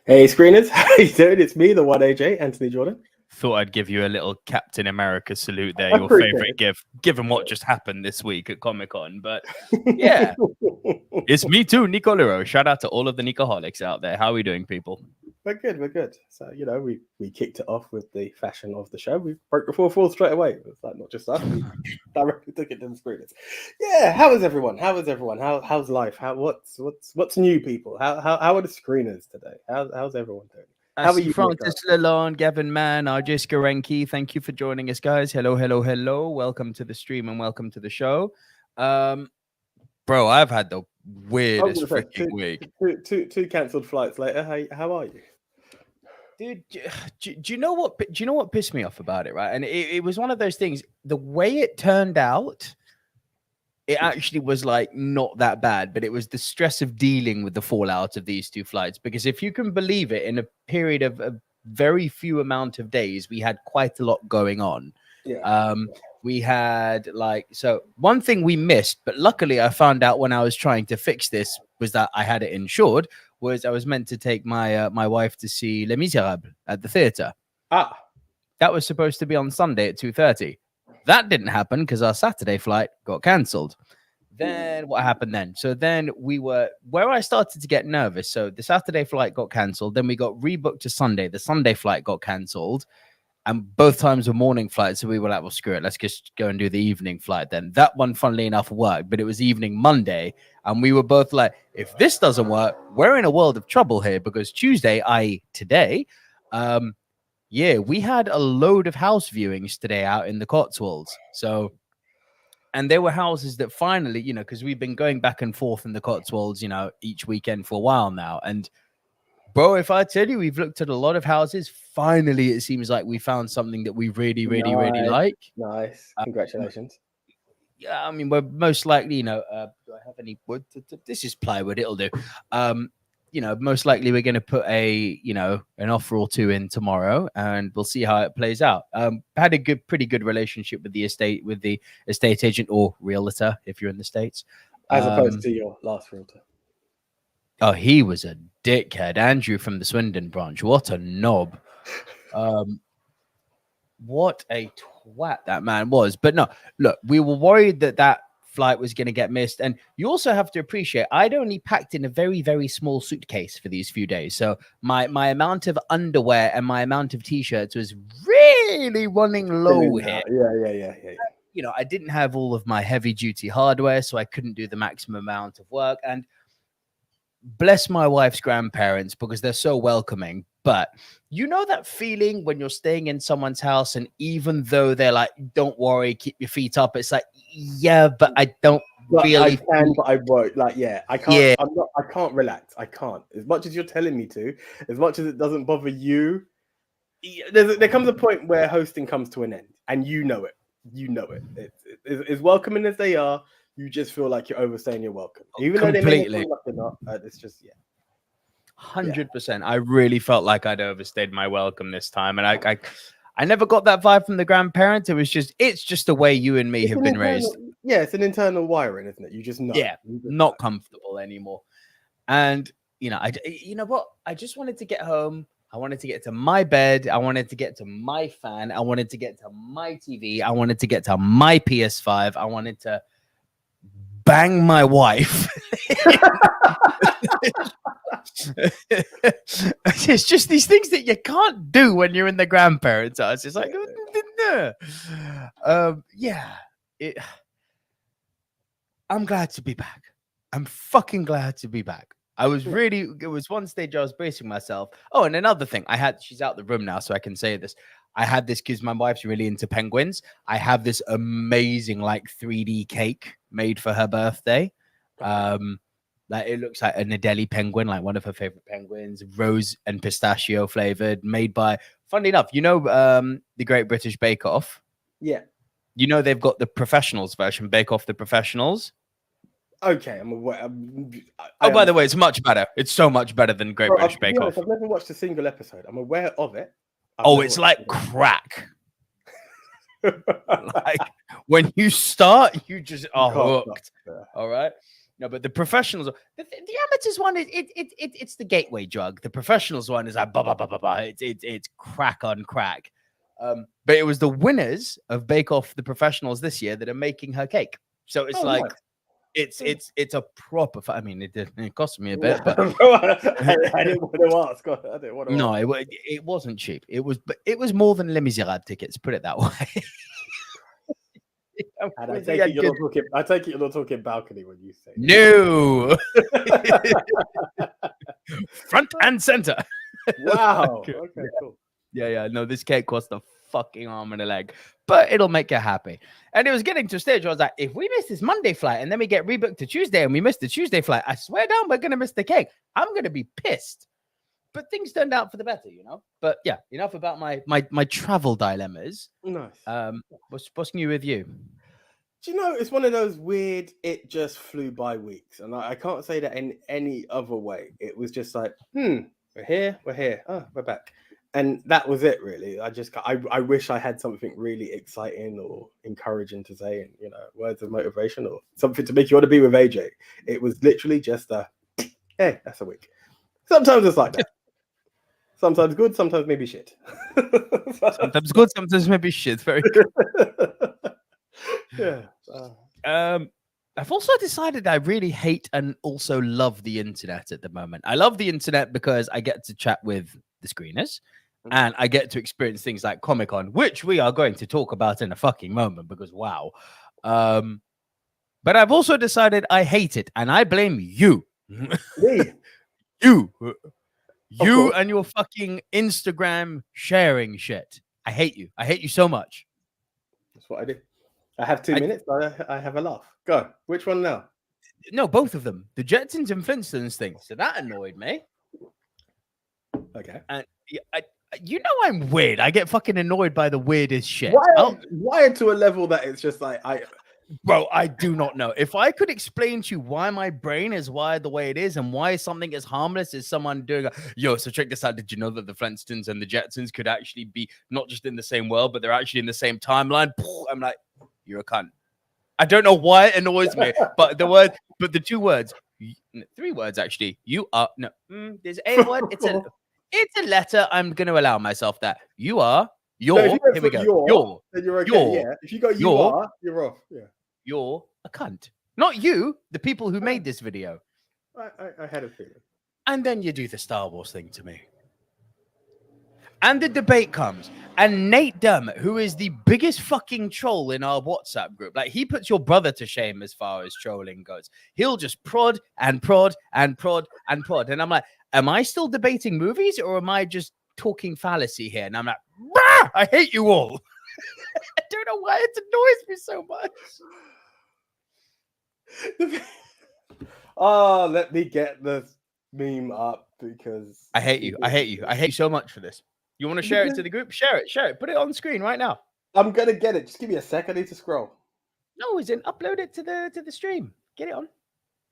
Hey screeners, how you doing? It's me, the one AJ, Anthony Jordan. Thought I'd give you a little Captain America salute there, your favorite gift, given what just happened this week at Comic-Con. But yeah, it's me too, Nico Lurot. Shout out to all of the Nicoholics out there. How are we doing, people? We're good. So, we kicked it off with the fashion of the show. We broke the fourth wall straight away. It's like not just us, we directly took it to the screeners. Yeah, how is everyone? How's life? What's new, people? How are the screeners today? How's everyone doing? How are you, Francis Lalonde, Gavin Mann, RJ Skarenki. Thank you for joining us, guys. Hello. Welcome to the stream and welcome to the show. Bro, I've had the weirdest freaking week. Two cancelled flights later. How are you? Dude, do you know what? Do you know what pissed me off about it, right? And it was one of those things. The way it turned out, it actually was like not that bad, but it was the stress of dealing with the fallout of these two flights. Because if you can believe it, in a period of a very few amount of days, we had quite a lot going on. Yeah. We had so one thing we missed, but luckily I found out when I was trying to fix this was that I had it insured. Was I was meant to take my my wife to see Les Miserables at the theater. That was supposed to be on Sunday at 2:30. That didn't happen because our Saturday flight got cancelled. Then what happened then? So then we were where I started to get nervous. So the Saturday flight got cancelled. Then we got rebooked to Sunday. The Sunday flight got cancelled. And both times were morning flights. So we were like, well, screw it. Let's just go and do the evening flight then. That one, funnily enough, worked. But it was evening Monday. And we were both like, if this doesn't work, we're in a world of trouble here. Because Tuesday, i.e. today, we had a load of house viewings today out in the Cotswolds. So, and there were houses that finally, because we've been going back and forth in the Cotswolds, each weekend for a while now. And bro, if I tell you, we've looked at a lot of houses. Finally, it seems like we found something that we really like. Nice. Congratulations. Yeah, I mean, we're most likely, do I have any wood? This is plywood. It'll do. Most likely we're going to put an offer or two in tomorrow, and we'll see how it plays out. Had a pretty good relationship with the estate agent or realtor, if you're in the States. As opposed to your last realtor. Oh, he was a dickhead. Andrew from the Swindon branch. What a knob. What a twat that man was. But no, look, we were worried that flight was going to get missed. And you also have to appreciate, I'd only packed in a very, very small suitcase for these few days. So my amount of underwear and my amount of T-shirts was really running low here. Yeah. I didn't have all of my heavy duty hardware, so I couldn't do the maximum amount of work. And bless my wife's grandparents because they're so welcoming. But that feeling when you're staying in someone's house and even though they're like, don't worry, keep your feet up. It's like, yeah, but I don't really. I can, but I won't. I can't. Yeah. I can't relax. I can't. As much as you're telling me to, as much as it doesn't bother you, there comes a point where hosting comes to an end and you know it. It's as welcoming as they are. You just feel like you're overstaying your welcome. Even though they may feel like they're not, it's just, 100%. I really felt like I'd overstayed my welcome this time. And I never got that vibe from the grandparents. It's just the way you and me have been raised. Yeah, it's an internal wiring, isn't it? You just know. Yeah, not comfortable anymore. And, what? I just wanted to get home. I wanted to get to my bed. I wanted to get to my fan. I wanted to get to my TV. I wanted to get to my PS5. I wanted to bang my wife. It's just these things that you can't do when you're in the grandparents' house. It's like, I'm glad to be back. I'm fucking glad to be back. It was one stage I was bracing myself. Oh, and another thing, she's out the room now, so I can say this. I had this because my wife's really into penguins. I have this amazing 3D cake made for her birthday. It looks like a Nadelli penguin, like one of her favorite penguins, rose and pistachio flavored, made by, funnily enough, the Great British Bake Off. Yeah. They've got the professionals version, Bake Off the Professionals. Okay, I'm aware. By the way, it's much better. It's so much better than Great British Bake Off. I've never watched a single episode. I'm aware of it. It's like crack. When you start, you just are hooked. All right. No, but the professionals, the amateurs one, it's the gateway drug. The professionals one is like, bah, bah, bah, bah, bah. It's crack on crack. But it was the winners of Bake Off the professionals this year that are making her cake. So it's nice. It's a proper. I mean, it cost me a bit, but I didn't want to ask. I didn't want to. No, it wasn't cheap. It was more than Les Miserables tickets. Put it that way. And I take it you're not talking balcony when you say no. Front and center. Wow. Okay, cool. Yeah. No, this cake cost a fucking arm and a leg, but it'll make you happy. And it was getting to a stage where I was like, if we miss this Monday flight and then we get rebooked to Tuesday and we miss the Tuesday flight, I swear down we're gonna miss the cake. I'm gonna be pissed. But things turned out for the better, you know. But yeah, enough about my travel dilemmas. Nice. What's new with you? Do you know, it's one of those weird, it just flew by weeks. And I can't say that in any other way. It was just like, we're here. Oh, we're back. And that was it, really. I wish I had something really exciting or encouraging to say, and, you know, words of motivation or something to make you want to be with AJ. It was literally just hey, that's a week. Sometimes it's like that. Sometimes good, sometimes maybe shit. Sometimes good, sometimes maybe shit. Very good. Yeah. I've also decided I really hate and also love the internet at the moment. I love the internet because I get to chat with the screeners and I get to experience things like Comic-Con, which we are going to talk about in a fucking moment because wow. But I've also decided I hate it and I blame you. Me? You and your fucking Instagram sharing shit. I hate you. I hate you so much. That's what I do. I have 2 minutes, but I have a laugh. Go. Which one now? No, both of them. The Jetsons and Flintstones thing. So that annoyed me. Okay. And you know I'm weird. I get fucking annoyed by the weirdest shit. Why to a level that it's just like Bro, I do not know. If I could explain to you why my brain is wired the way it is and why something as harmless as someone doing so check this out. Did you know that the Flintstones and the Jetsons could actually be not just in the same world, but they're actually in the same timeline? I'm like, you're a cunt. I don't know why it annoys me, but the 2 words, 3 words actually. You are there's a word. It's a letter. I'm going to allow myself that. You are. You're. No, here we go. Then you're okay. Yeah. If you go, you're off. Yeah. You're a cunt. Not you. The people who made this video. I had a feeling. And then you do the Star Wars thing to me. And the debate comes. And Nate Damme, who is the biggest fucking troll in our WhatsApp group, like he puts your brother to shame as far as trolling goes. He'll just prod and prod and prod and prod. And I'm like, am I still debating movies or am I just talking fallacy here? And I'm like, I hate you all. I don't know why it annoys me so much. Let me get the meme up because I hate you. I hate you. I hate you so much for this. You want to share it to the group? Share it. Put it on screen right now. I'm gonna get it. Just give me a sec. I need to scroll. No, it's in. Upload it to the stream. Get it on.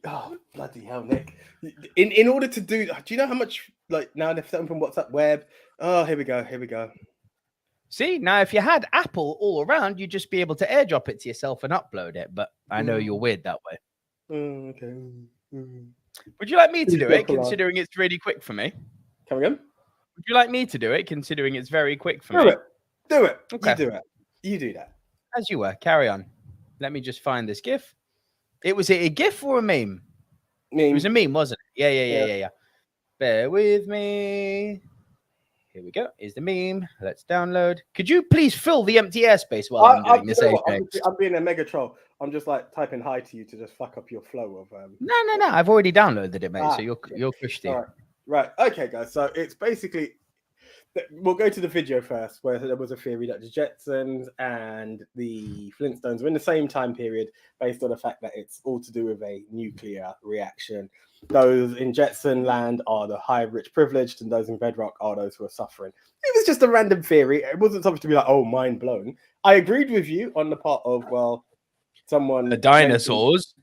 Oh bloody hell, Nick! In order to do you know how much like now they've opened WhatsApp web? Oh, here we go. See, now if you had Apple all around, you'd just be able to airdrop it to yourself and upload it. But I know you're weird that way. Okay. Would you like me to do it, considering it's really quick for me? Come again? Would you like me to do it, considering it's very quick for me? Do it. Okay. You do it. You do that. As you were. Carry on. Let me just find this GIF. Was it a GIF or a meme? Meme. It was a meme, wasn't it? Yeah. Bear with me. Here we go. Here's the meme. Let's download. Could you please fill the empty airspace while I'm doing this? I'm being a mega troll. I'm just like typing hi to you to just fuck up your flow of. No. I've already downloaded it, mate. So you're pushed in. Right. Okay, guys. So it's basically. We'll go to the video first, where there was a theory that the Jetsons and the Flintstones were in the same time period, based on the fact that it's all to do with a nuclear reaction. Those in Jetson land are the high, rich, privileged, and those in Bedrock are those who are suffering. It was just a random theory. It wasn't something to be like, oh, mind blown. I agreed with you on the part of, someone... The dinosaurs.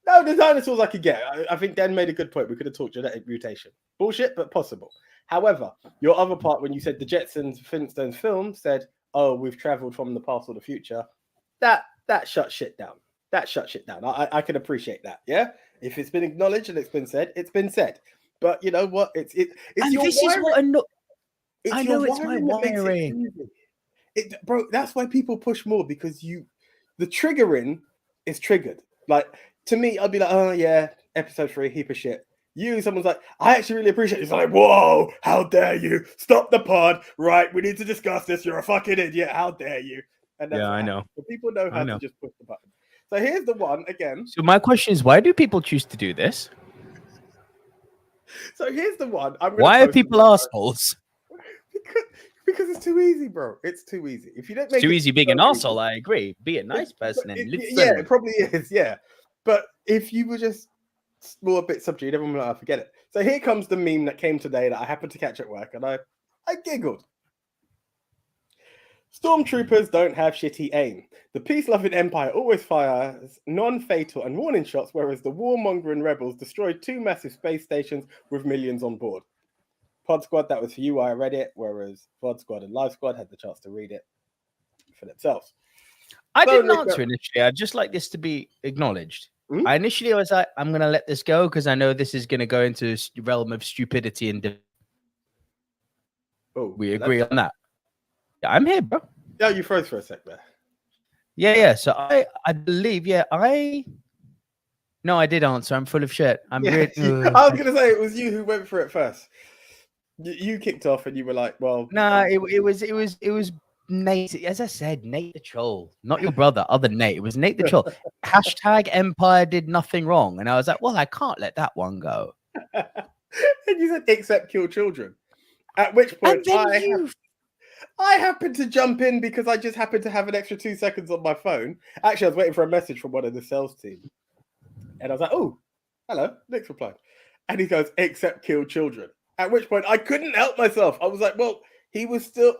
No, the dinosaurs I could get. I think Dan made a good point. We could have talked genetic mutation. Bullshit, but possible. However, your other part, when you said the Jetsons, Flintstones film, said, oh, we've traveled from the past or the future, that shut shit down. I can appreciate that, yeah? If it's been acknowledged and it's been said, it's been said. But you know what? It's and your this wiring. Is what It's I know it's my wiring. Bro, that's why people push more, because the triggering is triggered. Like, to me, I'd be like, oh yeah, episode 3, heap of shit. Someone's like, I actually really appreciate it. It's like, whoa, how dare you? Stop the pod. Right, we need to discuss this. You're a fucking idiot. How dare you? And that's I know. So people know how to just push the button. So here's the one again. So my question is, why do people choose to do this? So here's the one. Why are people assholes? Because it's too easy, bro. It's too easy. If you don't make it's too it easy being an asshole, I agree. Be a nice person and live yeah, it probably is, yeah. But if you were just small bit subdued, everyone would like, forget it. So here comes the meme that came today that I happened to catch at work, and I giggled. Stormtroopers don't have shitty aim. The peace-loving Empire always fires non-fatal and warning shots, whereas the warmongering rebels destroyed 2 massive space stations with millions on board. Pod Squad, that was for you. I read it, whereas Pod Squad and Live Squad had the chance to read it for themselves. I didn't answer initially. I'd just like this to be acknowledged. Mm-hmm. I initially was like, I'm going to let this go because I know this is going to go into the realm of stupidity and we agree on that. Yeah, I'm here, bro. Yeah, you froze for a sec there. Yeah. So I believe, No, I did answer. I'm full of shit. I was going to say it was you who went for it first. You kicked off and you were like, well... No, it was Nate. As I said, Nate the Troll. Not your brother, other Nate. It was Nate the Troll. Hashtag Empire did nothing wrong. And I was like, well, I can't let that one go. And you said, except kill children. At which point, I happened to jump in because I just happened to have an extra 2 seconds on my phone. Actually, I was waiting for a message from one of the sales team. And I was like, oh, hello. Nick's replied. And he goes, except kill children. At which point, I couldn't help myself. I was like, well, he was still...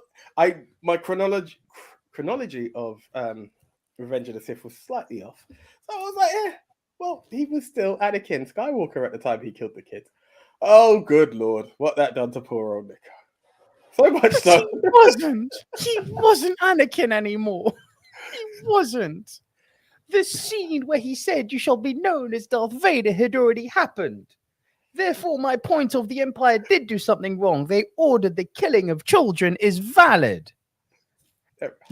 My chronology of Revenge of the Sith was slightly off. So I was like, yeah, well, he was still Anakin Skywalker at the time he killed the kids. Oh, good Lord. What that done to poor old Nico. So much so. He wasn't Anakin anymore. He wasn't. The scene where he said, you shall be known as Darth Vader had already happened. Therefore, my point of the Empire did do something wrong. They ordered the killing of children is valid.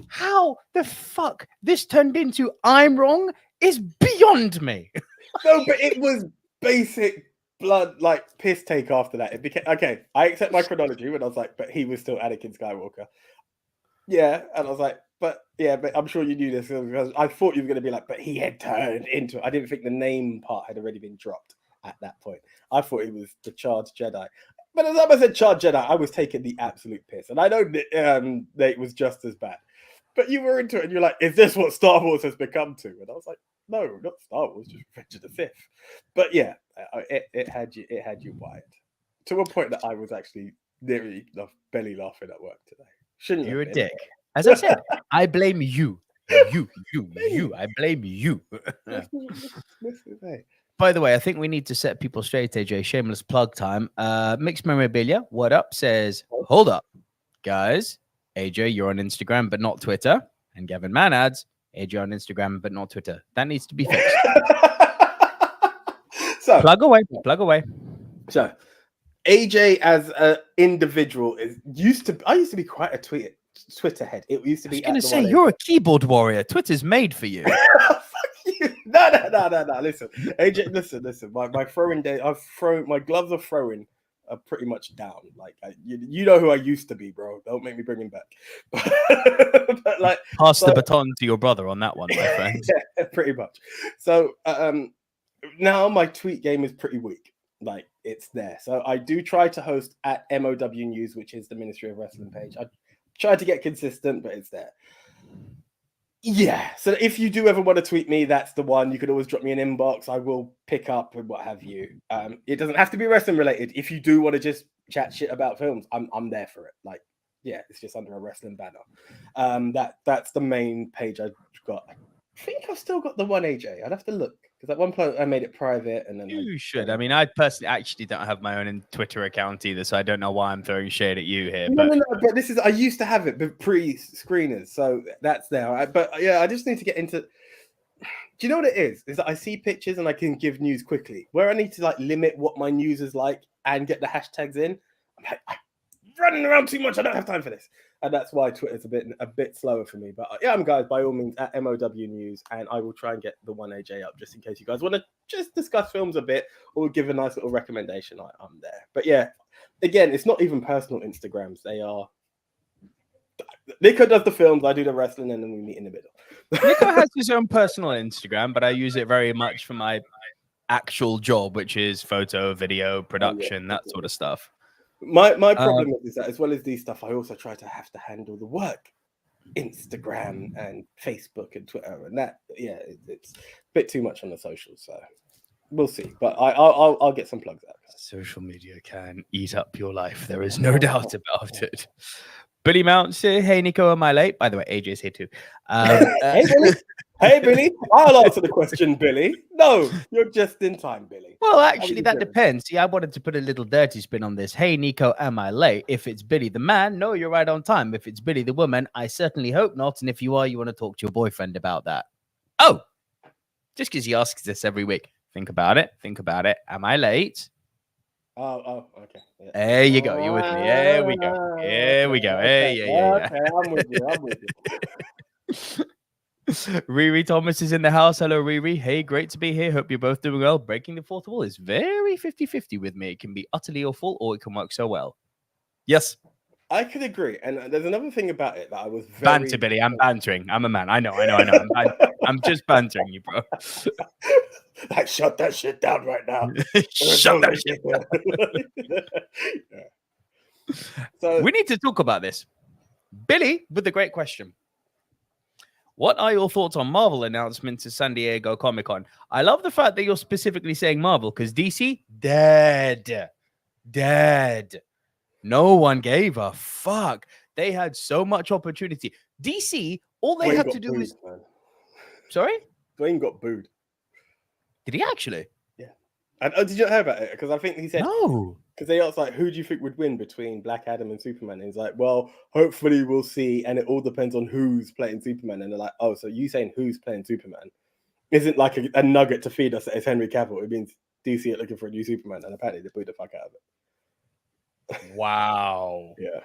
How the fuck this turned into I'm wrong is beyond me. No, but it was basic blood, like piss take after that. It became okay. I accept my chronology when I was like, but he was still Anakin Skywalker. Yeah, and I was like, but I'm sure you knew this because I thought you were going to be like, but he had turned into. I didn't think the name part had already been dropped at that point. I thought he was the charged Jedi. But as I said, charged Jedi, I was taking the absolute piss. And I know Nate was just as bad. But you were into it and you're like, is this what Star Wars has become to? And I was like, no, not Star Wars, just Revenge of the Sith. But yeah, it had you wired. To a point that I was actually nearly belly laughing at work today. Shouldn't you? You're a dick. As I said, I blame you. You. I blame you. By the way, I think we need to set people straight, AJ. Shameless plug time. Mixed Memorabilia, what up? Says, hold up, guys. AJ, you're on Instagram, but not Twitter. And Gavin Mann adds, AJ on Instagram, but not Twitter. That needs to be fixed. So plug away. So AJ as an individual I used to be quite a Twitter head. It used to be. I was going to say, you're a keyboard warrior. Twitter's made for you. No. Listen, AJ, listen. My throwing day, my gloves of throwing are pretty much down. Like you know who I used to be, bro. Don't make me bring him back. But like, pass the baton to your brother on that one, my friend. Yeah, pretty much. So now my tweet game is pretty weak. Like it's there. So I do try to host at MOW News, which is the Ministry of Wrestling page. I try to get consistent, but it's there. Yeah, so if you do ever want to tweet me, that's the one. You could always drop me an inbox. I will pick up and what have you. It doesn't have to be wrestling related. If you do want to just chat shit about films, I'm there for it. Like, yeah, it's just under a wrestling banner. That's the main page I've got. I think I've still got the one, AJ. I'd have to look because at one point I made it private, and then you should. I mean, I personally actually don't have my own Twitter account either, so I don't know why I'm throwing shade at you here. No, but this is I used to have it, but pre-screeners, so that's there. But yeah, I just need to get into Do you know what it is? Is that I see pictures and I can give news quickly. Where I need to like limit what my news is like and get the hashtags in, I'm running around too much. I don't have time for this, and that's why Twitter's a bit slower for me. But yeah, guys, by all means at MOW News, and I will try and get the 1AJ up just in case you guys want to just discuss films a bit or give a nice little recommendation. I'm there. But yeah, again, it's not even personal Instagrams. They are. Nico does the films, I do the wrestling, and then we meet in the middle. Nico has his own personal Instagram, but I use it very much for my actual job, which is photo, video, production, that sort of stuff. My problem is that as well as these stuff, I also try to have to handle the work, Instagram and Facebook and Twitter, and that it's a bit too much on the socials. So we'll see, but I'll get some plugs out. Social media can eat up your life. There is no doubt about it. Billy Mount said, "Hey Nico, am I late?" By the way, AJ's here too. Hey Billy, I'll answer the question, Billy. No, you're just in time, Billy. Well, actually, that depends. See, I wanted to put a little dirty spin on this. Hey Nico, am I late? If it's Billy the man, no, you're right on time. If it's Billy the woman, I certainly hope not. And if you are, you want to talk to your boyfriend about that. Oh, just because he asks this every week. Think about it. Am I late? Oh, okay. Yeah. There you go. You with me? Here we go. Hey, yeah. Okay, I'm with you. Riri Thomas is in the house. Hello, Riri. Hey, great to be here. Hope you're both doing well. Breaking the fourth wall is very 50-50 with me. It can be utterly awful or it can work so well. Yes. I could agree. And there's another thing about it that I was very... Banter, Billy. I'm bantering. I'm a man. I know. I'm just bantering you, bro. Like, shut that shit down right now. Shut that shit down. Yeah. So we need to talk about this. Billy, with the great question. What are your thoughts on Marvel announcements at San Diego Comic-Con? I love the fact that you're specifically saying Marvel because DC, dead. No one gave a fuck. They had so much opportunity. DC, all they had to do is... Sorry? Dwayne got booed. Did he actually? Yeah. And did you not hear about it? Because I think he said... No. Because they asked, like, who do you think would win between Black Adam and Superman? And he's like, well, hopefully we'll see. And it all depends on who's playing Superman. And they're like, oh, so you saying who's playing Superman isn't like a nugget to feed us as Henry Cavill. It means DC are looking for a new Superman. And apparently they booed the fuck out of it. Wow. Yeah.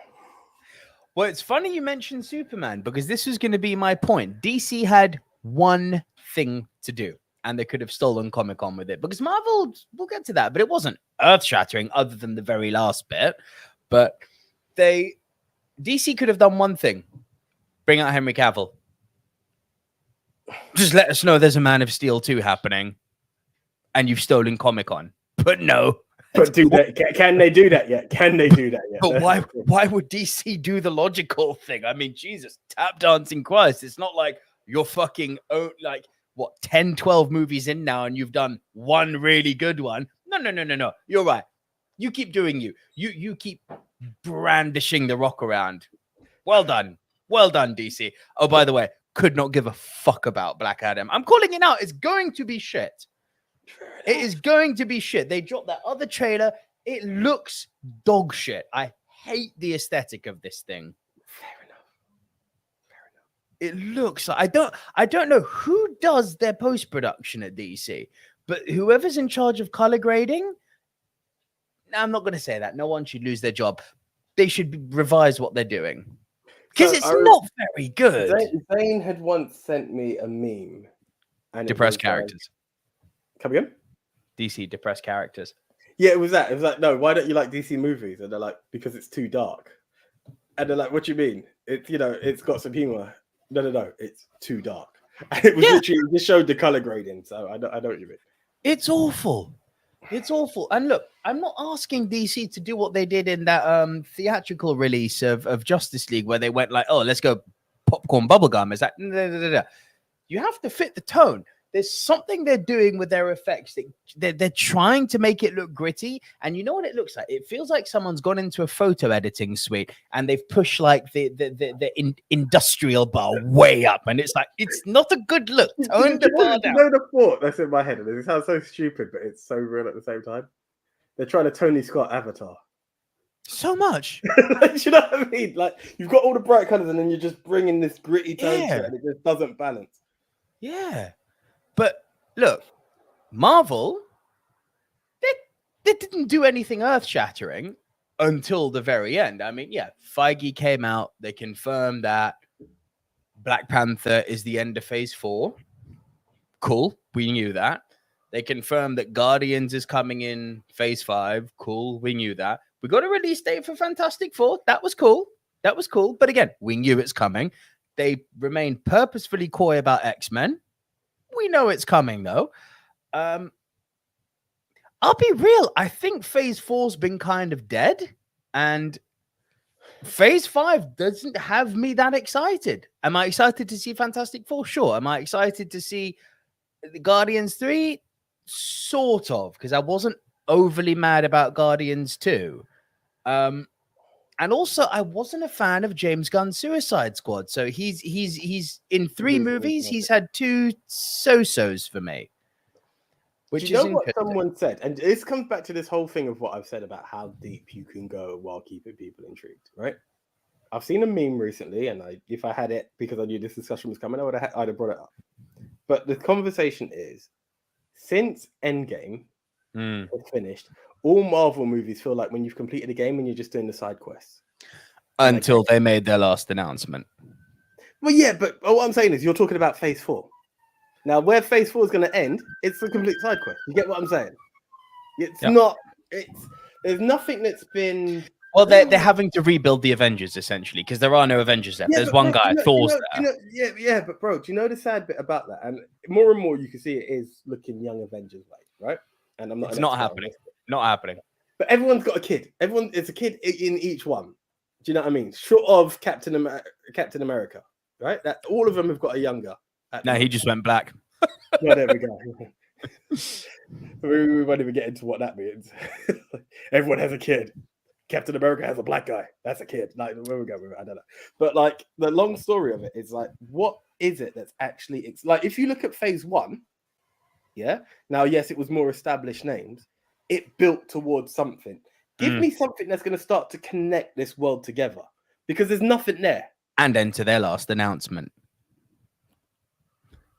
Well, it's funny you mentioned Superman because this was going to be my point. DC had one thing to do. And they could have stolen Comic-Con with it. Because Marvel, we'll get to that, but it wasn't earth-shattering other than the very last bit. But DC could have done one thing. Bring out Henry Cavill. Just let us know there's a Man of Steel 2 happening. And you've stolen Comic-Con. But no. But do that. Can they do that yet? But why would DC do the logical thing? I mean, Jesus, tap dancing Christ. It's not like you're fucking, like... 10, 12 movies in now and you've done one really good one. No. You're right. You keep doing you. You keep brandishing the rock around. Well done, DC. Oh, by the way, could not give a fuck about Black Adam. I'm calling it out. It's going to be shit. It is going to be shit. They dropped that other trailer. It looks dog shit. I hate the aesthetic of this thing. It looks like I don't know who does their post-production at DC, but whoever's in charge of color grading, I'm not going to say that. No one should lose their job. They should revise what they're doing because it's not very good. Zane had once sent me a meme. And depressed characters. Come again? DC depressed characters. Yeah, it was that. It was like, no, why don't you like DC movies? And they're like, because it's too dark. And they're like, what do you mean? It's got some humor. No, it's too dark. And it was literally it just showed the color grading. So I don't what you mean. It's awful. And look, I'm not asking DC to do what they did in that theatrical release of Justice League, where they went like, oh, let's go popcorn bubblegum. Is that you have to fit the tone. There's something they're doing with their effects. They're trying to make it look gritty. And you know what it looks like? It feels like someone's gone into a photo editing suite and they've pushed like the industrial bar way up. And it's like, it's not a good look. Tone the bar down. You know the thought that's in my head? And it sounds so stupid, but it's so real at the same time. They're trying to Tony Scott Avatar. So much. Like, you know what I mean? Like, you've got all the bright colors and then you're just bringing this gritty tone to it and it just doesn't balance. Yeah. But look, Marvel, they didn't do anything earth-shattering until the very end. I mean, yeah, Feige came out. They confirmed that Black Panther is the end of Phase 4. Cool. We knew that. They confirmed that Guardians is coming in Phase 5. Cool. We knew that. We got a release date for Fantastic Four. That was cool. But again, we knew it's coming. They remained purposefully coy about X-Men. We know it's coming, though. I'll be real. I think Phase 4's been kind of dead. And Phase 5 doesn't have me that excited. Am I excited to see Fantastic Four? Sure. Am I excited to see the Guardians 3? Sort of, because I wasn't overly mad about Guardians 2. And also, I wasn't a fan of James Gunn's Suicide Squad. So he's in 3 movies. He's had 2 so-sos for me. Which Do you know what someone said? And this comes back to this whole thing of what I've said about how deep you can go while keeping people intrigued, right? I've seen a meme recently, and if I had it because I knew this discussion was coming, I'd have brought it up. But the conversation is, since Endgame was finished, all Marvel movies feel like when you've completed a game and you're just doing the side quests. Until they made their last announcement. Well, yeah, but what I'm saying is you're talking about Phase 4. Now, where Phase 4 is going to end, it's a complete side quest. You get what I'm saying? There's nothing that's been... Well, they're having to rebuild the Avengers, essentially, because there are no Avengers left. There's one guy, Thor's there. But bro, do you know the sad bit about that? And more you can see it is looking young Avengers like, right? And I'm not... It's not happening. Not happening. But everyone's got a kid. It's a kid in each one. Do you know what I mean? Short of Captain America, right? That all of them have got a younger. No, he just went black. No, there we go. We won't even get into what that means. Everyone has a kid. Captain America has a black guy. That's a kid. Like, where we go with it, I don't know. But like the long story of it is like, what is it that's actually? It's like if you look at Phase 1, yeah. Now, yes, it was more established names. It built towards something. Give me something that's going to start to connect this world together, because there's nothing there. And enter their last announcement.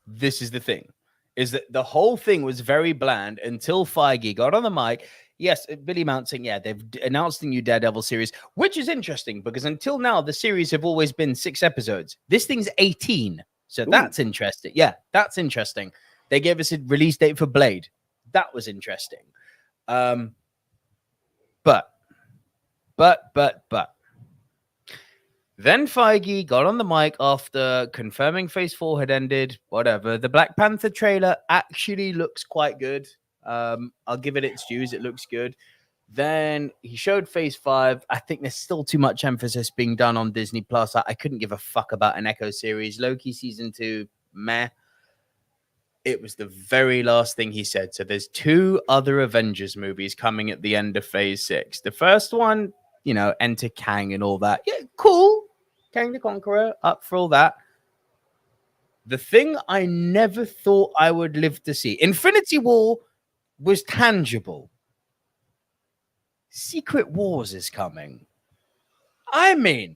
This is the thing, is that the whole thing was very bland until Feige got on the mic. Yes, Billy Mount saying, yeah, they've announced the new Daredevil series, which is interesting because until now, the series have always been 6 episodes. This thing's 18. So that's interesting. Yeah, that's interesting. They gave us a release date for Blade. That was interesting. But. Then Feige got on the mic after confirming Phase 4 had ended, whatever. The Black Panther trailer actually looks quite good. I'll give it its dues. It looks good. Then he showed Phase 5. I think there's still too much emphasis being done on Disney Plus. I couldn't give a fuck about an Echo series. Loki Season 2, meh. It was the very last thing he said. So there's 2 other Avengers movies coming at the end of Phase 6. The first one, you know, enter Kang and all that. Yeah, cool. Kang the Conqueror, up for all that. The thing I never thought I would live to see. Infinity War was tangible. Secret Wars is coming. I mean,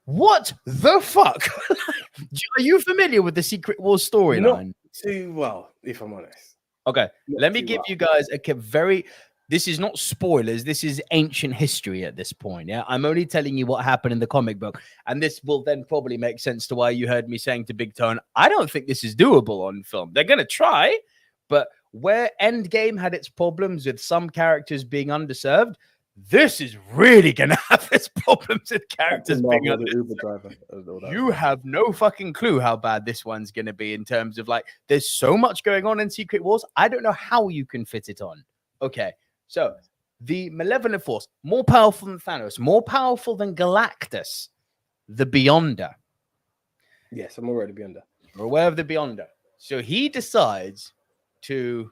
what the fuck? Are you familiar with the Secret Wars storyline? Not too well, if I'm honest. Okay, let me give you guys a very... This is not spoilers. This is ancient history at this point. Yeah, I'm only telling you what happened in the comic book. And this will then probably make sense to why you heard me saying to Big Tone, I don't think this is doable on film. They're going to try, but where Endgame had its problems with some characters being underserved, this is really going to have its problems with characters being underserved. You have no fucking clue how bad this one's going to be in terms of like, there's so much going on in Secret Wars. I don't know how you can fit it on. Okay. So, the Malevolent Force, more powerful than Thanos, more powerful than Galactus, the Beyonder. Yes, I'm aware of the Beyonder. We're aware of the Beyonder. So, he decides to,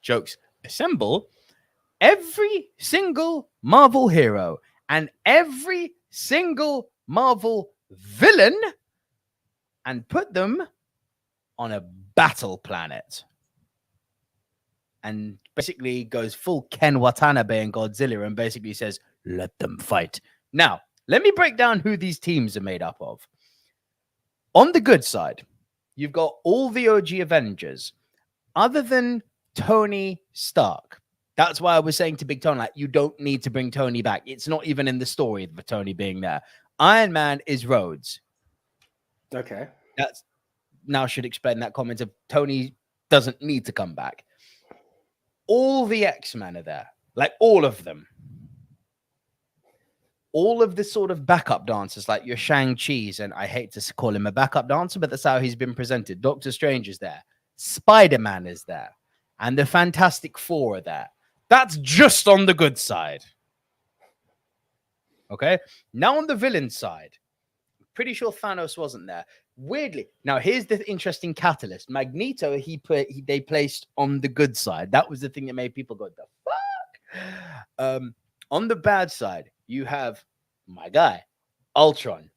jokes, assemble every single Marvel hero and every single Marvel villain and put them on a battle planet. And basically goes full Ken Watanabe and Godzilla and basically says, let them fight. Now, let me break down who these teams are made up of. On the good side, you've got all the OG Avengers, other than Tony Stark. That's why I was saying to Big Tony, like, you don't need to bring Tony back. It's not even in the story of Tony being there. Iron Man is Rhodes. Okay. That's now should explain that comment of Tony doesn't need to come back. All the X-Men are there, like all of them. All of the sort of backup dancers, like your Shang-Chi's, and I hate to call him a backup dancer, but that's how he's been presented. Doctor Strange is there. Spider-Man is there. And the Fantastic Four are there. That's just on the good side. Okay? Now on the villain side, pretty sure Thanos wasn't there. Weirdly, now here's the interesting catalyst. Magneto, they placed on the good side. That was the thing that made people go, the fuck? On the bad side, you have my guy, Ultron.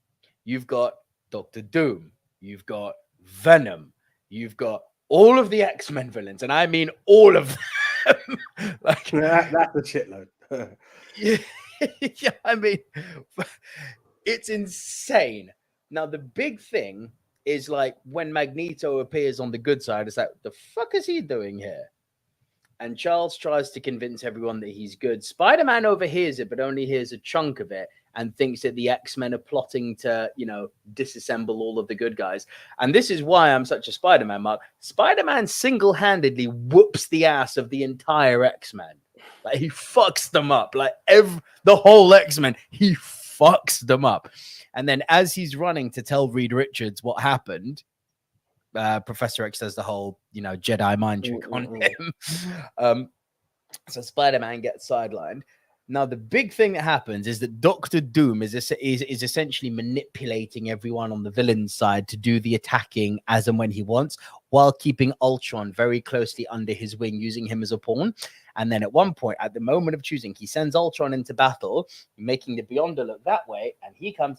You've got Doctor Doom. You've got Venom. You've got all of the X-Men villains, and I mean all of them. Like that's a shitload. yeah, I mean, it's insane. Now, the big thing is like when Magneto appears on the good side, it's like, the fuck is he doing here? And Charles tries to convince everyone that he's good. Spider-Man overhears it, but only hears a chunk of it and thinks that the X-Men are plotting to, disassemble all of the good guys. And this is why I'm such a Spider-Man mark. Spider-Man single-handedly whoops the ass of the entire X-Men. Like, he fucks them up. Like, the whole X-Men, he fucks them up. And then as he's running to tell Reed Richards what happened, Professor X does the whole, Jedi mind trick on him. So Spider-Man gets sidelined. Now, the big thing that happens is that Doctor Doom is essentially manipulating everyone on the villain side to do the attacking as and when he wants, while keeping Ultron very closely under his wing, using him as a pawn. And then at one point, at the moment of choosing, he sends Ultron into battle, making the Beyonder look that way, and he comes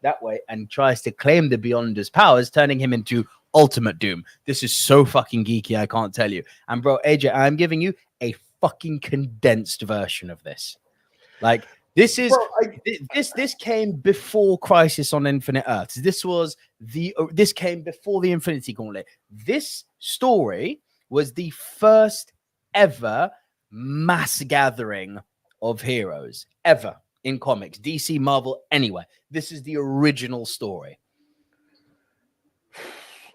that way and tries to claim the Beyonder's powers, turning him into Ultimate Doom. This is so fucking geeky, I can't tell you. And bro, AJ, I'm giving you a fucking condensed version of this. Like, this is this came before Crisis on Infinite Earths. This came before the Infinity Gauntlet. This story was the first ever mass gathering of heroes ever in comics, DC, Marvel, anywhere. This is the original story.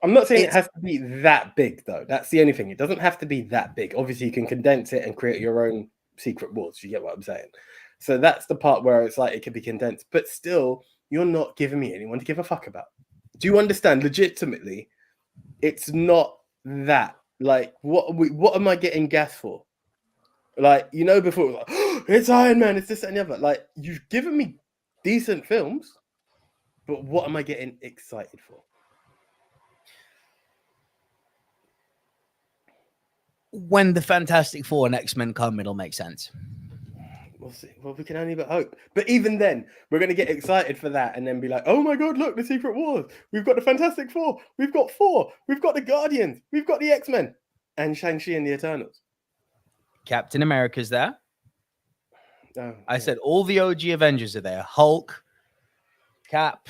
I'm not saying it has to be that big, though. That's the only thing. It doesn't have to be that big. Obviously, you can condense it and create your own secret wars. You get what I'm saying? So that's the part where it's like it can be condensed. But still, you're not giving me anyone to give a fuck about. Do you understand? Legitimately, it's not that. Like, what am I getting gas for? Like, before it was like, oh, it's Iron Man, it's this and the other. Like, you've given me decent films, but what am I getting excited for? When the Fantastic Four and X-Men come, it'll make sense. We'll see. Well, we can only but hope. But even then, we're going to get excited for that and then be like, oh my God, look, the Secret Wars. We've got the Fantastic Four. We've got Thor. We've got the Guardians. We've got the X-Men. And Shang-Chi and the Eternals. Captain America's there. Oh, I said all the OG Avengers are there. Hulk, Cap,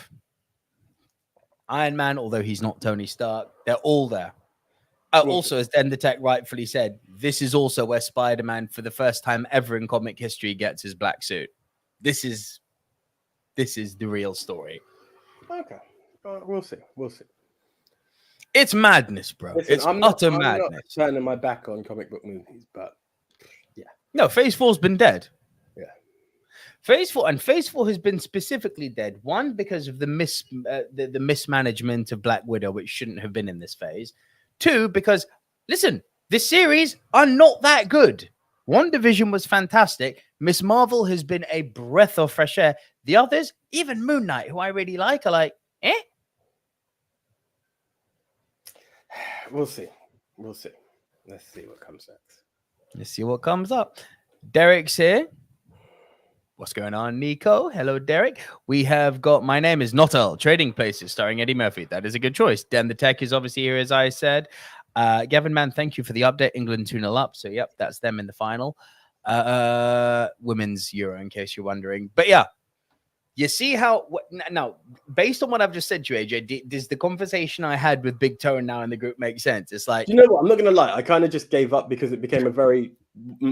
Iron Man, although he's not Tony Stark. They're all there. Also, as Den the Tech rightfully said, this is also where Spider-Man, for the first time ever in comic history, gets his black suit. This is the real story. Okay. We'll see. It's madness, bro. Listen, it's I'm utter not madness. turning my back on comic book movies, but yeah. No, Phase 4's been dead. Yeah. Phase 4 has been specifically dead. One, because of the mismanagement of Black Widow, which shouldn't have been in this phase. Two, because, listen, this series are not that good. WandaVision was fantastic. Miss Marvel has been a breath of fresh air. The others, even Moon Knight, who I really like, are like, eh? We'll see. Let's see what comes next. Let's see what comes up. Derek's here. What's going on, Nico? Hello, Derek. We have got My Name is Not Earl, Trading Places, starring Eddie Murphy. That is a good choice. Dan the Tech is obviously here, as I said. Gavin Mann, thank you for the update. England 2-0 up. So, yep, that's them in the final. Women's Euro, in case you're wondering. But, yeah, You see how now, based on what I've just said to you, AJ, does the conversation I had with Big Tone now in the group make sense? It's like, you know what? I'm not gonna lie. I kind of just gave up because it became a very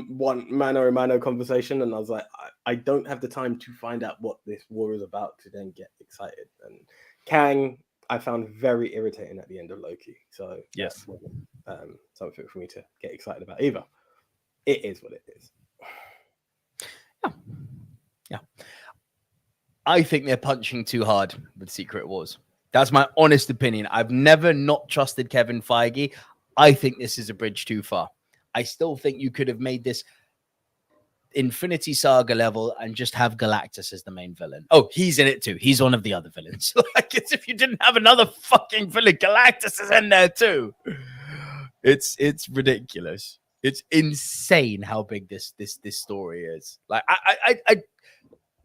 one mano a mano conversation, and I was like, I don't have the time to find out what this war is about to then get excited. And Kang, I found very irritating at the end of Loki. So yes, something for me to get excited about either. It is what it is. Yeah. I think they're punching too hard with Secret Wars. That's my honest opinion. I've never not trusted Kevin Feige. I think this is a bridge too far. I still think you could have made this Infinity Saga level and just have Galactus as the main villain. Oh, he's in it too. He's one of the other villains. Like, it's if you didn't have another fucking villain, Galactus is in there too. It's ridiculous. It's insane how big this story is. Like, I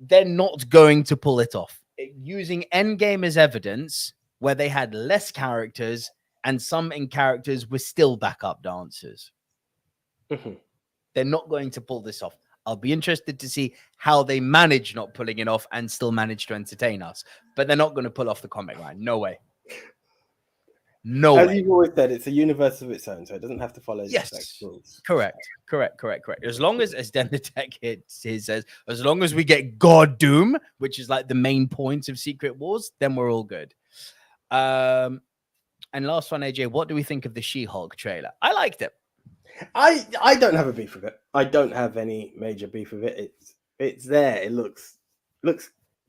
they're not going to pull it off. Using Endgame as evidence, where they had less characters and some in characters were still backup dancers. Mm-hmm. They're not going to pull this off. I'll be interested to see how they manage not pulling it off and still manage to entertain us. But they're not going to pull off the comic line. No way. No As way. you've always said, it's a universe of its own, so it doesn't have to follow the exact rules. Correct. As long as Denatech says, as long as we get God Doom, which is like the main point of Secret Wars, then we're all good. And last one, AJ, what do we think of the She-Hulk trailer? I liked it. I don't have a beef with it. I don't have any major beef with it. It's there. It looks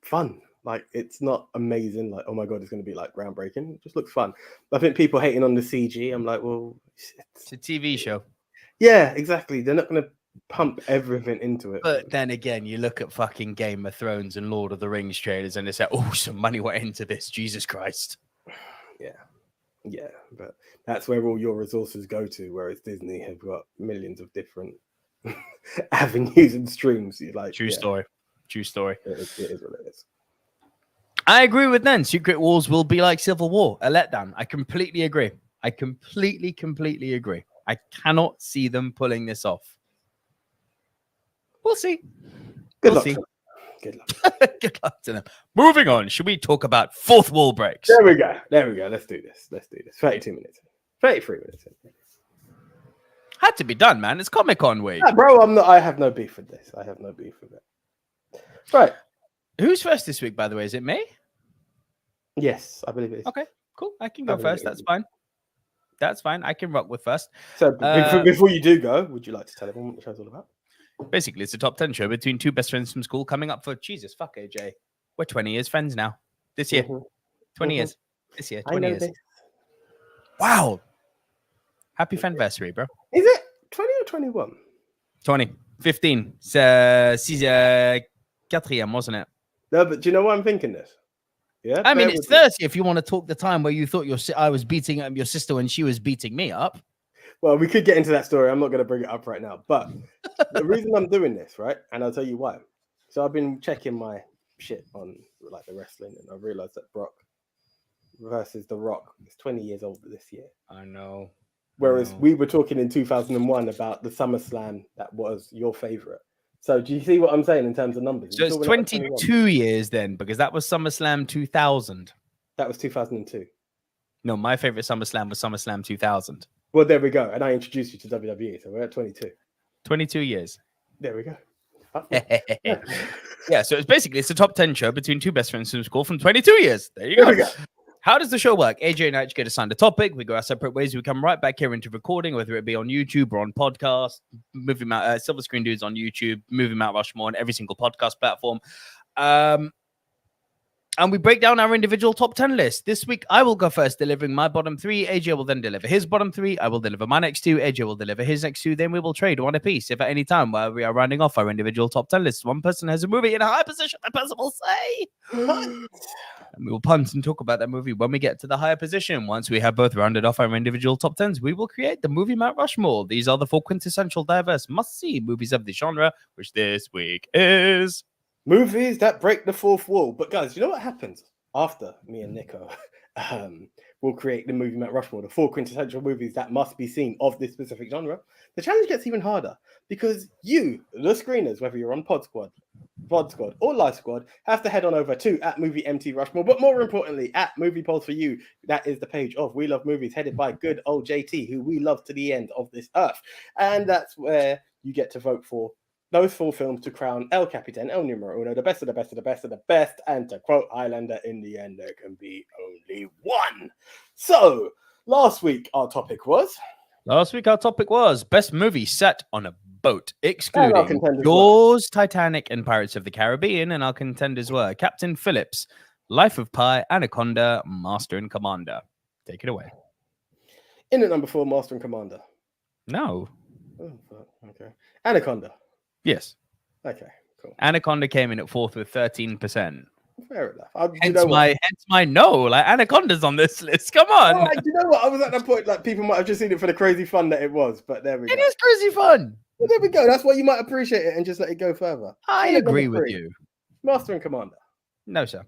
fun. Like, it's not amazing. Like, oh my god, it's going to be like groundbreaking. It just looks fun. I think people hating on the CG. I'm like, well, it's a TV show. Yeah, exactly. They're not going to pump everything into it. But then again, you look at fucking Game of Thrones and Lord of the Rings trailers, and it's like, oh, some money went into this. Jesus Christ. Yeah, but that's where all your resources go to. Whereas Disney have got millions of different avenues and streams. Like, True story. It is what it is. I agree with them. Secret Wars will be like Civil War, a letdown. I completely agree. I completely agree. I cannot see them pulling this off. We'll see. Good luck to them. Moving on. Should we talk about fourth wall breaks? There we go. Let's do this. 32 minutes. 33 minutes. Had to be done, man. It's Comic-Con week. Yeah, bro, I have no beef with this. Right. Who's first this week, by the way? Is it me? Yes, I believe it is. Okay, cool. I can go first. That's fine. I can rock with first. So before you do go, would you like to tell everyone what the show's all about? Basically, it's a top 10 show between two best friends from school coming up for, Jesus, fuck AJ. We're 20 years friends now. This year. 20 years. This year, 20 years. This. Wow. Happy fanversary, bro. Is it 20 or 21? 20. 15. C'est quatrième, wasn't it? No, but do you know why I'm thinking this? Yeah. I mean, it's 30 if you want to talk the time where you thought I was beating up your sister when she was beating me up. Well, we could get into that story. I'm not going to bring it up right now. But the reason I'm doing this, right? And I'll tell you why. So I've been checking my shit on like the wrestling, and I realized that Brock versus The Rock is 20 years older this year. I know. Whereas we were talking in 2001 about the SummerSlam that was your favorite. So do you see what I'm saying in terms of numbers? So it's 22 years then, because that was SummerSlam 2000. That was 2002. No, my favorite SummerSlam was SummerSlam 2000. Well, there we go. And I introduced you to WWE, so we're at 22. 22 years. There we go. Yeah, so it's a top 10 show between two best friends from school from 22 years. There you go. How does the show work? AJ and I get assigned a topic. We go our separate ways. We come right back here into recording, whether it be on YouTube or on podcast. Movie Mount, Silver Screen Dudes on YouTube, Movie Mount Rushmore on every single podcast platform. And we break down our individual top 10 list. This week, I will go first, delivering my bottom three. AJ will then deliver his bottom three. I will deliver my next two. AJ will deliver his next two. Then we will trade one apiece. If at any time while we are rounding off our individual top 10 lists, one person has a movie in a high position, the person will say, and we will punt and talk about that movie when we get to the higher position. Once we have both rounded off our individual top 10s, we will create the Movie Mount Rushmore. These are the four quintessential, diverse, must-see movies of the genre, which this week is movies that break the fourth wall. But guys, you know what happens? After me and Nico will create the Movie Mount Rushmore, the four quintessential movies that must be seen of this specific genre, the challenge gets even harder because you, the screeners, whether you're on Pod Squad, VOD Squad, or Live Squad, have to head on over to @MovieMT_Rushmore, but more importantly, @MoviePolls4You. That is the page of We Love Movies, headed by good old JT, who we love to the end of this earth. And that's where you get to vote for those 4 films to crown El Capitan, El Numero Uno, the best of the best of the best of the best. And to quote Highlander, in the end, there can be only one. So, last week our topic was best movie set on a boat, excluding Jaws, Titanic, and Pirates of the Caribbean. And our contenders were Captain Phillips, Life of Pi, Anaconda, Master and Commander. Take it away. In at number 4, Master and Commander. No. Oh, okay. Anaconda. Yes. Okay, cool. Anaconda came in at 4th with 13%. Fair enough. Hence my no. Like, Anaconda's on this list. Come on. Oh, you know what? I was at that point, like, people might have just seen it for the crazy fun that it was, but there we go. It is crazy fun. Well, there we go. That's why you might appreciate it and just let it go further. I agree with you. Master and Commander. No, sir.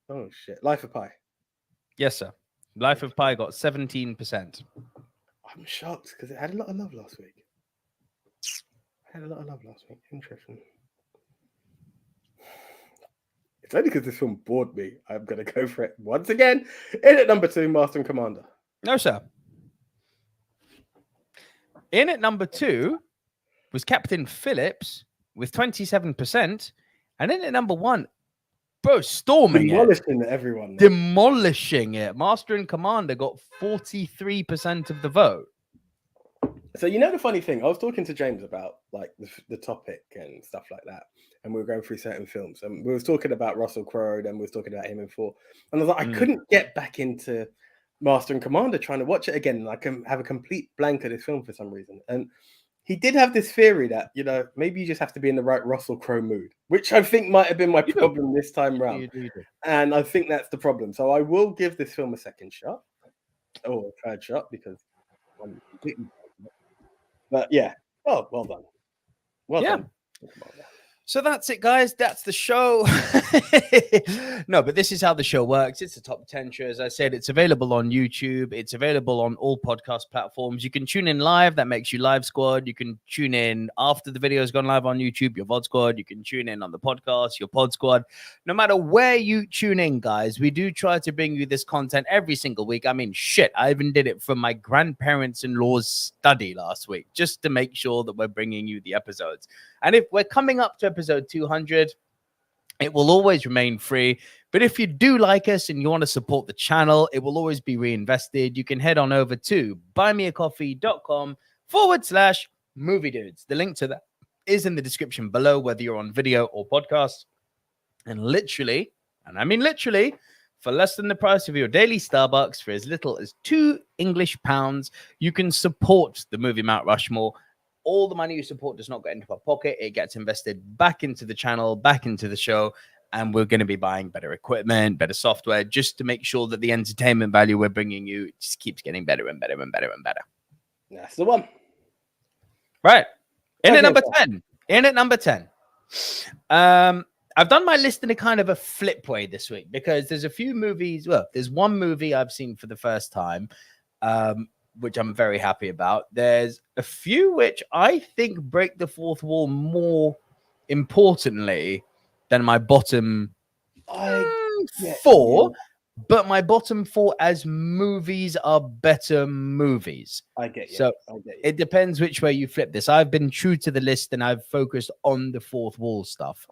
Oh, shit. Life of Pi. Yes, sir. Life of Pi got 17%. I'm shocked because it had a lot of love last week. Interesting. It's only because this film bored me. I'm going to go for it once again. In at number 2, Master and Commander. No, sir. In at number 2 was Captain Phillips with 27%. And in at number 1, bro, demolishing everyone. Demolishing it. Master and Commander got 43% of the vote. So, you know, the funny thing, I was talking to James about like the topic and stuff like that. And we were going through certain films. And we was talking about Russell Crowe, then we was talking about him in 4. And I was like, I couldn't get back into Master and Commander trying to watch it again. And I can have a complete blank of this film for some reason. And he did have this theory that, you know, maybe you just have to be in the right Russell Crowe mood, which I think might have been my problem this time round. And I think that's the problem. So I will give this film a second shot or a third shot because I'm completely. But yeah, well done. Well done. So that's it, guys. That's the show. No, but this is how the show works. It's a top 10 show. As I said, it's available on YouTube. It's available on all podcast platforms. You can tune in live. That makes you Live Squad. You can tune in after the video has gone live on YouTube, your VOD Squad. You can tune in on the podcast, your Pod Squad. No matter where you tune in, guys, we do try to bring you this content every single week. I mean, shit, I even did it from my grandparents-in-law's study last week just to make sure that we're bringing you the episodes. And if we're coming up to episode 200, it will always remain free. But if you do like us and you want to support the channel, it will always be reinvested. You can head on over to buymeacoffee.com/movie dudes. The link to that is in the description below, whether you're on video or podcast. And literally, and I mean literally, for less than the price of your daily Starbucks, for as little as £2 English, you can support the Movie Mount Rushmore. All the money you support does not get into our pocket. It gets invested back into the channel, back into the show. And we're going to be buying better equipment, better software, just to make sure that the entertainment value we're bringing you just keeps getting better and better and better and better. That's the one. Right. In at number 10. I've done my list in a kind of a flip way this week because there's a few movies. Well, there's one movie I've seen for the first time, which I'm very happy about. There's a few which I think break the fourth wall more importantly than my bottom 4. But my bottom 4 as movies are better movies. I get you. So it depends which way you flip this. I've been true to the list and I've focused on the fourth wall stuff.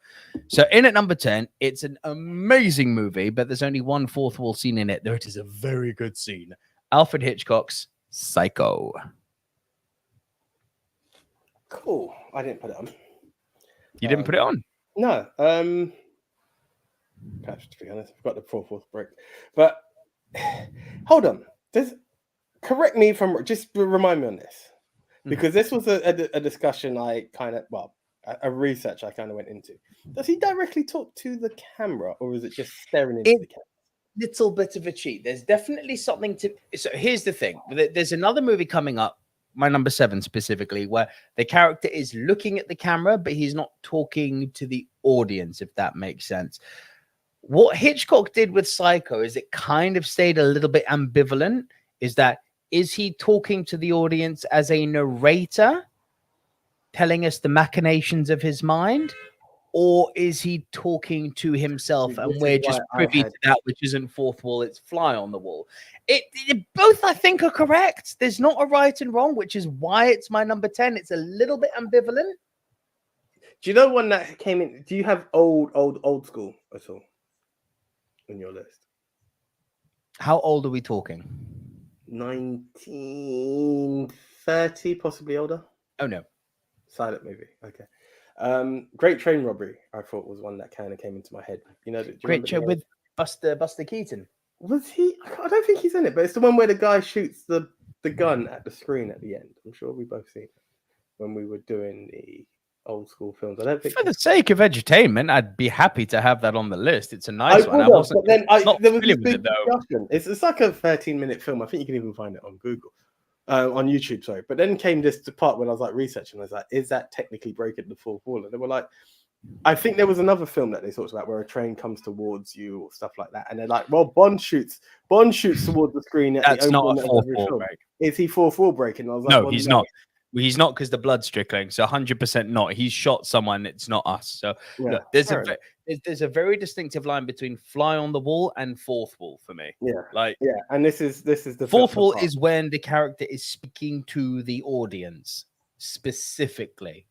So in at number 10, it's an amazing movie, but there's only one fourth wall scene in it, though it is a very good scene. Alfred Hitchcock's Psycho. Cool. I didn't put it on. You didn't put it on? No. Perhaps, to be honest, I've got the fourth break. But hold on. Correct me if I'm just remind me on this. Because this was a discussion I kind of, a research I kind of went into. Does he directly talk to the camera or is it just staring into the camera? Little bit of a cheat. There's definitely something to. So here's the thing. There's another movie coming up, my number 7 specifically, where the character is looking at the camera, but he's not talking to the audience, if that makes sense. What Hitchcock did with Psycho is it kind of stayed a little bit ambivalent. Is he talking to the audience as a narrator, telling us the machinations of his mind? or is he talking to himself and we're just privy to that, which isn't fourth wall, it's fly on the wall? It both, I think, are correct. There's not a right and wrong, which is why it's my number 10. It's a little bit ambivalent. Do you know one that came in? Do you have old school at all in your list? How old are we talking? 1930, possibly older. Oh no. Silent movie. Okay. Great Train Robbery, I thought, was one that kind of came into my head. You know, Great Train with Buster Keaton. Was he? I don't think he's in it, but it's the one where the guy shoots the gun at the screen at the end. I'm sure we both seen it when we were doing the old school films. I don't think, for the sake of entertainment, I'd be happy to have that on the list. It's a nice one. There was this big discussion. It's like a 13-minute film. I think you can even find it on Google. On YouTube, sorry. But then came this part when I was like researching. I was like, is that technically breaking the fourth wall? And they were like, I think there was another film that they talked about where a train comes towards you or stuff like that. And they're like, well, Bond shoots towards the screen. That's not a fourth wall break. Is he fourth wall breaking? I was like, no, he's not. He's not, because the blood's trickling. So 100% not. He's shot someone. It's not us. So look, there's a very distinctive line between fly on the wall and fourth wall for me. And this is the fourth wall is when the character is speaking to the audience specifically,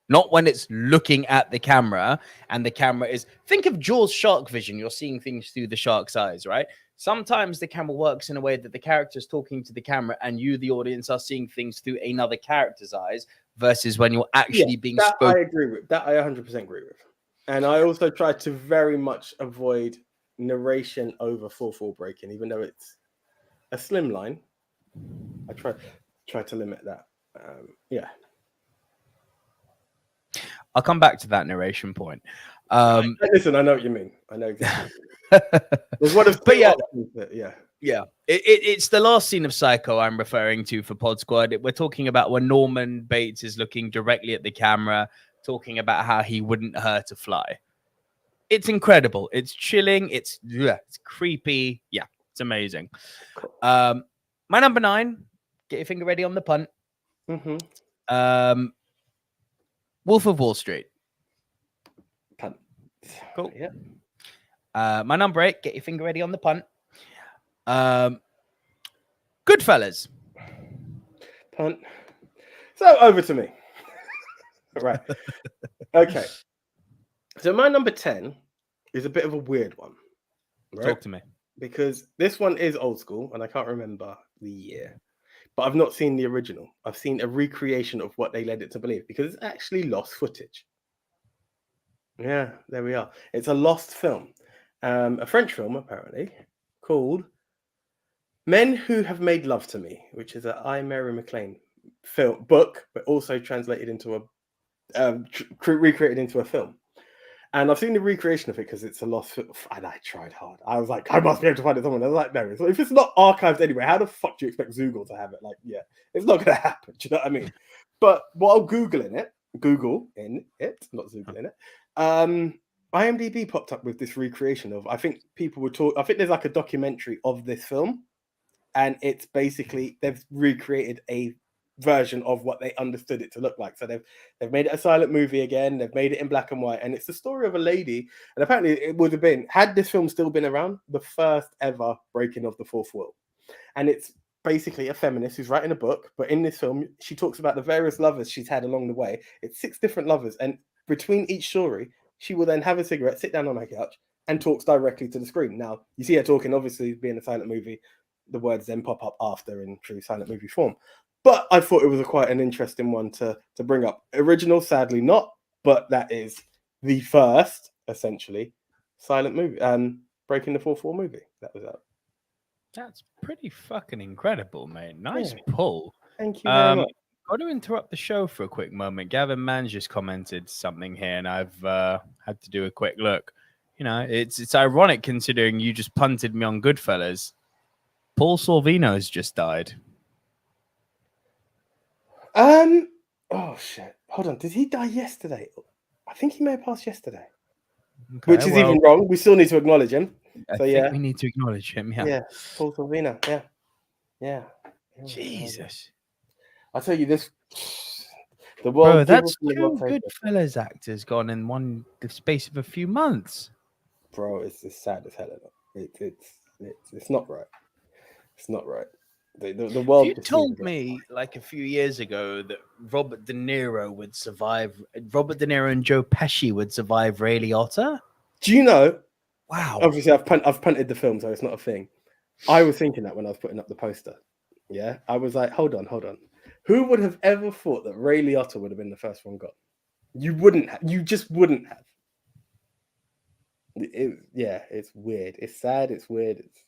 not when it's looking at the camera and the camera is. Think of Jaws shark vision. You're seeing things through the shark's eyes, right? Sometimes the camera works in a way that the character's talking to the camera and you, the audience, are seeing things through another character's eyes versus when you're actually being spoken. I agree with that. I 100% agree with. And I also try to very much avoid narration over fourth wall breaking, even though it's a slim line. I try to limit that. I'll come back to that narration point. Listen, I know what you mean. I know exactly. There's one of, it's the last scene of Psycho I'm referring to for Pod Squad. We're talking about when Norman Bates is looking directly at the camera, talking about how he wouldn't hurt a fly. It's incredible. It's chilling. It's creepy. Yeah, it's amazing. Cool. My number 9. Get your finger ready on the punt. Mm-hmm. Wolf of Wall Street. Punt. Cool. Yeah. My number 8. Get your finger ready on the punt. Goodfellas. Punt. So over to me. Right. Okay. So my number 10 is a bit of a weird one. Right? Talk to me. Because this one is old school and I can't remember the year. But I've not seen the original. I've seen a recreation of what they led it to believe because it's actually lost footage. Yeah, there we are. It's a lost film. A French film, apparently, called Men Who Have Made Love to Me, which is a I, Mary McLean book, but also translated into recreated into a film. And I've seen the recreation of it because it's a lost film. And I tried hard. I was like, I must be able to find it somewhere. I was like, no. So if it's not archived anyway, how the fuck do you expect Zoogle to have it? Like, yeah, it's not going to happen. Do you know what I mean? But while Googling it, not Zoogling it, IMDb popped up with this recreation of, I think there's like a documentary of this film. And it's basically, they've recreated a version of what they understood it to look like. So they've made it a silent movie again. They've made it in black and white, and it's the story of a lady. And apparently, it would have been, had this film still been around, the first ever breaking of the fourth wall. And it's basically a feminist who's writing a book, but in this film, she talks about the various lovers she's had along the way. It's 6 different lovers, and between each story, she will then have a cigarette, sit down on her couch, and talks directly to the screen. Now, you see her talking, obviously, being a silent movie. The words then pop up after in true silent movie form. But I thought it was quite an interesting one to bring up. Original, sadly not, but that is the first, essentially, silent movie, breaking the fourth wall movie that was out. That's pretty fucking incredible, mate. Nice pull. Thank you very much. Got to interrupt the show for a quick moment. Gavin Mann just commented something here, and I've had to do a quick look. You know, it's ironic considering you just punted me on Goodfellas. Paul Sorvino's just died. Oh shit! Hold on. Did he die yesterday? I think he may have passed yesterday. Okay, which is even wrong. We still need to acknowledge him. I think we need to acknowledge him. Yeah. Paul Sorvino. Yeah. Jesus. I'll tell you this. The world. Bro, that's the two world takeover. Goodfellas actors gone in the space of a few months. Bro, it's sad as hell. It's not right. It's not right. The world. If you told me like a few years ago that Robert De Niro and Joe Pesci would survive Ray Liotta, do you know? Wow. Obviously, I've punted the film, so it's not a thing. I was thinking that when I was putting up the poster. Yeah, I was like, hold on. Who would have ever thought that Ray Liotta would have been the first one gone? You wouldn't. You just wouldn't have. It's weird. It's sad. It's weird. It's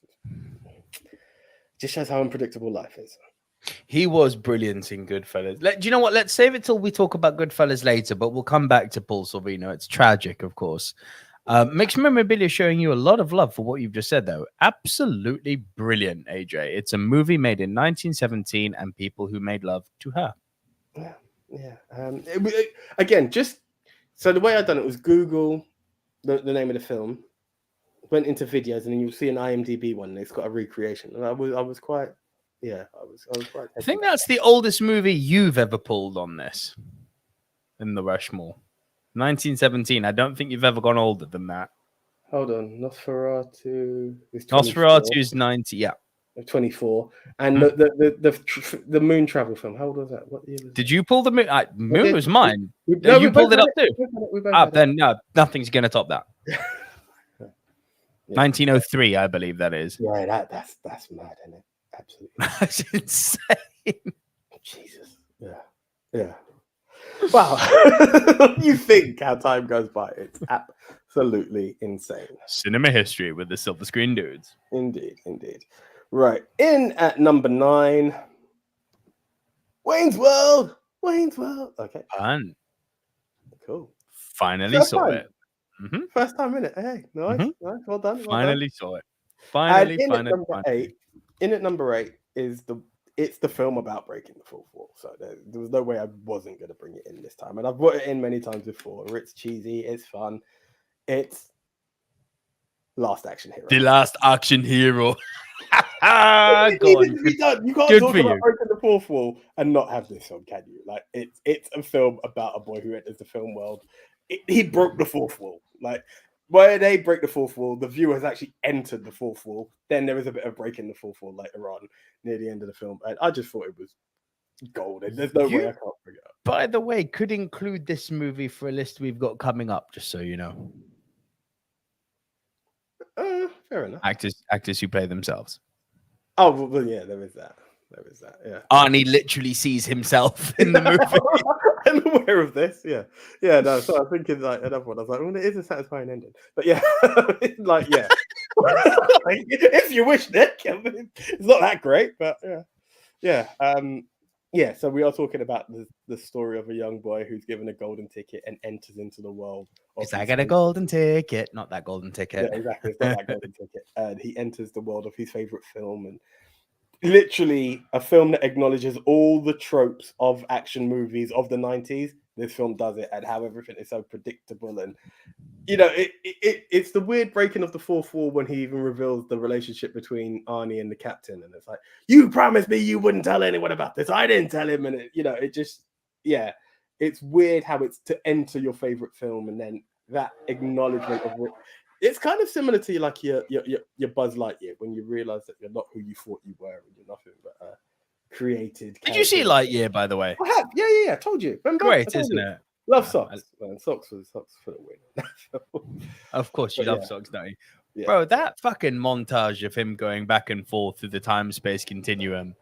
just shows how unpredictable life is. He was brilliant in Goodfellas. Do you know what? Let's save it till we talk about Goodfellas later, but we'll come back to Paul Sorvino. It's tragic, of course. Mixed Memorabilia showing you a lot of love for what you've just said, though. Absolutely brilliant, AJ. It's a movie made in 1917 and people who made love to her. Yeah. Again, just so the way I've done it was Google the name of the film, went into videos, and then you'll see an IMDb one, and it's got a recreation. And I was quite, I was quite. I think that's the oldest movie you've ever pulled on this in the Rushmore. 1917. I don't think you've ever gone older than that. Hold on, Nosferatu is 24. Nosferatu is 90. Yeah, 24. And the moon travel film. How old was that? What year was Did you pull the moon? Moon was mine. No, you pulled it up too. Then no, nothing's gonna top that. 1903, I believe that is. Yeah, that's mad, isn't it? Absolutely. That's insane. Jesus. Yeah. Wow. You think how time goes by. It's absolutely insane. Cinema history with the silver screen dudes. Indeed. Right. In at number 9. Wayne's World. Okay. Fun. Cool. Finally saw it. Mm-hmm. First time in it. Hey, nice. Well done. Finally saw it. Finally. In at number 8 is it's the film about breaking the fourth wall. So there was no way I wasn't going to bring it in this time. And I've brought it in many times before. It's cheesy. It's fun. It's Last Action Hero. The Last Action Hero. Go on. You can't talk about breaking the fourth wall and not have this film, can you? Like it's a film about a boy who enters the film world. He broke the fourth wall. Like where they break the fourth wall, the viewer has actually entered the fourth wall. Then there is a bit of breaking the fourth wall later on near the end of the film. And I just thought it was gold. There's no way I can't bring it up. By the way, could include this movie for a list we've got coming up, just so you know. Fair enough. Actors who play themselves. Oh, well, yeah, there is that. Yeah. Arnie literally sees himself in the movie. I'm aware of this. Yeah. No, so I was thinking like another one. I was like, well, it is a satisfying ending. But yeah, like yeah. If you wish, Nick. I mean, it's not that great, but yeah. So we are talking about the story of a young boy who's given a golden ticket and enters into the world. I got a golden ticket, not that golden ticket. Yeah, exactly. It's not that golden ticket. And he enters the world of his favorite film, and literally a film that acknowledges all the tropes of action movies of the 90s. This film does it, and how everything is so predictable, and it's the weird breaking of the fourth wall when he even reveals the relationship between Arnie and the captain, and it's like, you promised me you wouldn't tell anyone about this. I didn't tell him, and it's weird how it's to enter your favorite film, and then that acknowledgement of it. It's kind of similar to like your Buzz Lightyear when you realize that you're not who you thought you were, and you're nothing but created. Did you see Lightyear, by the way? I have. Yeah. I told you. Remember? Great, isn't it? Love socks. Man. Socks for the win. Of course, you love socks, don't you? Yeah. Bro, that fucking montage of him going back and forth through the time-space continuum.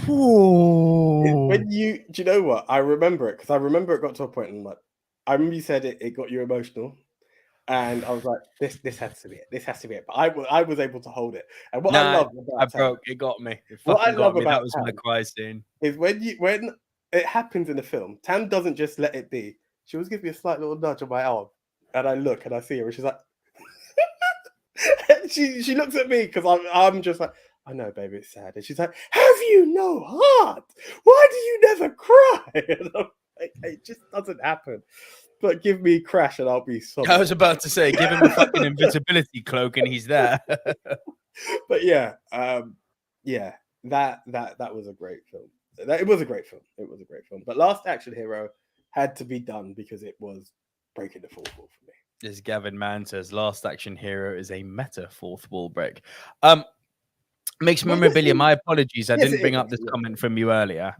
When do you know what? I remember it because I remember it got to a point and like I remember you said it got you emotional. And I was like, this has to be it. This has to be it. But I was able to hold it. And what I love about it got me. What I love about that was my cry scene. Is when it happens in the film, Tam doesn't just let it be. She always gives me a slight little nudge on my arm. And I look and I see her and she's like she looks at me because I'm just like, I know, baby, it's sad. And she's like, have you no heart? Why do you never cry? And I'm like, it just doesn't happen. But give me Crash and I'll be sorry. I was about to say, give him the fucking invisibility cloak and he's there. But that was a great film. It was a great film. It was a great film. But Last Action Hero had to be done because it was breaking the fourth wall for me. As Gavin Mann says, Last Action Hero is a meta fourth wall break. Mixed memorabilia, my apologies. I didn't bring up this comment from you earlier.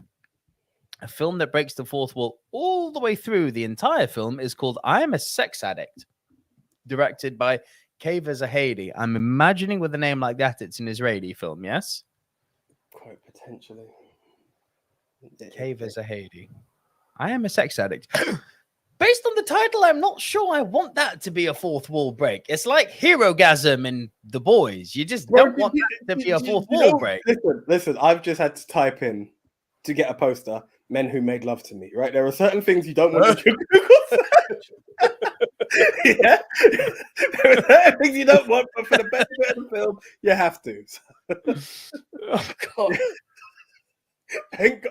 A film that breaks the fourth wall all the way through the entire film is called I Am a Sex Addict, directed by Kaveh Zahedi. I'm imagining with a name like that, it's an Israeli film, yes? Quite potentially. Kaveh Zahedi. I Am a Sex Addict. Based on the title, I'm not sure I want that to be a fourth wall break. It's like Hero-gasm in The Boys. You just don't want that to be a fourth wall break. Listen, I've just had to type in to get a poster, Men Who Made Love to Me, right? There are certain things you don't want to Google search. Yeah? There are certain things you don't want, but for the best bit of the film, you have to. Oh, God. Thank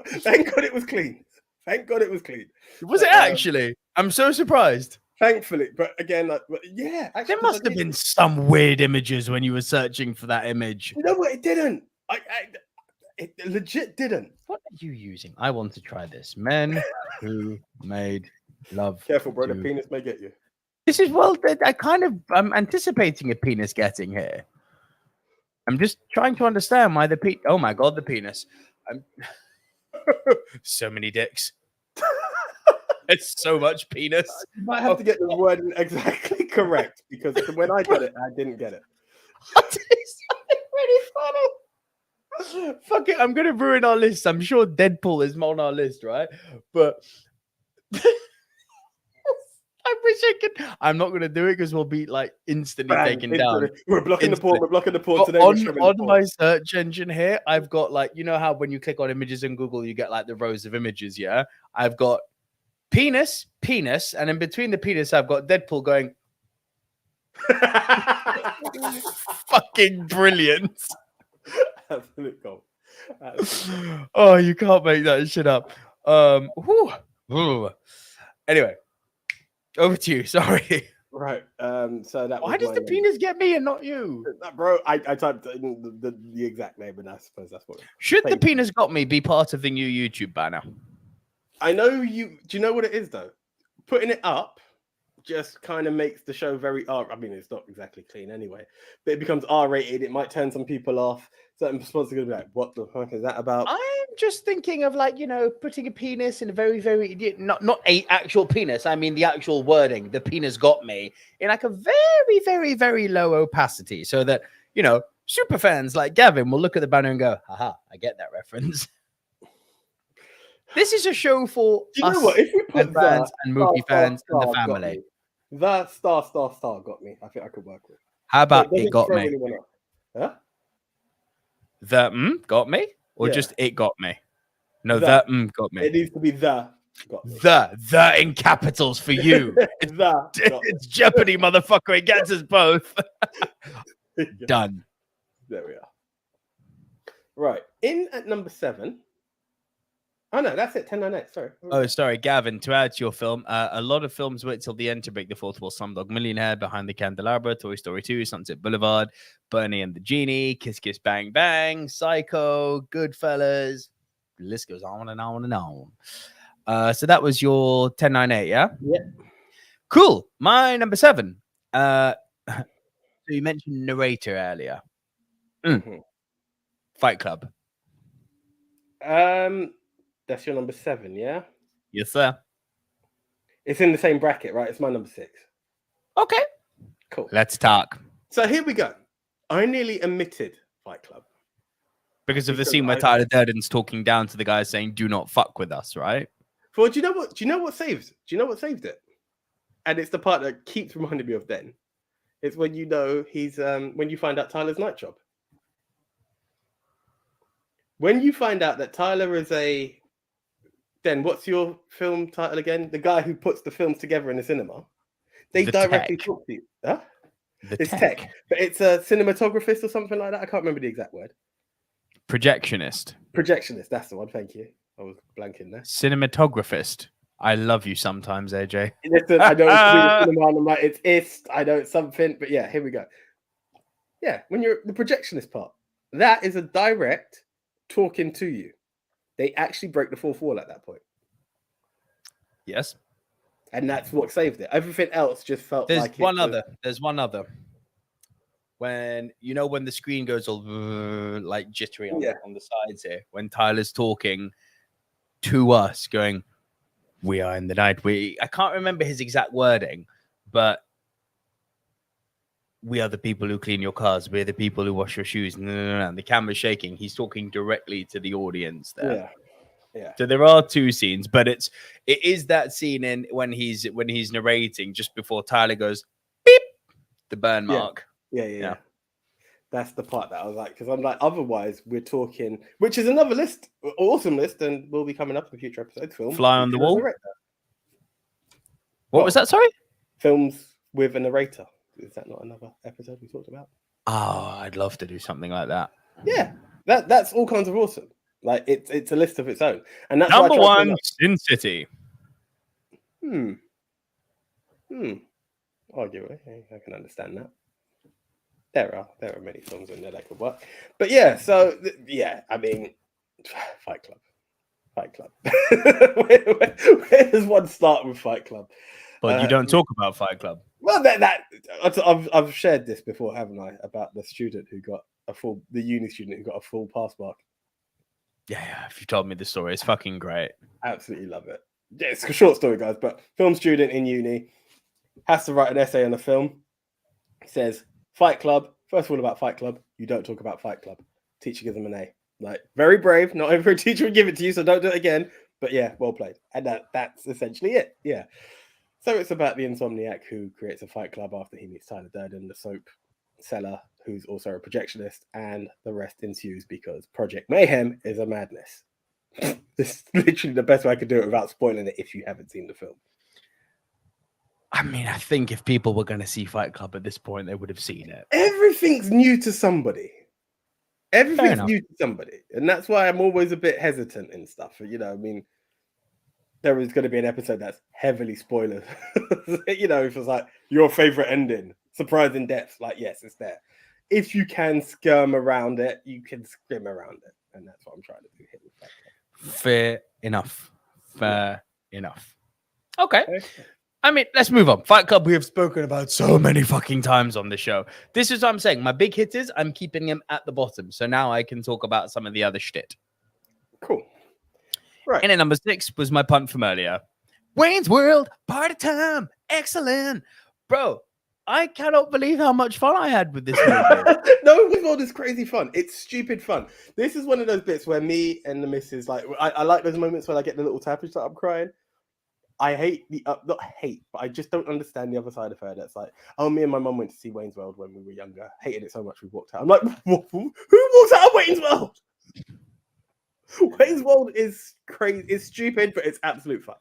God it was clean. Thank God it was clean. Was it actually? I'm so surprised. Thankfully, but again, yeah. Actually, there must have been some weird images when you were searching for that image. No, but it didn't. It legit didn't. What are you using? I want to try this. Men Who Made Love. Careful, bro. The penis may get you. This is I'm anticipating a penis getting here. I'm just trying to understand why the penis. Oh my God, the penis. So many dicks. It's so much penis. You might have to get the word exactly correct because when I got it, I didn't get it. It's really funny. Fuck it, I'm gonna ruin our list. I'm sure Deadpool is on our list, right? But I wish I could. I'm not gonna do it because we'll be like instantly taken down. We're blocking the port. We're blocking the port today. On my search engine here, I've got like, you know how when you click on images in Google, you get like the rows of images. Yeah, I've got penis, and in between the penis, I've got Deadpool going. Fucking brilliant. Absolute gold. Oh, you can't make that shit up. Anyway. Over to you. Sorry. Right. So that. Why does the penis get me and not you, bro? I typed in the exact name, and I suppose that's what. Should the penis got me be part of the new YouTube banner? I know you. Do you know what it is though? Putting it up just kind of makes the show very R. I mean, it's not exactly clean anyway, but it becomes R-rated. It might turn some people off. Certain sponsors are gonna be like, "What the fuck is that about?" I'm just thinking of like, you know, putting a penis in a very, very not a actual penis. I mean the actual wording. The penis got me in like a very, very, very low opacity, so that you know super fans like Gavin will look at the banner and go, "Haha, I get that reference." This is a show for us, what? If we put fans and movie fans and the family. The star got me. I think I could work with. How about it got me? Huh? The got me, or just it got me? No, got me. It needs to be the got me. The in capitals for you. It's Jeopardy, motherfucker. It gets us both. Done. There we are. Right. In at number 7. Oh no, that's it. 10-9-8. Sorry. Oh, sorry, Gavin. To add to your film, a lot of films wait till the end to break the fourth wall. Slumdog Millionaire, Behind the Candelabra, Toy Story 2, Sunset Boulevard, Bernie and the Genie, Kiss Kiss Bang Bang, Psycho, Goodfellas. The list goes on and on and on. So that was your 10-9-8, yeah? Yeah. Cool. My number 7. So you mentioned narrator earlier. Mm-hmm. Fight Club. That's your number 7, yeah? Yes, sir. It's in the same bracket, right? It's my number 6. Okay. Cool. Let's talk. So here we go. I nearly omitted Fight Club. Because of the scene where Tyler Durden's talking down to the guy saying, "Do not fuck with us," right? Well, do you know what saved it? And it's the part that keeps reminding me of then. It's when you know he's when you find out Tyler's night job. When you find out that Tyler is then what's your film title again? The guy who puts the films together in the cinema. They directly talk to you. Huh? It's tech, but it's a cinematographist or something like that. I can't remember the exact word. Projectionist. That's the one. Thank you. I was blanking there. Cinematographist. I love you sometimes, AJ. Listen, I know it's cinema, I'm like, I know it's something, but yeah, here we go. Yeah, when you're the projectionist part, that is a direct talking to you. they actually break the fourth wall at that point. Yes. And that's what saved it. Everything else just felt There's like one other. There's one other. When when the screen goes all like jittery on the sides here, when Tyler's talking to us, going, "We are in the night." I can't remember his exact wording, but we are the people who clean your cars. We're the people who wash your shoes. No. And the camera's shaking. He's talking directly to the audience there. Yeah. So there are two scenes, but it is that scene when he's narrating just before Tyler goes beep, the burn mark. Yeah. That's the part that I was like, because I'm like, otherwise we're talking, which is another list, awesome list, and will be coming up in future episodes. Film Fly on the Wall. What was that? Sorry, films with a narrator. Is that not another episode we talked about? Oh, I'd love to do something like that. Yeah, that's all kinds of awesome. Like it's a list of its own, and that's number one, Sin City. Arguably, I can understand that. There are many films in there that could work, but yeah. So I mean, Fight Club. Where does one start with Fight Club? But you don't talk about Fight Club. Well, I've shared this before, haven't I? About the student who got the uni student who got a full pass mark. Yeah. If you told me the story, it's fucking great. Absolutely love it. Yeah, it's a short story, guys. But film student in uni has to write an essay on a film. He says, Fight Club. First of all, about Fight Club, you don't talk about Fight Club. Teacher gives him an A. Like, very brave. Not every teacher would give it to you, so don't do it again. But yeah, well played. And that's essentially it. Yeah. So it's about the insomniac who creates a fight club after he meets Tyler Durden, the soap seller, who's also a projectionist, and the rest ensues because Project Mayhem is a madness. This is literally the best way I could do it without spoiling it if you haven't seen the film. I mean, I think if people were going to see Fight Club at this point, they would have seen it. Everything's new to somebody. Everything's new to somebody. And that's why I'm always a bit hesitant and stuff. I mean, there is going to be an episode that's heavily spoilers. If it's like your favorite ending, surprising death, like, yes, it's there. If you can skirm around it, you can skim around it. And that's what I'm trying to do here with Fight Club. Fair enough. Okay. I mean, let's move on. Fight Club, we have spoken about so many fucking times on the show. This is what I'm saying. My big hitters, I'm keeping them at the bottom. So now I can talk about some of the other shit. Cool. Right. And at number 6 was my punt from earlier. Wayne's World, party time. Excellent. Bro, I cannot believe how much fun I had with this movie. No, Wayne's World is crazy fun. It's stupid fun. This is one of those bits where me and the missus, like, I like those moments when I get the little tappage that I'm crying. I hate not hate, but I just don't understand the other side of her. That's like, oh, me and my mum went to see Wayne's World when we were younger. Hated it so much we walked out. I'm like, who walks out of Wayne's World? Wayne's World is crazy. It's stupid, but it's absolute fun.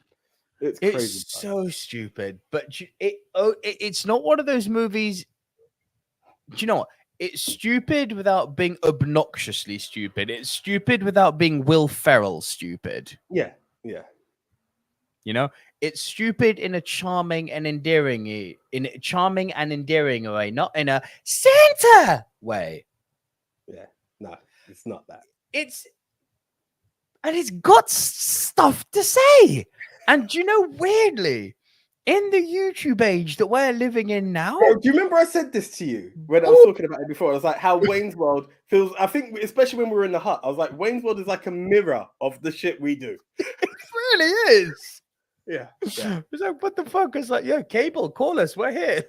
It's crazy. It's so stupid, but it's not one of those movies. Do you know what? It's stupid without being obnoxiously stupid. It's stupid without being Will Ferrell stupid. Yeah. It's stupid in a charming and endearing way, not in a Santa way. Yeah, no, it's not that. It's got stuff to say. And weirdly, in the YouTube age that we're living in now. Bro, do you remember I said this to you when I was talking about it before? I was like, how Wayne's World feels, I think, especially when we were in the hut, I was like, Wayne's World is like a mirror of the shit we do. It really is. Yeah. It's like, what the fuck? It's like, yeah, Cable, call us. We're here.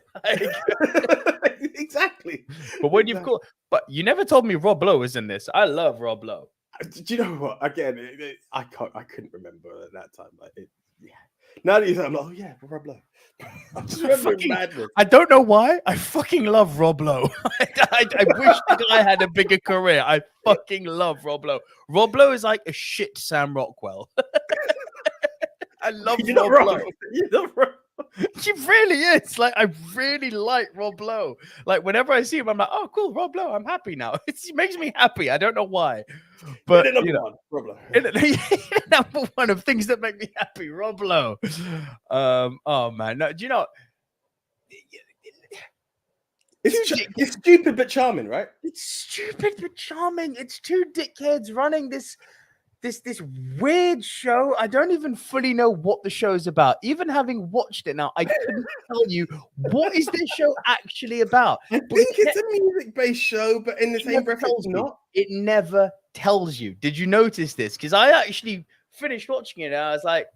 Exactly. But when you've called, but you never told me Rob Lowe is in this. I love Rob Lowe. Do you know what? Again, I couldn't remember at that time. Like, now that you say, I'm like, oh yeah, Rob Lowe. I just remember madness. I don't know why. I fucking love Rob Lowe. I wish the guy had a bigger career. I fucking love Rob Lowe. Rob Lowe is like a shit Sam Rockwell. I love Rob Lowe. You're not wrong. He really is. Like, I really like Rob Lowe. Like, whenever I see him, I'm like, oh, cool, Rob Lowe. I'm happy now. It makes me happy. I don't know why. But Rob Lowe. Number one of things that make me happy, Rob Lowe. Oh man, no, do you know? It's stupid but charming, right? It's stupid but charming. It's two dickheads running this this weird show. I don't even fully know what the show's about. Even having watched it now, I couldn't tell you what is this show actually about. I think it's a music-based show, but in the same breath, it's not. It never tells you. Did you notice this? Because I actually finished watching it and I was like,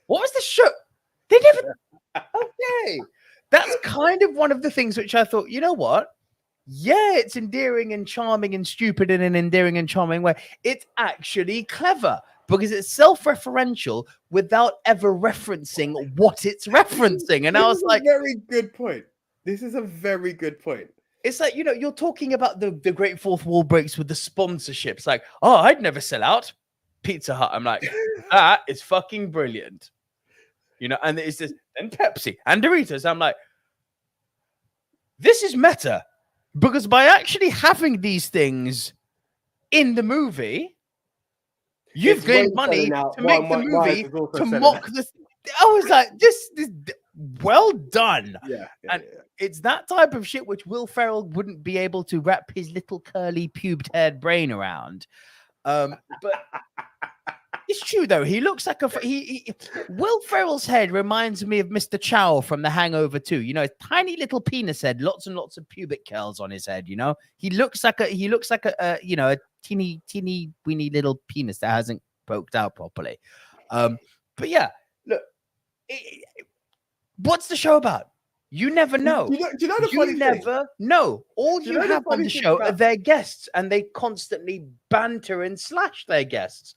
what was the show? They never. Okay. That's kind of one of the things which I thought, you know what? Yeah, it's endearing and charming and stupid in an endearing and charming way. It's actually clever because it's self-referential without ever referencing what it's referencing. And I was like, very good point. This is a very good point. It's like, you know, you're talking about the great fourth wall breaks with the sponsorships. Like, oh, I'd never sell out Pizza Hut. I'm like, that is fucking brilliant. You know, and it's this, and Pepsi and Doritos. I'm like, this is meta. Because by actually having these things in the movie, you've gained money to make the movie to mock the. I was like, this well done. Yeah. It's that type of shit which Will Ferrell wouldn't be able to wrap his little curly pubed-haired brain around. But it's true though. He looks like Will Ferrell's head reminds me of Mr. Chow from The Hangover 2. You know, a tiny little penis head, lots and lots of pubic curls on his head. You know, he looks like a you know, a teeny weeny little penis that hasn't poked out properly. But yeah, look, what's the show about? You never know. Do you know the funny thing? Never know. All you have on the show are their guests, and they constantly banter and slash their guests.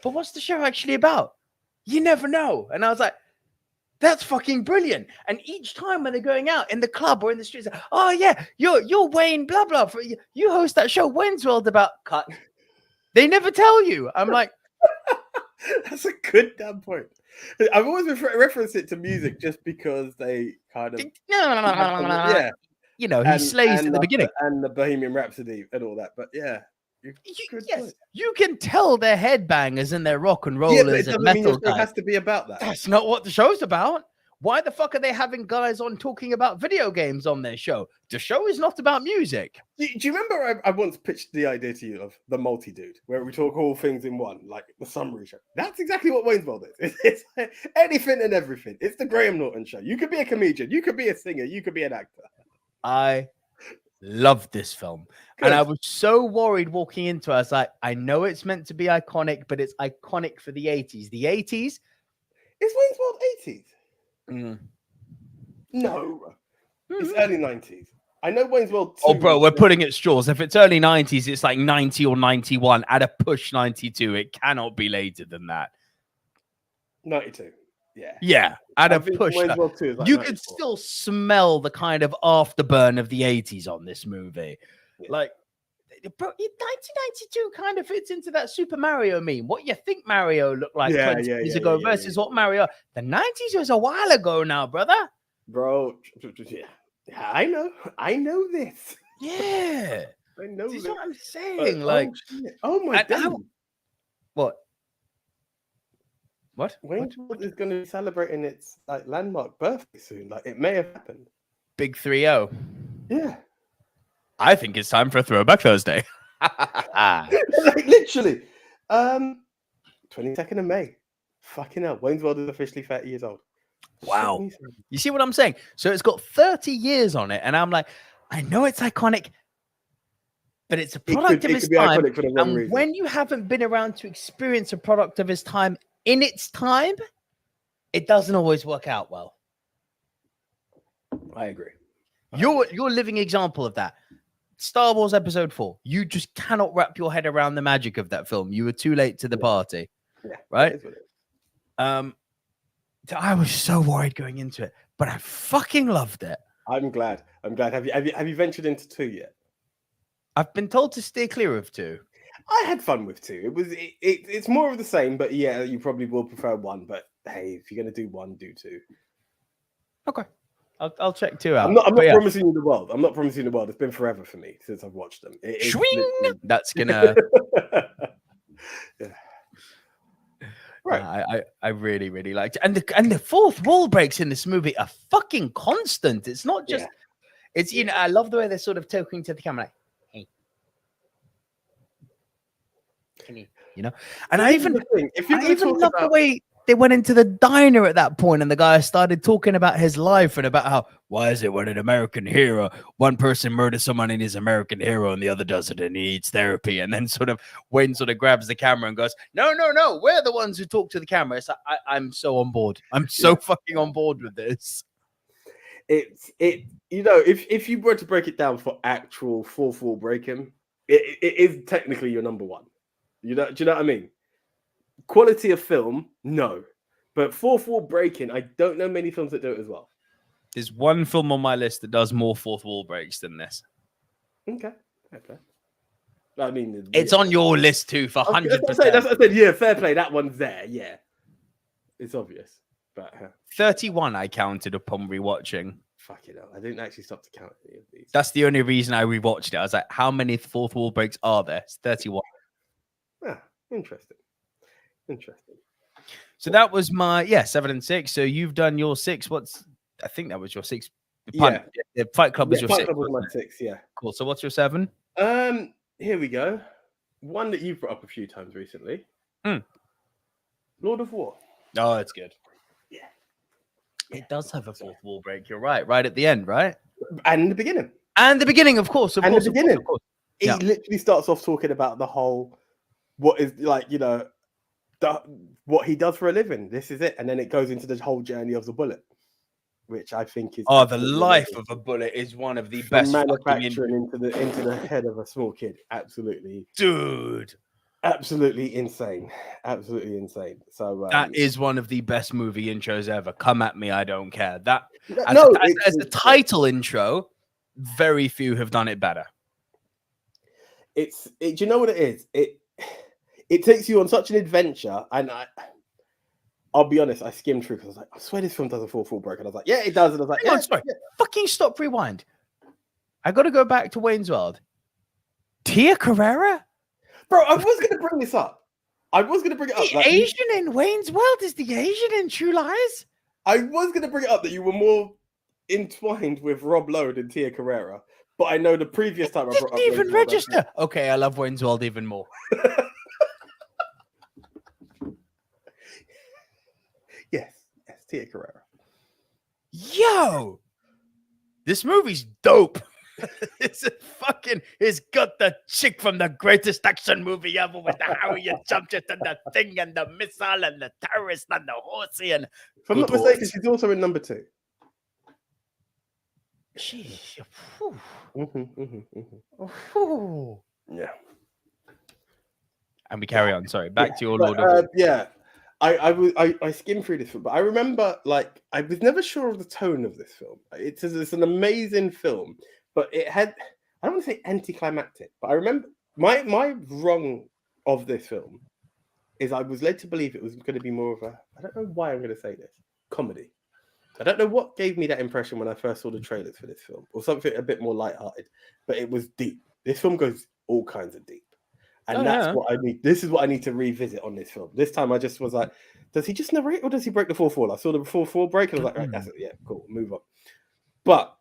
But what's the show actually about? You never know. And I was like, that's fucking brilliant. And each time when they're going out in the club or in the streets, oh yeah, you're Wayne, blah blah. You host that show Wayne's World about cut. They never tell you. I'm like, that's a good damn point. I've always referenced it to music just because they kind of yeah. You know, he slays at the beginning and the Bohemian Rhapsody and all that. But yeah. You can tell they're headbangers and they're rock and rollers and metal guys. It has to be about that. That's not what the show's about. Why the fuck are they having guys on talking about video games on their show? The show is not about music. Do you remember I once pitched the idea to you of the multi-dude, where we talk all things in one, like the summary show? That's exactly what Wayne's World is. It's anything and everything. It's the Graham Norton show. You could be a comedian. You could be a singer. You could be an actor. I loved this film. Good. And I was so worried walking into it. I was like, I know it's meant to be iconic, but it's iconic for the 80s. The 80s? Is Wayne's World 80s? No. It's early 90s. I know Wayne's World 2. Oh, bro, we're putting it straws. If it's early 90s, it's like 90 or 91. At a push 92. It cannot be later than that. 92. Yeah. Yeah. At a push. Like you could still smell the kind of afterburn of the 80s on this movie. Yeah. Like, bro, 1992 kind of fits into that Super Mario meme. What you think Mario looked like 20 years ago versus what Mario. The 90s was a while ago now, brother. Bro, yeah. I know this. Yeah. I know this. Is what I'm saying. Like, oh my God. What? Wayne's World is going to be celebrating its like landmark birthday soon. Like, it may have happened. Big 3-0. Yeah. I think it's time for a Throwback Thursday. Like, literally. 22nd of May. Fucking hell. Wayne's World is officially 30 years old. Wow. You see what I'm saying? So it's got 30 years on it. And I'm like, I know it's iconic, but it's a product of its time. And when you haven't been around to experience a product of its time in its time, it doesn't always work out well. I agree. You're a living example of that. Star Wars Episode 4. You just cannot wrap your head around the magic of that film. You were too late to the party. Yeah, right? I was so worried going into it, but I fucking loved it. I'm glad. Have you ventured into 2 yet? I've been told to steer clear of 2. I had fun with 2. It's more of the same, but yeah, you probably will prefer 1. But hey, if you're gonna do 1, do 2. Okay. I'll check 2 out. I'm not promising you the world. I'm not promising you the world. It's been forever for me since I've watched them. That's gonna. Yeah. Right. I really, really liked it. And the fourth wall breaks in this movie are fucking constant. It's not just it's you know, I love the way they're sort of talking to the camera like, hey. you know. And I even love about the way they went into the diner at that point, and the guy started talking about his life and about how, why is it when an American hero, one person murders someone and he's American hero and the other doesn't and he needs therapy, and then Wayne grabs the camera and goes, no, we're the ones who talk to the camera. It's like, I'm so on board. I'm so fucking on board with this. If you were to break it down for actual fourth wall breaking, it is technically your number one. Do you know what I mean? Quality of film, no. But fourth wall breaking, I don't know many films that do it as well. There's one film on my list that does more fourth wall breaks than this. Okay. I mean, it's on your list too for 100%. That's what I said. Yeah, fair play. That one's there. Yeah, it's obvious. But 31, I counted upon rewatching. Fuck it up. I didn't actually stop to count any of these. That's the only reason I rewatched it. I was like, how many fourth wall breaks are there? It's 31. Interesting. So that was my 7 and 6. So you've done your 6. I think that was your 6. The Fight Club was your Fight 6. Club was my 6. Yeah. Cool. So what's your 7? Here we go. One that you've brought up a few times recently. Lord of War. Oh, it's good. Yeah. It does have a fourth wall break. You're right. Right at the end, right? And the beginning. Of course. Of course. He literally starts off talking about the whole, what is like, what he does for a living. This is it. And then it goes into the whole journey of the bullet, which I think is... the life of a bullet is one of the best. Manufacturing into the head of a small kid. Absolutely. Dude. Absolutely insane. So that is one of the best movie intros ever. Come at me, I don't care. That as a title intro, very few have done it better. Do you know what it is? It takes you on such an adventure, and I'll be honest, I skimmed through because I was like, I swear this film does a fourth wall break, and I was like, yeah, it does, and I was like, sorry. Fucking stop, rewind. I got to go back to Wayne's World. Tia Carrera? Bro, I was going to bring this up. The Asian in Wayne's World is the Asian in True Lies? I was going to bring it up that you were more entwined with Rob Lowe than Tia Carrera, but I know the previous time I brought up... Didn't even register. Okay, I love Wayne's World even more. Yes, Tia Carrera. Yo! This movie's dope. It's got the chick from the greatest action movie ever with the how you jumped it and the thing and the missile and the terrorist and the horsey and... If I'm not mistaken, she's also in number 2. Yeah. And we carry on. Sorry, back to your Lord of War. Yeah. I skimmed through this film, but I remember, like, I was never sure of the tone of this film. It's an amazing film, but it had, I don't want to say anticlimactic, but I remember my wrong of this film is I was led to believe it was going to be more of a, I don't know why I'm going to say this, comedy. I don't know what gave me that impression when I first saw the trailers for this film, or something a bit more lighthearted, but it was deep. This film goes all kinds of deep. And what I need. This is what I need to revisit on this film. This time I just was like, does he just narrate or does he break the fourth wall? I saw the fourth wall break and I was like, right, that's it. Yeah, cool, move on. But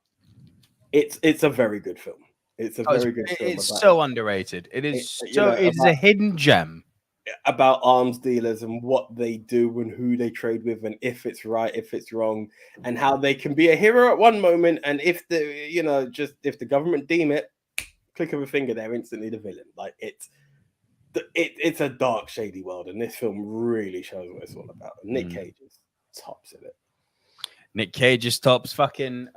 it's a very good film. It's a very good film. It's so underrated. It is it's a hidden gem. About arms dealers and what they do and who they trade with and if it's right, if it's wrong, and how they can be a hero at one moment, and if if the government deem it, click of a finger, they're instantly the villain. Like it's a dark, shady world, and this film really shows what it's all about. And Nick Cage is tops in it. Nick Cage is tops. Fucking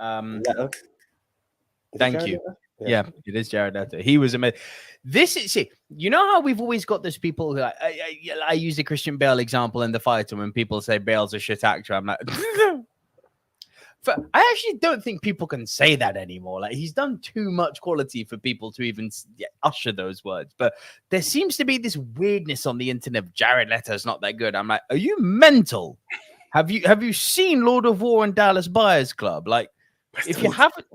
thank you. Yeah, it is Jared Leto. He was amazing. You know how we've always got those people who I use the Christian Bale example in The Fighter when people say Bale's a shit actor. I'm like, I actually don't think people can say that anymore. Like, he's done too much quality for people to even usher those words. But there seems to be this weirdness on the internet of Jared Leto's not that good. I'm like, are you mental? Have you seen Lord of War and Dallas Buyers Club? Like, if you haven't,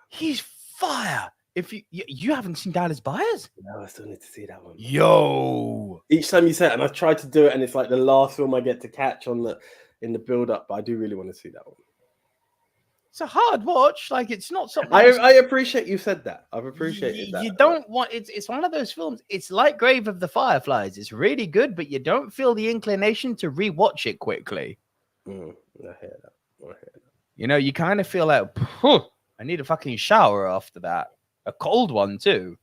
he's fire. If you haven't seen Dallas Buyers? No, I still need to see that one. Yo, each time you say it, and I've tried to do it, and it's like the last film I get to catch in the build up. But I do really want to see that one. It's a hard watch. Like, it's not something. I appreciate you said that. I've appreciated that. You don't want it's one of those films. It's like Grave of the Fireflies. It's really good, but you don't feel the inclination to rewatch it quickly. I hear that. You know, you kind of feel like, I need a fucking shower after that. A cold one too.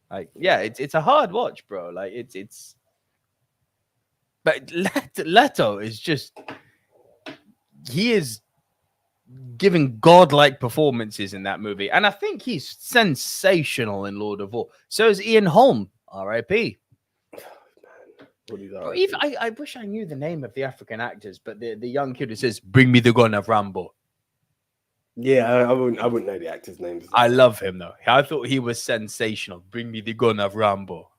Like, yeah, it's a hard watch, bro. Like, it's. But Leto is just. He is giving godlike performances in that movie, and I think he's sensational in Lord of War. So is Ian Holm, R.I.P. I wish I knew the name of the African actors, but the young kid who says, "Bring me the gun of Rambo." Yeah, I wouldn't know the actors' names. I love him though. I thought he was sensational. Bring me the gun of Rambo.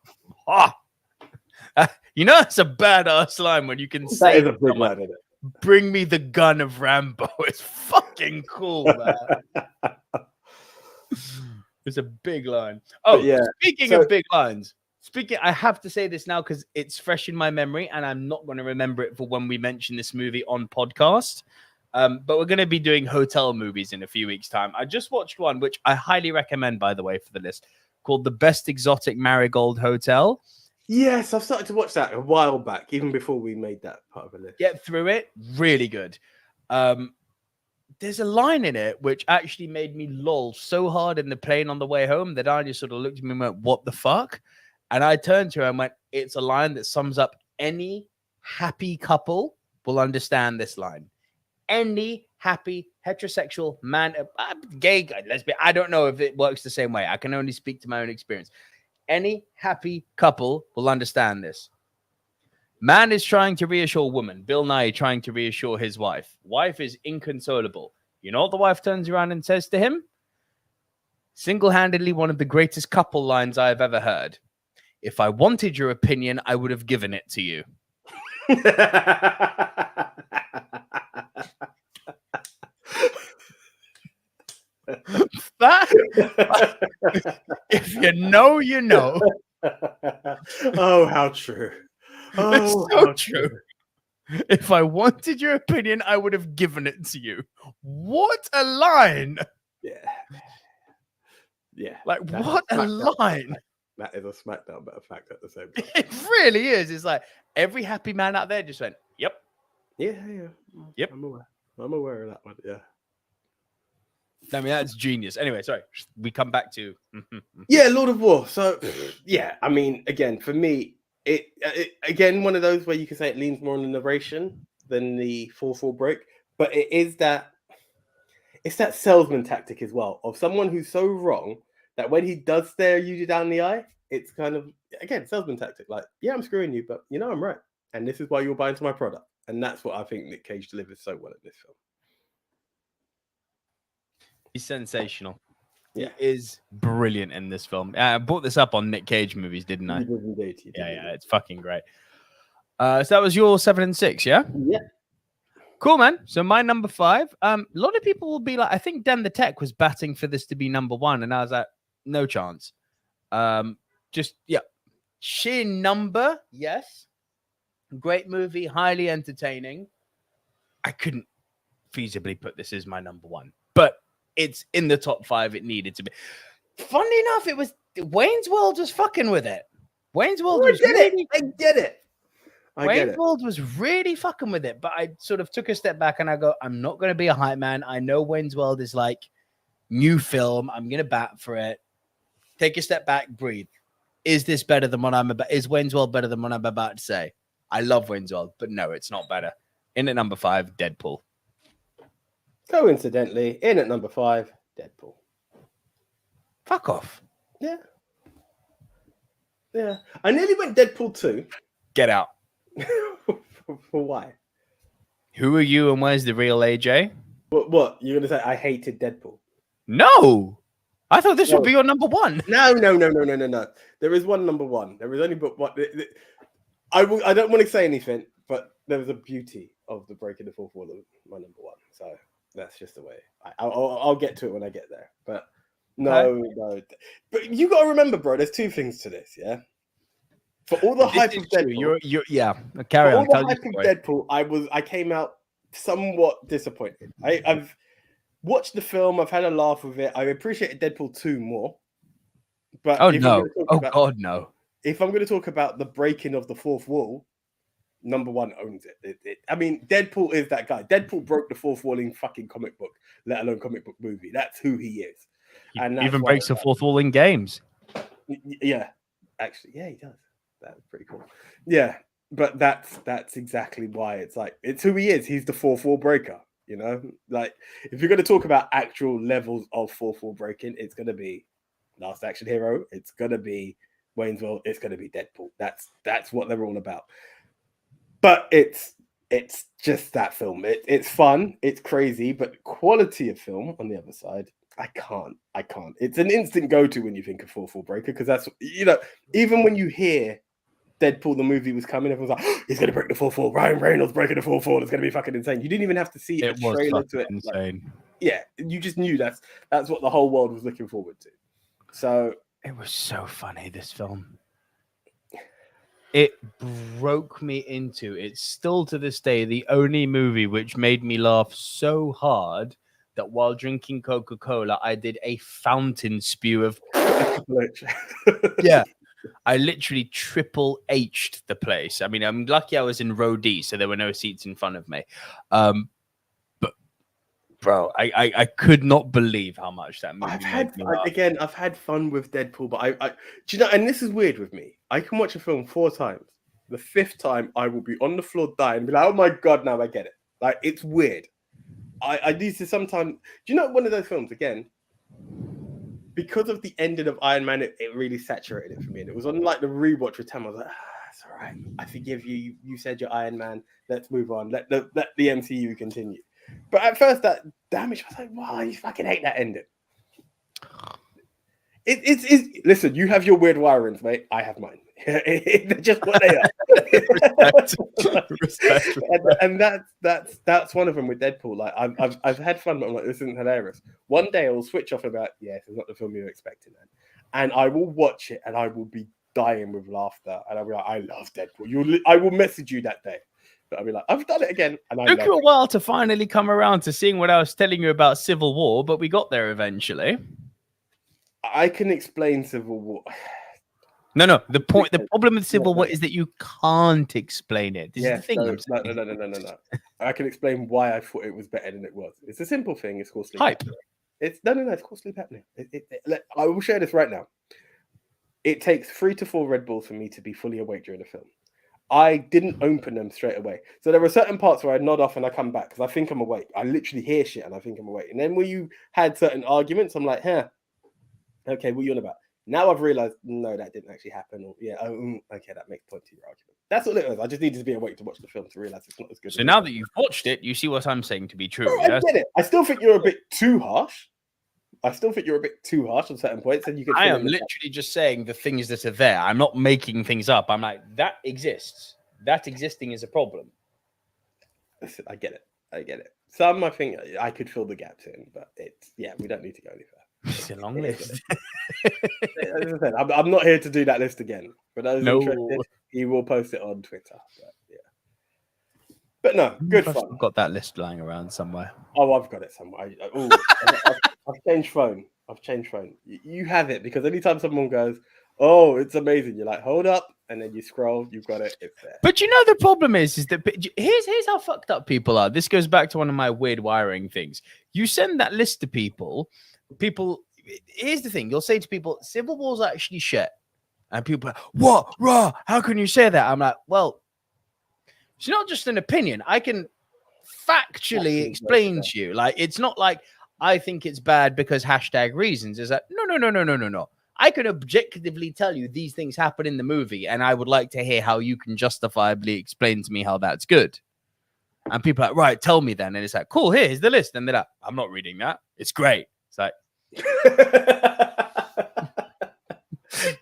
You know, it's a badass line when you can say that is a big line, isn't it? Bring me the gun of Rambo. It's fucking cool, man. It's a big line. Oh, yeah. Speaking of big lines, I have to say this now because it's fresh in my memory and I'm not going to remember it for when we mention this movie on podcast. But we're going to be doing hotel movies in a few weeks' time. I just watched one, which I highly recommend, by the way, for the list, called The Best Exotic Marigold Hotel. Yes, I've started to watch that a while back, even before we made that part of the list. Get through it. Really good. There's a line in it which actually made me lol so hard in the plane on the way home that I just sort of looked at me and went, what the fuck? And I turned to her and went, it's a line that sums up any happy couple will understand this line. Any happy heterosexual man, gay guy, lesbian, I don't know if it works the same way. I can only speak to my own experience. Any happy couple will understand this. Man is trying to reassure woman. Bill Nye trying to reassure his wife. Wife is inconsolable. You know what the wife turns around and says to him? Single-handedly one of the greatest couple lines I've ever heard. If I wanted your opinion, I would have given it to you. That, if you know, you know. Oh, how true. Oh, it's so true. If I wanted your opinion, I would have given it to you. What a line. Yeah. Like, what a line. That is a smackdown, but a fact at the same time. It really is. It's like every happy man out there just went, yep. Yeah. Yep. I'm aware of that one. Yeah. I mean, that's genius. Anyway, sorry. We come back to... Yeah, Lord of War. So, yeah, I mean, again, for me, it again, one of those where you can say it leans more on the narration than the 4/4 break, but it's that salesman tactic as well of someone who's so wrong that when he does stare you down the eye, it's kind of, again, salesman tactic. Like, yeah, I'm screwing you, but you know I'm right. And this is why you're buying into my product. And that's what I think Nick Cage delivers so well in this film. He's sensational. Yeah. He is brilliant in this film. I brought this up on Nick Cage movies, didn't I? You did indeed. Yeah, it's fucking great. So that was your 7 and 6, yeah? Yeah. Cool, man. So my number 5. A lot of people will be like, I think Dan the Tech was batting for this to be number 1, and I was like, no chance. Sheer number, yes. Great movie, highly entertaining. I couldn't feasibly put this as my number 1, but it's in the top 5. It needed to be. Funny enough, it was Wayne's World was fucking with it. Wayne's World was really... I get it. Wayne's World was really fucking with it, but I sort of took a step back and I go, I'm not going to be a hype man. I know Wayne's World is like new film. I'm going to bat for it. Take a step back, breathe. Is this better than what I'm about? Is Wayne's World better than what I'm about to say? I love Wayne's World, but no, it's not better. In at number 5, Deadpool. Coincidentally, in at number 5, Deadpool. Fuck off. Yeah. I nearly went Deadpool 2. Get out. For why? Who are you and where's the real AJ? What? You're going to say I hated Deadpool? No. I thought this would be your number 1. No. There is one number 1. There is only but one. I don't want to say anything, but there was a beauty of the breaking the fourth wall of my number 1. So that's just the way. I'll get to it when I get there. But no. But you got to remember, bro, there's 2 things to this, yeah? For all the hype of Deadpool. Carry on. For all the hype of Deadpool, I came out somewhat disappointed. I've watched the film. I've had a laugh with it. I appreciated Deadpool 2 more. But no! God, no! If I'm going to talk about the breaking of the fourth wall, number one owns it. I mean, Deadpool is that guy. Deadpool broke the fourth wall in fucking comic book, let alone comic book movie. That's who he is. And He even breaks the fourth wall in games. Yeah, actually, yeah, he does. That's pretty cool. Yeah, but that's exactly why it's who he is. He's the fourth wall breaker. You know, like if you're going to talk about actual levels of fourth wall breaking, it's going to be Last Action Hero. It's going to be Wayne's World. It's going to be Deadpool. That's what they're all about. But it's just that film. It's fun. It's crazy, but quality of film on the other side, I can't. It's an instant go-to when you think of fourth wall breaker, because that's, you know, even when you hear Deadpool the movie was coming, everyone's like, oh, he's going to break the fourth wall. Ryan Reynolds breaking the fourth wall. It's going to be fucking insane. You didn't even have to see a trailer to it. Insane. Like, yeah, you just knew that's what the whole world was looking forward to. So it was so funny, this film. It broke me into, it's still to this day the only movie which made me laugh so hard that while drinking Coca-Cola, I did a fountain spew of... Yeah. I literally triple H'd the place. I mean, I'm lucky I was in row D, so there were no seats in front of me. But bro, I could not believe how much that movie made me laugh. Again, I've had fun with Deadpool, but I do you know, and this is weird with me. I can watch a film 4 times. The 5th time, I will be on the floor dying and be like, oh my God, now I get it. Like, it's weird. I need to sometimes... Do you know one of those films, again, because of the ending of Iron Man, it really saturated it for me. And it was on like the rewatch with Tam. I was like, it's all right. I forgive you. You said you're Iron Man. Let's move on. Let the MCU continue. But at first, that damage, I was like, wow, you fucking hate that ending. It's listen, you have your weird wirings, mate. I have mine. They're just what they are. Respect. And that's one of them with Deadpool. Like I've had fun, but I'm like, this isn't hilarious. One day I'll switch off about, yeah, it's not the film you're expecting, then. And I will watch it and I will be dying with laughter. And I'll be like, I love Deadpool. I will message you that day. But I'll be like, I've done it again. And I took you a while to finally come around to seeing what I was telling you about Civil War, but we got there eventually. I can explain Civil War. No. The problem with Civil War is that you can't explain it. This is the thing. No. I can explain why I thought it was better than it was. It's a simple thing. It's called sleep hype. Apnea. It's called sleep apnea. I will share this right now. It takes 3 to 4 Red Bulls for me to be fully awake during the film. I didn't open them straight away. So there were certain parts where I nod off and I come back because I think I'm awake. I literally hear shit and I think I'm awake. And then when you had certain arguments, I'm like, okay, what are you on about? Now I've realized, no, that didn't actually happen. Or, yeah, okay, that makes point to your argument. That's all it was. I just needed to be awake to watch the film to realize it's not as good. So now that you've watched it, you see what I'm saying to be true. Oh, yes? I get it. I still think you're a bit too harsh. On certain points. And you can. I am literally just saying the things that are there. I'm not making things up. I'm like, that exists. That existing is a problem. Listen, I get it. Some I think I could fill the gaps in, but we don't need to go any further. It's a long list. As I said, I'm not here to do that list again. But those interested, he will post it on Twitter. But no, good fun. I've got that list lying around somewhere. Oh, I've got it somewhere. I've changed phone. You have it because anytime someone goes, oh, it's amazing, you're like, hold up, and then you scroll, you've got it, it's there. But you know the problem is that here's how fucked up people are. This goes back to one of my weird wiring things. You send that list to people. Here's the thing. You'll say to people, Civil War's actually shit. And people are like, what? Raw? How can you say that? I'm like, well, it's not just an opinion. I can factually explain to you. Like, it's not like I think it's bad because #reasons. It's like, no. I can objectively tell you these things happen in the movie, and I would like to hear how you can justifiably explain to me how that's good. And people are like, right, tell me then. And it's like, cool, here's the list. And they're like, I'm not reading that. It's great. It's like,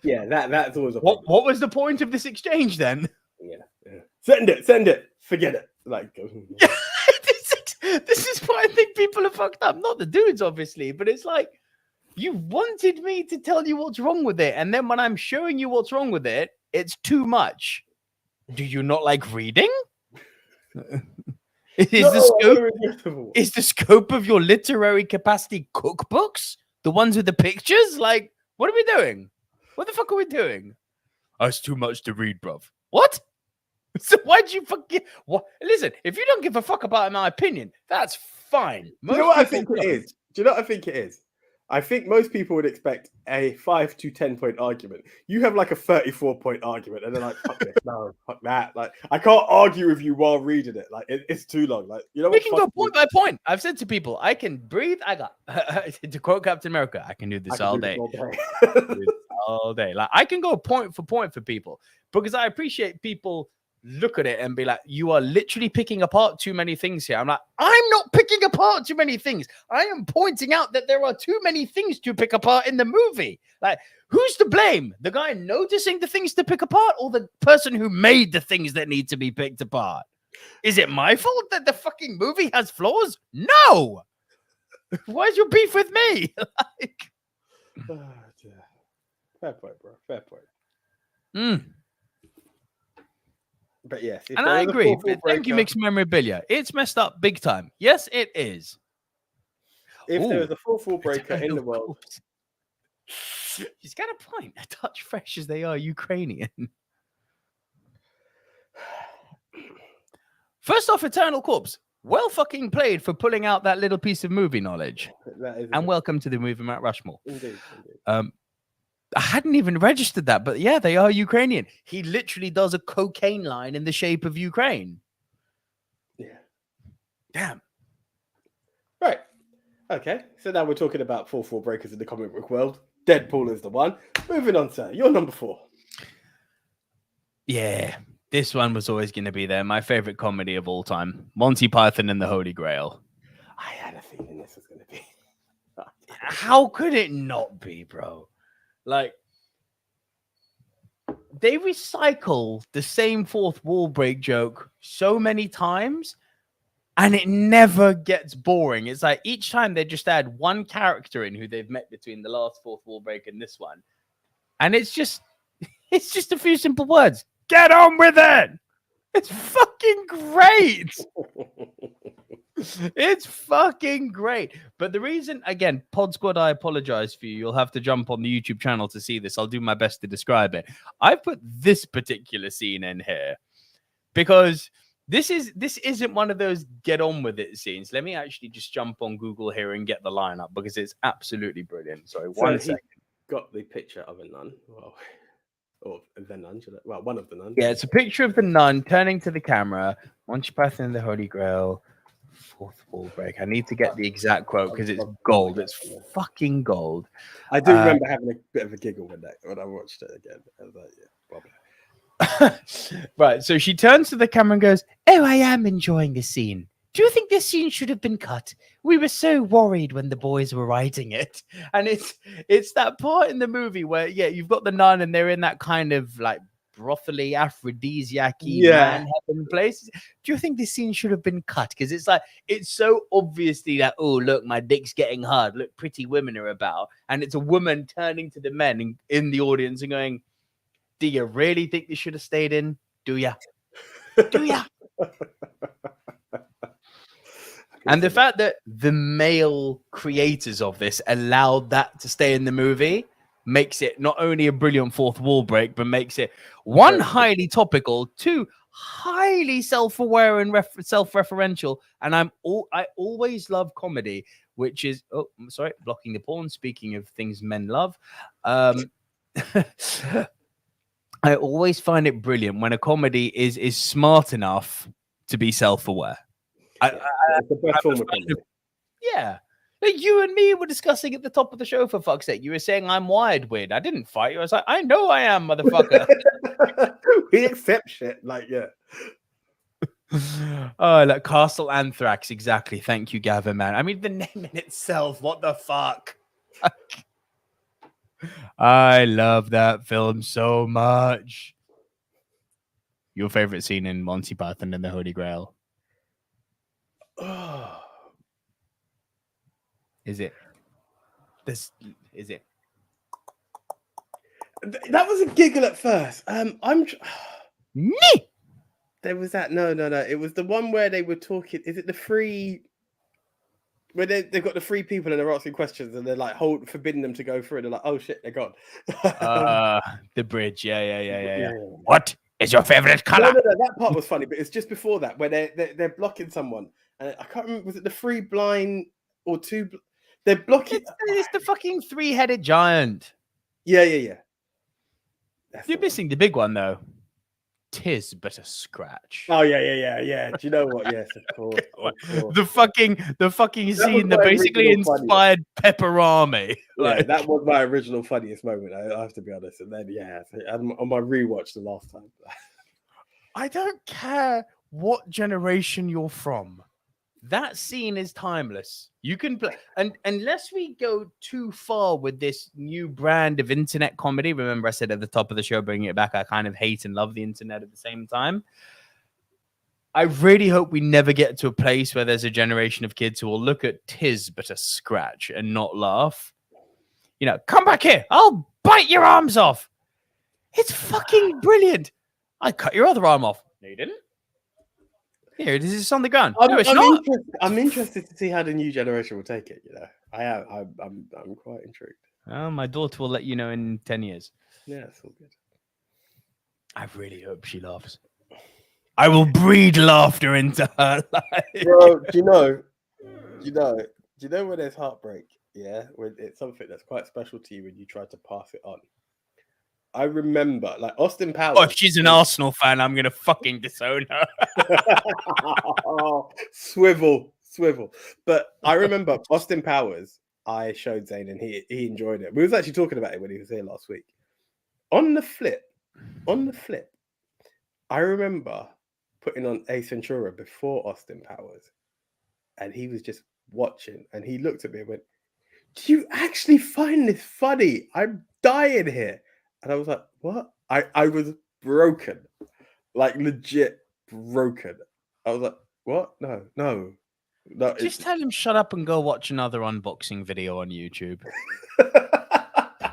yeah, that's always a problem. What was the point of this exchange then? Yeah. Send it. Forget it. Like, this is why I think people are fucked up. Not the dudes, obviously, but it's like, you wanted me to tell you what's wrong with it, and then when I'm showing you what's wrong with it, it's too much. Do you not like reading? Is the scope of your literary capacity cookbooks? The ones with the pictures? Like, what are we doing? What the fuck are we doing? Oh, it's too much to read, bruv. What? So why'd you fucking... What? Listen, if you don't give a fuck about my opinion, that's fine. Do you know what I think it is? Do you know what I think it is? I think most people would expect a 5 to 10 point argument. You have like a 34-point argument, and they're like, "Fuck this, no, fuck that." Like, I can't argue with you while reading it. Like, it's too long. Like, you know, we can go point by point. I've said to people, I can breathe. I got to quote Captain America, I can do this all day. All day. Like, I can go point for point for people because I appreciate people look at it and be like, you are literally picking apart too many things here. I'm like, I'm not picking apart too many things. I am pointing out that there are too many things to pick apart in the movie. Like, who's to blame? The guy noticing the things to pick apart, or the person who made the things that need to be picked apart? Is it my fault that the fucking movie has flaws? No. Why's your beef with me? Like, fair point, bro. Fair point. But yes, and I agree. Thank you, Mixed Memorabilia. It's messed up big time. Yes, it is. If there was a fourth wall breaker in the world, he's got a point. A touch fresh as they are Ukrainian. First off, Eternal Corpse. Well fucking played for pulling out that little piece of movie knowledge. And welcome to the Movie Mount Rushmore. Indeed. I hadn't even registered that, but yeah, they are Ukrainian. He literally does a cocaine line in the shape of Ukraine. Yeah. Damn. Right. Okay. So now we're talking about fourth wall breakers in the comic book world. Deadpool is the one. Moving on, sir. You're number 4. Yeah. This one was always going to be there. My favorite comedy of all time. Monty Python and the Holy Grail. I had a feeling this was going to be. How could it not be, bro? Like, they recycle the same fourth wall break joke so many times, and it never gets boring. It's like each time they just add one character in who they've met between the last fourth wall break and this one. And it's just a few simple words. Get on with it. It's fucking great. It's fucking great. But the reason, again, Pod Squad, I apologize for you. You'll have to jump on the YouTube channel to see this. I'll do my best to describe it. I put this particular scene in here because this isn't one of those get on with it scenes. Let me actually just jump on Google here and get the lineup because it's absolutely brilliant. Sorry, one second. Got the picture of a nun. Well, or the nun, well, one of the nuns. Yeah, it's a picture of the nun turning to the camera. Monty Python and the Holy Grail. Fourth wall break. I need to get the exact quote because it's gold. It's fucking gold. I do remember having a bit of a giggle when I watched it again. I was like, yeah, probably. Right. So she turns to the camera and goes, "Oh, I am enjoying the scene. Do you think this scene should have been cut? We were so worried when the boys were writing it." And it's that part in the movie where, yeah, you've got the nun and they're in that kind of like brothely aphrodisiac-y man heaven place. Do you think this scene should have been cut? Because it's like, it's so obviously that, oh, look, my dick's getting hard. Look, pretty women are about. And it's a woman turning to the men in the audience and going, do you really think this should have stayed in? Do ya? Do ya? And the fact that the male creators of this allowed that to stay in the movie makes it not only a brilliant fourth wall break, but makes it, one, highly topical, two, highly self-aware and self-referential. And I always love comedy, which is, oh, I'm sorry, blocking the porn. Speaking of things men love, I always find it brilliant when a comedy is smart enough to be self-aware. Yeah. Like you and me were discussing at the top of the show, for fuck's sake. You were saying I'm wired weird. I didn't fight you. I was like, I know I am, motherfucker. We accept shit. Like, yeah. Oh, like Castle Anthrax. Exactly. Thank you, Gavin, man. I mean, the name in itself. What the fuck? I love that film so much. Your favorite scene in Monty Python and the Holy Grail? Oh. Is it? This is it? That was a giggle at first. There was that. No. It was the one where they were talking. Is it the three? Where they've got the three people and they're asking questions and they're like forbidding them to go through. And they're like, oh shit, they're gone. The bridge. Yeah. What is your favorite color? No. That part was funny, but it's just before that where they're blocking someone. And I can't remember. Was it the three blind or two? They're blocking. It's the fucking three-headed giant. Yeah. You're missing the big one though. 'Tis but a scratch. Oh yeah. Do you know what? Yes, of course. The fucking scene that basically inspired Pepperami. Yeah, that was my original funniest moment. I have to be honest. And then on my rewatch the last time. I don't care what generation you're from. That scene is timeless. You can play, and unless we go too far with this new brand of internet comedy. Remember, I said at the top of the show, bringing it back, I kind of hate and love the internet at the same time. I really hope we never get to a place where there's a generation of kids who will look at 'Tis but a scratch and not laugh. You know, come back here. I'll bite your arms off. It's fucking brilliant. I cut your other arm off. No, you didn't. Here, this is on the ground. I'm interested to see how the new generation will take it. You know, I'm quite intrigued. My daughter will let you know in 10 years. Yeah, it's all good. I really hope she laughs. I will breed laughter into her life. Bro, do you know when there's heartbreak? Yeah, when it's something that's quite special to you when you try to pass it on. I remember, like Austin Powers. Oh, if she's an Arsenal fan, I'm gonna fucking disown her. Oh, swivel. But I remember Austin Powers. I showed Zane, and he enjoyed it. We was actually talking about it when he was here last week. On the flip, I remember putting on Ace Ventura before Austin Powers, and he was just watching, and he looked at me and went, "Do you actually find this funny? I'm dying here." And I was like, what? I was broken. Like, legit broken. I was like, what? No. Just tell him shut up and go watch another unboxing video on YouTube. I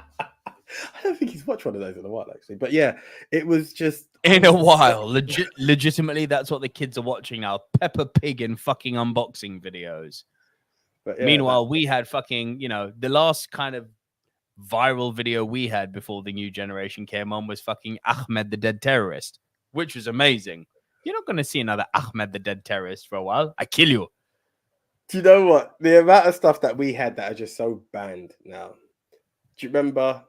don't think he's watched one of those in a while, actually. But yeah, it was just... In a while. Legitimately, that's what the kids are watching now. Peppa Pig and fucking unboxing videos. But yeah, meanwhile, we had fucking, the last kind of viral video we had before the new generation came on was fucking Ahmed the Dead Terrorist, which was amazing. You're not going to see another Ahmed the Dead Terrorist for a while. I kill you. Do you know what? The amount of stuff that we had that are just so banned now. Do you remember?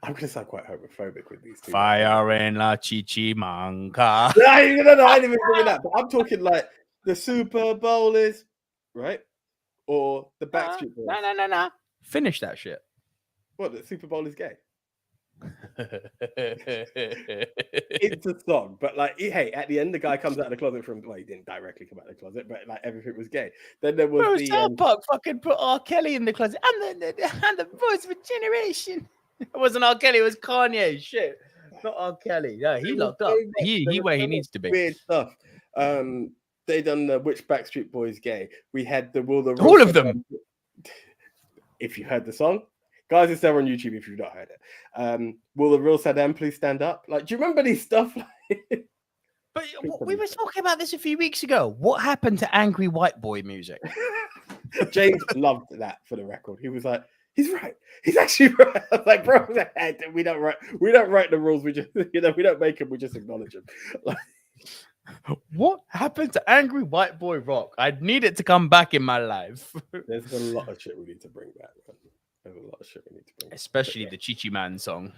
I'm going to sound quite homophobic with these two. Fire in la Chichimanca. No, I didn't even bring that. But I'm talking like the Super Bowl is, right? Or the Backstreet Boys. No. Finish that shit. What, the Super Bowl is gay? It's a song, but like, hey, at the end, the guy comes out of the closet well, he didn't directly come out of the closet, but like everything was gay. Then there was South Park fucking put R. Kelly in the closet. I'm the voice of a generation. It wasn't R. Kelly, it was Kanye. Shit, not R. Kelly. No, he locked up. He where he needs to be. Weird stuff. They done the which Backstreet Boys gay. We had the Will the all of them. If you heard the song, guys, it's there on YouTube. If you've not heard it, will the real Saddam please stand up? Like, do you remember these stuff? But we were talking about this a few weeks ago. What happened to angry white boy music? James loved that, for the record. He was like, "He's right. He's actually right." I was like, "Bro, we don't write the rules. We just, we don't make them. We just acknowledge them." Like, what happened to angry white boy rock? I need it to come back in my life. There's a lot of shit we need to bring back, man. There's a lot of shit we need to bring back. Especially the Chichi Man song.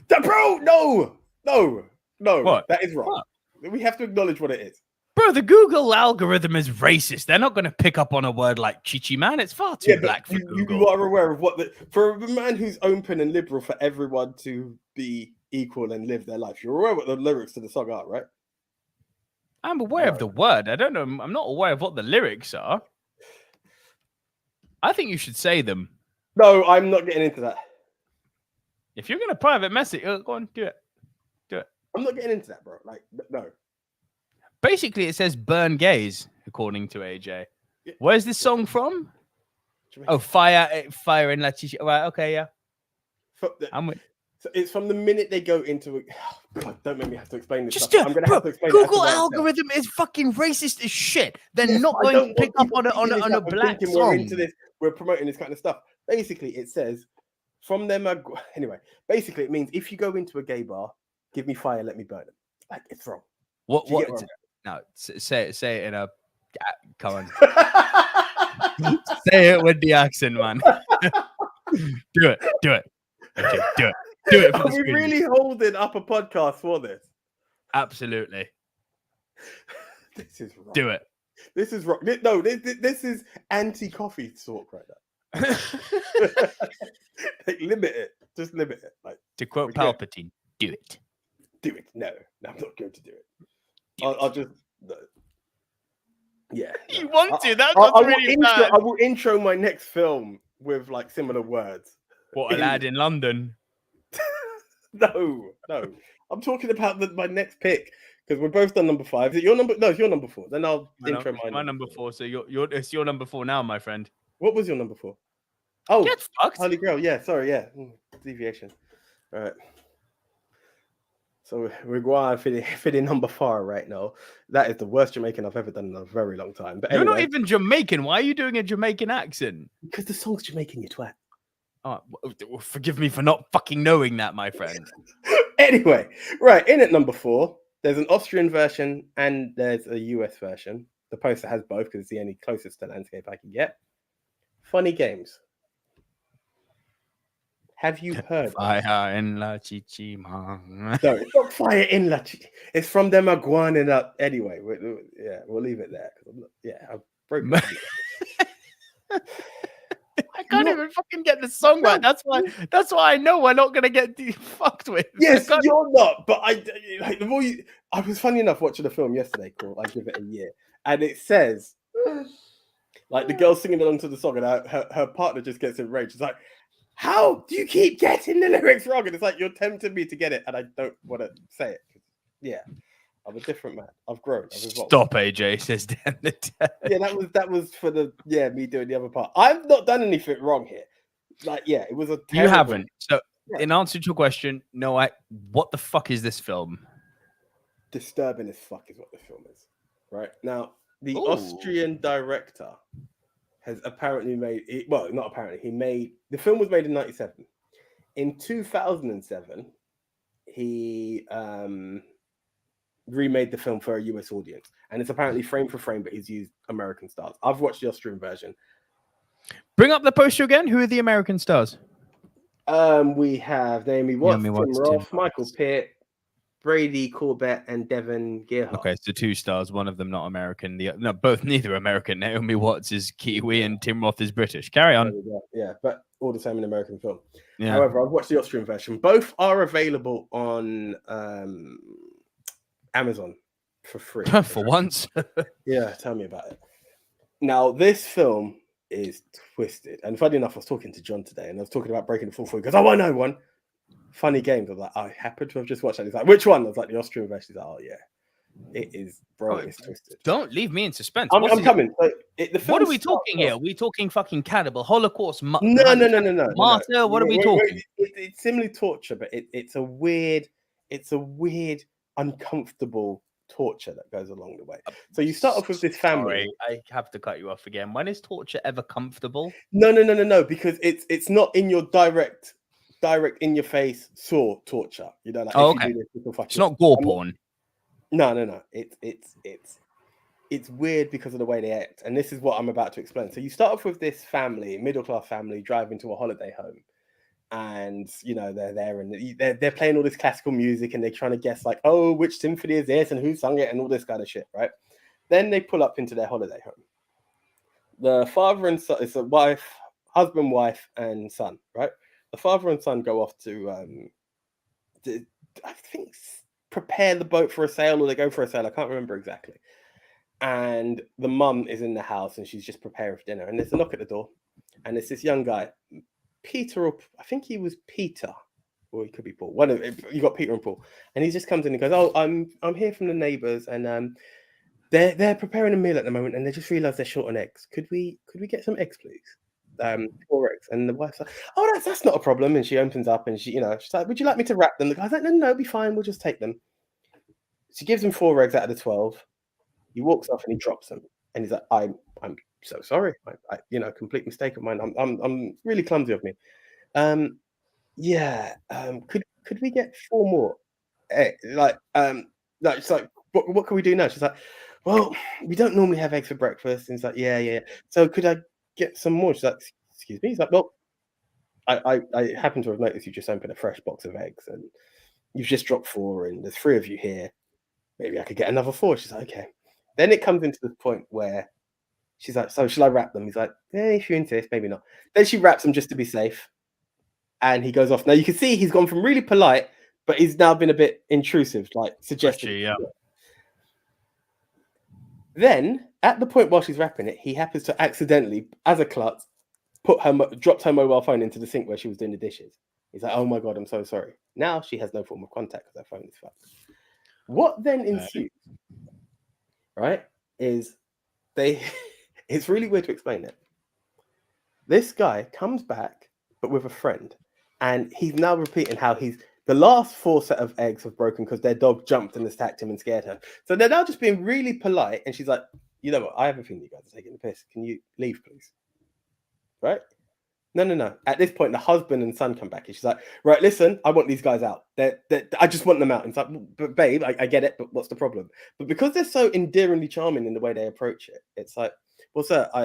Bro, no. What? That is wrong. What? We have to acknowledge what it is. Bro, the Google algorithm is racist. They're not going to pick up on a word like Chichi Man. It's far too black for Google. You are aware of for a man who's open and liberal for everyone to be equal and live their life. You're aware what the lyrics to the song are, right? I'm aware of the word. I don't know. I'm not aware of what the lyrics are. I think you should say them. No, I'm not getting into that. If you're going to private message, go on, do it. I'm not getting into that, bro. Like, no. Basically, it says burn gays, according to AJ. Yeah. Where's this song from? Oh, Fire in La Chichi. Right, okay, yeah. I'm with. So it's from the minute they go into it. Oh, God, don't make me have to explain this. Just stuff. I'm gonna have to explain. Google algorithm is fucking racist as shit. They're not going to pick up on a black song. We're into this. We're promoting this kind of stuff. Basically, it says from them. Anyway, basically, it means if you go into a gay bar, give me fire, let me burn them. Like it's wrong. What? No, say it in a. Come on. Say it with the accent, man. Do it. Okay, do it. Do it. Are we really holding up a podcast for this? Absolutely. This is wrong. Do it. This is wrong. No, this is anti-coffee talk right now. Like, limit it. Just limit it. Like to quote Palpatine, do it. Do it. No, I'm not going to do it. I'll just. No. Yeah. You want to? That's really bad. I will intro my next film with like similar words. What, a lad in London? No. I'm talking about my next pick because we're both done number 5. Is it your number? No, it's your number 4. Then I'll intro mine. My number 4. So it's your number 4 now, my friend. What was your number 4? Oh, get fucked. Holy Grail. Yeah, sorry. Yeah, deviation. All right. So we're going fitting number 4 right now. That is the worst Jamaican I've ever done in a very long time. But anyway, you're not even Jamaican. Why are you doing a Jamaican accent? Because the song's Jamaican, you twat. Oh, forgive me for not fucking knowing that, my friend. Anyway, right, in at number 4, there's an Austrian version and there's a US version. The poster has both because it's the only closest to landscape I can get. Funny Games. Have you heard? Fire in La Chichima. No, it's not Fire in La Chichima. It's from them Aguanin up. Anyway, we'll leave it there. I've broken I can't even fucking get the song right. That's why I know we're not gonna get fucked with. Yes, you're not. But the more I was funny enough watching a film yesterday called I Give It a Year, and it says like the girl singing along to the song, and her partner just gets enraged. It's like, how do you keep getting the lyrics wrong? And it's like you're tempting me to get it, and I don't want to say it. Yeah. I'm a different man. I've grown. I've evolved. Stop, AJ, says Dan the Dad. Yeah, that was for me doing the other part. I've not done anything wrong here. Like, yeah, it was a terrible... You haven't. So, in answer to your question, no, what the fuck is this film? Disturbing as fuck is what the film is. Right? Now, the Austrian director has apparently made... Well, not apparently. The film was made in 1997. In 2007, he... remade the film for a US audience, and it's apparently frame for frame, but he's used American stars. I've watched the Austrian version. Bring up the poster again. Who are the American stars? We have Naomi Watts, Tim Roth, Michael Pitt, Brady Corbett, and Devon Gearhart. Okay, so 2 stars. One of them not American. Neither American. Naomi Watts is Kiwi, and Tim Roth is British. Carry on. Yeah, but all the same in American film. Yeah. However, I've watched the Austrian version. Both are available on Amazon for free. For once. Yeah, tell me about it. Now, this film is twisted. And funny enough, I was talking to John today, and I was talking about breaking the full food because I know one. Funny Games. I was like, I happen to have just watched that. He's like, which one? I was like, the Austrian version. He's like, oh, yeah. It is, bro. It's twisted. Don't leave me in suspense. I'm coming. So what are we talking here? Are we talking fucking Cannibal Holocaust? No. Martyr? What are we talking? It's similarly torture, but it's a weird, uncomfortable torture that goes along the way. So you start off with this family. Sorry, I have to cut you off again. When is torture ever comfortable? No, because it's not in your direct in your face torture. You know, like okay. It's not gore porn. No. It's weird because of the way they act, and this is what I'm about to explain. So you start off with this family, middle class family, driving to a holiday home. And they're there and they're playing all this classical music and they're trying to guess like, oh, which symphony is this and who sung it and all this kind of shit, right? Then they pull up into their holiday home. The father and son, it's a husband, wife, and son, right? The father and son go off to I think prepare the boat for a sail, or they go for a sail. I can't remember exactly. And the mum is in the house and she's just preparing for dinner. And there's a knock at the door, and it's this young guy. Peter, or I think he was Peter, or he could be Paul. You got Peter and Paul, and he just comes in and goes, "Oh, I'm here from the neighbours, and they're preparing a meal at the moment, and they just realised they're short on eggs. Could we get some eggs, please?" 4 eggs. And the wife's like, oh, that's not a problem. And she opens up and she's like, would you like me to wrap them? The guy's like, no, it'll be fine. We'll just take them. She gives him 4 eggs out of the 12. He walks off and he drops them. And he's like, I'm so sorry. I complete mistake of mine. I'm really clumsy of me. Could we get 4 more? She's like, what can we do now? She's like, well, we don't normally have eggs for breakfast. And he's like, yeah. So could I get some more? She's like, excuse me. He's like, well, I happen to have noticed you just opened a fresh box of eggs and you've just dropped 4 and there's 3 of you here. Maybe I could get another 4. She's like, okay. Then it comes into the point where she's like, so shall I wrap them? He's like, if you insist, maybe not. Then she wraps them just to be safe. And he goes off. Now you can see he's gone from really polite, but he's now been a bit intrusive, like suggesting. Yeah. Then at the point while she's wrapping it, he happens to accidentally, as a klutz, dropped her mobile phone into the sink where she was doing the dishes. He's like, oh my God, I'm so sorry. Now she has no form of contact because her phone is fucked. What then ensues, right, is it's really weird to explain it. This guy comes back, but with a friend, and he's now repeating how the last 4 set of eggs have broken because their dog jumped and attacked him and scared her. So they're now just being really polite, and she's like, you know what, I have a feeling you guys are taking the piss. Can you leave, please? Right? No. At this point, the husband and son come back, and she's like, right, listen, I want these guys out. I just want them out. And it's like, but babe, I get it, but what's the problem? But because they're so endearingly charming in the way they approach it, it's like, well, sir, I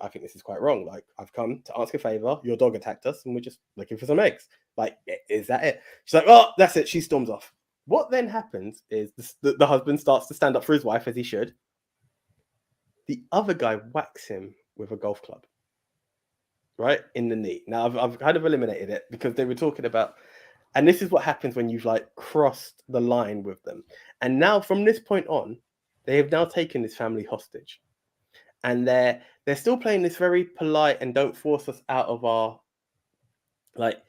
think this is quite wrong. Like, I've come to ask a favor. Your dog attacked us, and we're just looking for some eggs. Like, is that it? She's like, oh, that's it. She storms off. What then happens is the husband starts to stand up for his wife, as he should. The other guy whacks him with a golf club, right in the knee. Now, I've kind of eliminated it because they were talking about, and this is what happens when you've like crossed the line with them. And now, from this point on, they have now taken this family hostage. And they're still playing this very polite and don't force us out of our, like.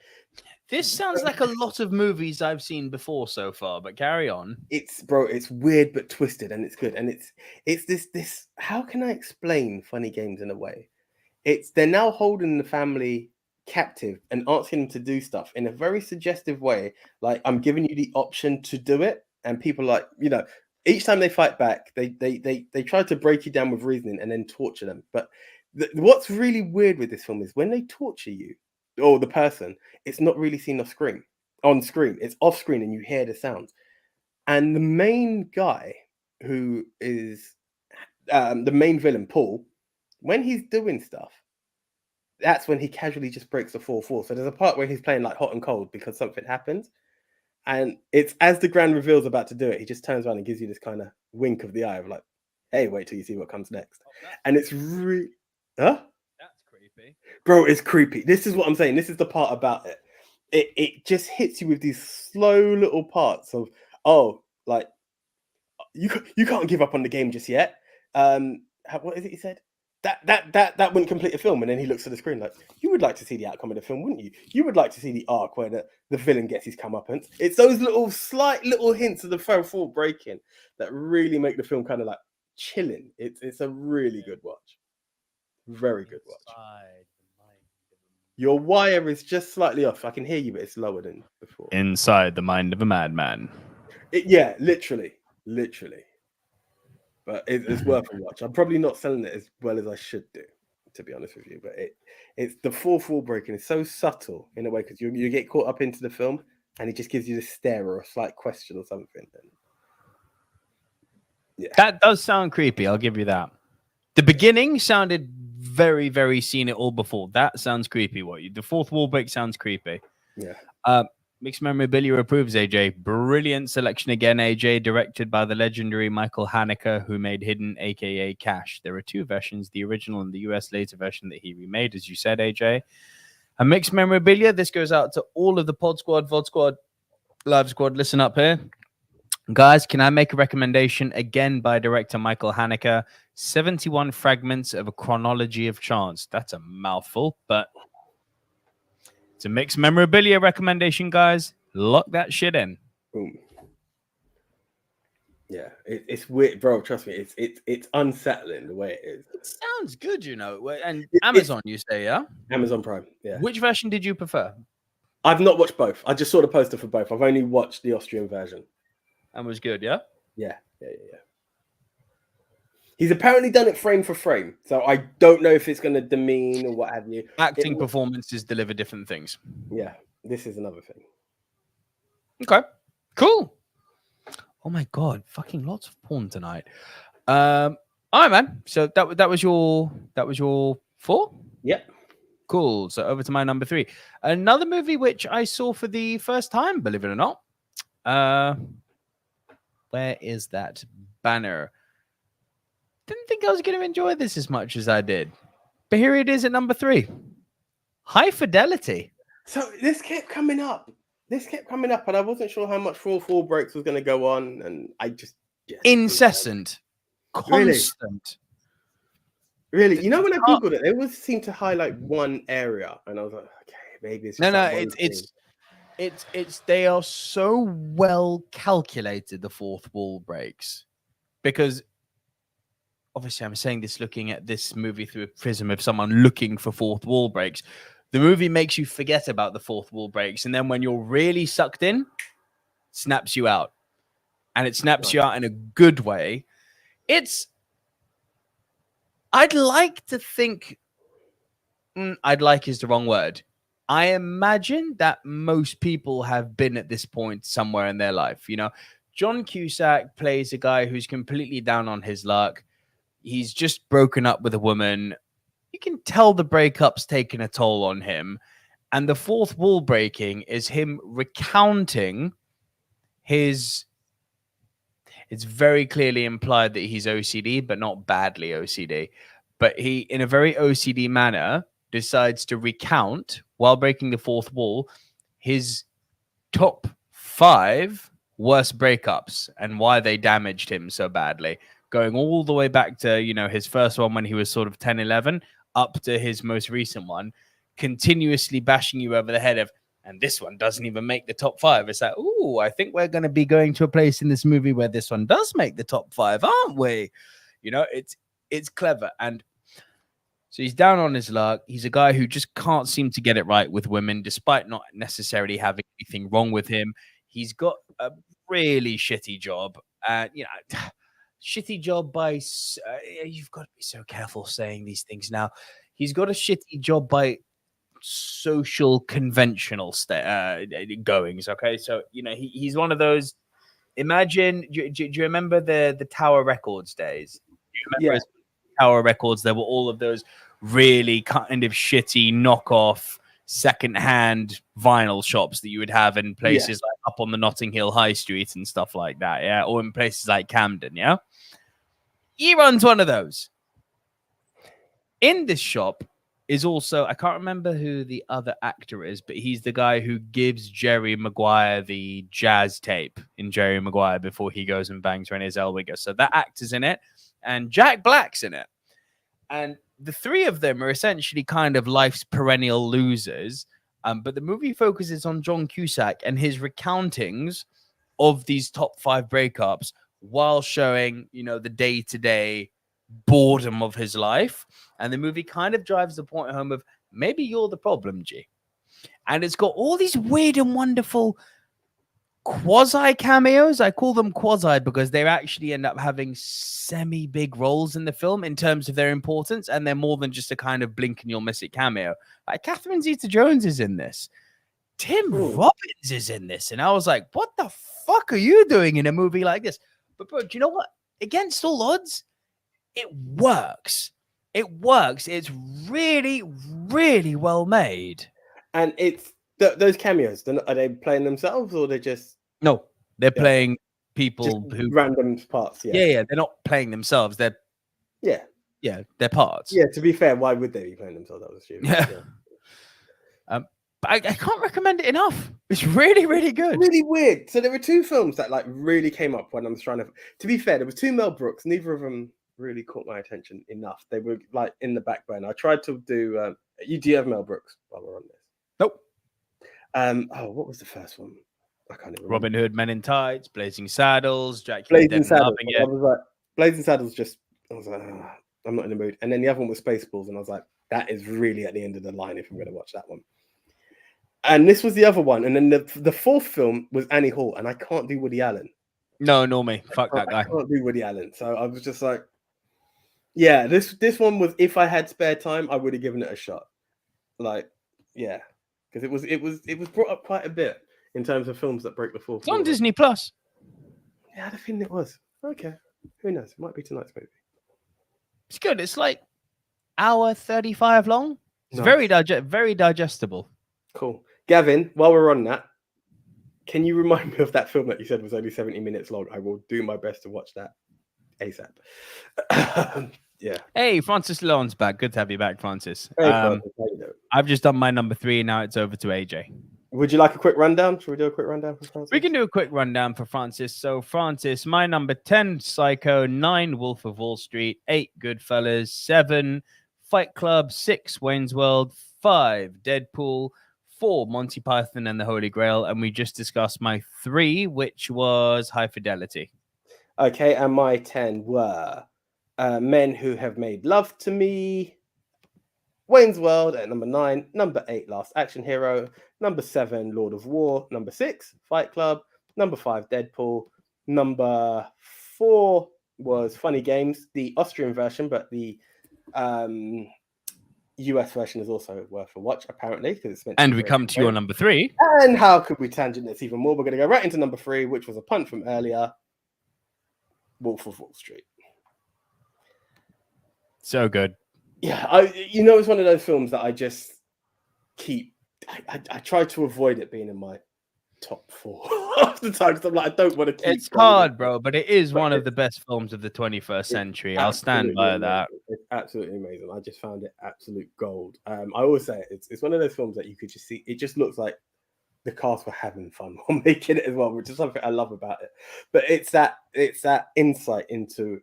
This sounds like a lot of movies I've seen before so far, but carry on. It's weird but twisted, and it's good. And it's this. How can I explain funny games in a way? They're now holding the family captive and asking them to do stuff in a very suggestive way. Like, I'm giving you the option to do it, and people like, each time they fight back, they try to break you down with reasoning and then torture them. But what's really weird with this film is when they torture you or the person, it's not really seen on screen. It's off screen and you hear the sounds. And the main guy, who is the main villain, Paul, when he's doing stuff, that's when he casually just breaks the 4/4. So there's a part where he's playing like hot and cold because something happens. And it's as the grand reveal's about to do it, he just turns around and gives you this kind of wink of the eye of like, hey, wait till you see what comes next. And it's really, That's creepy. Bro, it's creepy. This is what I'm saying. This is the part about it. It just hits you with these slow little parts of, like, you can't give up on the game just yet. What is it he said? That wouldn't complete a film. And then he looks at the screen like, you would like to see the outcome of the film, wouldn't you? You would like to see the arc where the villain gets his comeuppance. It's those slight little hints of the 4/4 breaking that really make the film kind of like chilling. It's a really good watch. Very good watch. Your wire is just slightly off. I can hear you, but it's lower than before. Inside the mind of a madman. Yeah, literally. But it's worth a watch. I'm probably not selling it as well as I should do, to be honest with you. But it's the 4/4 breaking is so subtle in a way because you get caught up into the film and it just gives you this stare or a slight question or something. And yeah, that does sound creepy. I'll give you that. The beginning sounded very, very seen it all before. That sounds creepy. The 4th wall break sounds creepy. Yeah. Mixed Memorabilia approves, AJ. Brilliant selection again, AJ. Directed by the legendary Michael Haneke, who made Hidden, a.k.a. Cash. There are 2 versions, the original and the US later version that he remade, as you said, AJ. And Mixed Memorabilia, this goes out to all of the Pod Squad, VOD Squad, Live Squad. Listen up here. Guys, can I make a recommendation again by director Michael Haneke? 71 fragments of a chronology of chance. That's a mouthful, but it's a Mixed Memorabilia recommendation, guys. Lock that shit in. Boom. Yeah, it's weird, bro. Trust me, it's unsettling the way it is. It sounds good, and It's Amazon, you say, yeah? Amazon Prime. Yeah, Which version did you prefer? I've not watched both. I just saw the poster for both. I've only watched the Austrian version. And was good, yeah? Yeah. He's apparently done it frame for frame, so I don't know if it's going to demean or what have you. Acting performances deliver different things. Yeah, this is another thing. Okay, cool. Oh my god, fucking lots of porn tonight. All right, man. So that was your 4. Yep. Cool. So over to my number 3. Another movie which I saw for the first time, believe it or not. Where is that banner? Didn't think I was going to enjoy this as much as I did. But here it is at number 3. High Fidelity. So this kept coming up. And I wasn't sure how much Fourth Wall Breaks was going to go on. And I just... Incessant. Constant. Really? You know, when I Googled it, they always seem to highlight one area. And I was like, okay, maybe it's... It's they are so well calculated, the fourth wall breaks. Because... obviously, I'm saying this looking at this movie through a prism of someone looking for fourth wall breaks. The movie makes you forget about the fourth wall breaks. And then when you're really sucked in, snaps you out. And it snaps you out in a good way. I'd like to think... I'd like is the wrong word. I imagine that most people have been at this point somewhere in their life. John Cusack plays a guy who's completely down on his luck. He's just broken up with a woman. You can tell the breakup's taken a toll on him. And the fourth wall breaking is him recounting his... It's very clearly implied that he's OCD, but not badly OCD. But he, in a very OCD manner, decides to recount, while breaking the fourth wall, his top 5 worst breakups and why they damaged him so badly. Going all the way back to, his first one when he was sort of 10, 11, up to his most recent one, continuously bashing you over the head of, and this one doesn't even make the top 5. It's like, ooh, I think we're going to be going to a place in this movie where this one does make the top 5, aren't we? It's clever. And so he's down on his luck. He's a guy who just can't seem to get it right with women, despite not necessarily having anything wrong with him. He's got a really shitty job. Shitty job by... you've got to be so careful saying these things now. He's got a shitty job by social conventional goings, okay? So, he's one of those... Imagine... Do you remember the Tower Records days? Do you remember Tower Records? There were all of those really kind of shitty knockoff second-hand vinyl shops that you would have in places like up on the Notting Hill High Street and stuff like that, yeah? Or in places like Camden, yeah? He runs one of those. In this shop is also, I can't remember who the other actor is, but he's the guy who gives Jerry Maguire the jazz tape in Jerry Maguire before he goes and bangs Renee Zellweger. So that actor's in it, and Jack Black's in it. And the three of them are essentially kind of life's perennial losers. But the movie focuses on John Cusack and his recountings of these top 5 breakups while showing, the day-to-day boredom of his life. And the movie kind of drives the point home of, maybe you're the problem, G. And it's got all these weird and wonderful quasi cameos. I call them quasi because they actually end up having semi-big roles in the film in terms of their importance, and they're more than just a kind of blink and you'll miss it cameo. Like Catherine Zeta-Jones is in this. Tim Robbins is in this. And I was like, what the fuck are you doing in a movie like this? But bro, do you know what? Against all odds, it works. It works. It's really, really well made. And it's those cameos. Are they playing themselves, or they're just... No, they're playing people just who... random parts. Yeah. They're not playing themselves. They're... Yeah, they're parts. Yeah, to be fair, why would they be playing themselves? That was stupid. Yeah. But I can't recommend it enough. It's really, really good. Really weird. So there were 2 films that really came up when I was trying to... To be fair, there was 2 Mel Brooks. Neither of them really caught my attention enough. They were in the back burner. I tried to do... do you have Mel Brooks while we're on this? Nope. What was the first one? I can't even remember. Robin Hood, Men in Tights, Blazing Saddles, Dracula Blazing Dead and Saddles. Loving I It. was like, Blazing Saddles just, I was like, I'm not in the mood. And then the other one was Spaceballs, and I was like, that is really at the end of the line if I'm going to watch that one. And this was the other one. And then the fourth film was Annie Hall, and I can't do Woody Allen. No, nor me. Fuck that guy. I can't do Woody Allen. So I was just like, yeah, this one was, if I had spare time, I would have given it a shot. Like, yeah, because it was brought up quite a bit in terms of films that break the fourth It's on wall. Disney Plus. Yeah, I had a feeling it was. Okay, who knows? It might be tonight's movie. It's good. It's like hour 35 long. It's Nice. very digestible. Cool. Gavin, while we're on that, can you remind me of that film that you said was only 70 minutes long? I will do my best to watch that ASAP. Yeah. Hey, Francis Leon's back. Good to have you back, Francis. Hey, Francis, how you doing? I've just done my number 3. Now it's over to AJ. Would you like a quick rundown? Should we do a quick rundown for Francis? We can do a quick rundown for Francis. So, Francis, my number 10, Psycho, 9, Wolf of Wall Street, 8, Goodfellas, 7, Fight Club, 6, Wayne's World, 5, Deadpool, 4, Monty Python and the Holy Grail. And we just discussed my 3, which was High Fidelity. Okay, and my 10 were Men Who Have Made Love to Me, Wayne's World at number 9, number 8, Last Action Hero, number 7, Lord of War, number 6, Fight Club, number 5, Deadpool, number 4 was Funny Games, the Austrian version, but the US version is also worth a watch, apparently. It's meant and we come to your number 3. And how could we tangent this even more? We're going to go right into number 3, which was a punt from earlier, Wolf of Wall Street. So good. Yeah, it's one of those films that I just keep. I try to avoid it being in my top 4 half the time because I'm like, I don't want to keep. It's hard, bro, but it is one of the best films of the 21st century. I'll stand by that. It's absolutely amazing. I just found it absolute gold. I always say it's one of those films that you could just see. It just looks like the cast were having fun while making it as well, which is something I love about it. But it's that insight into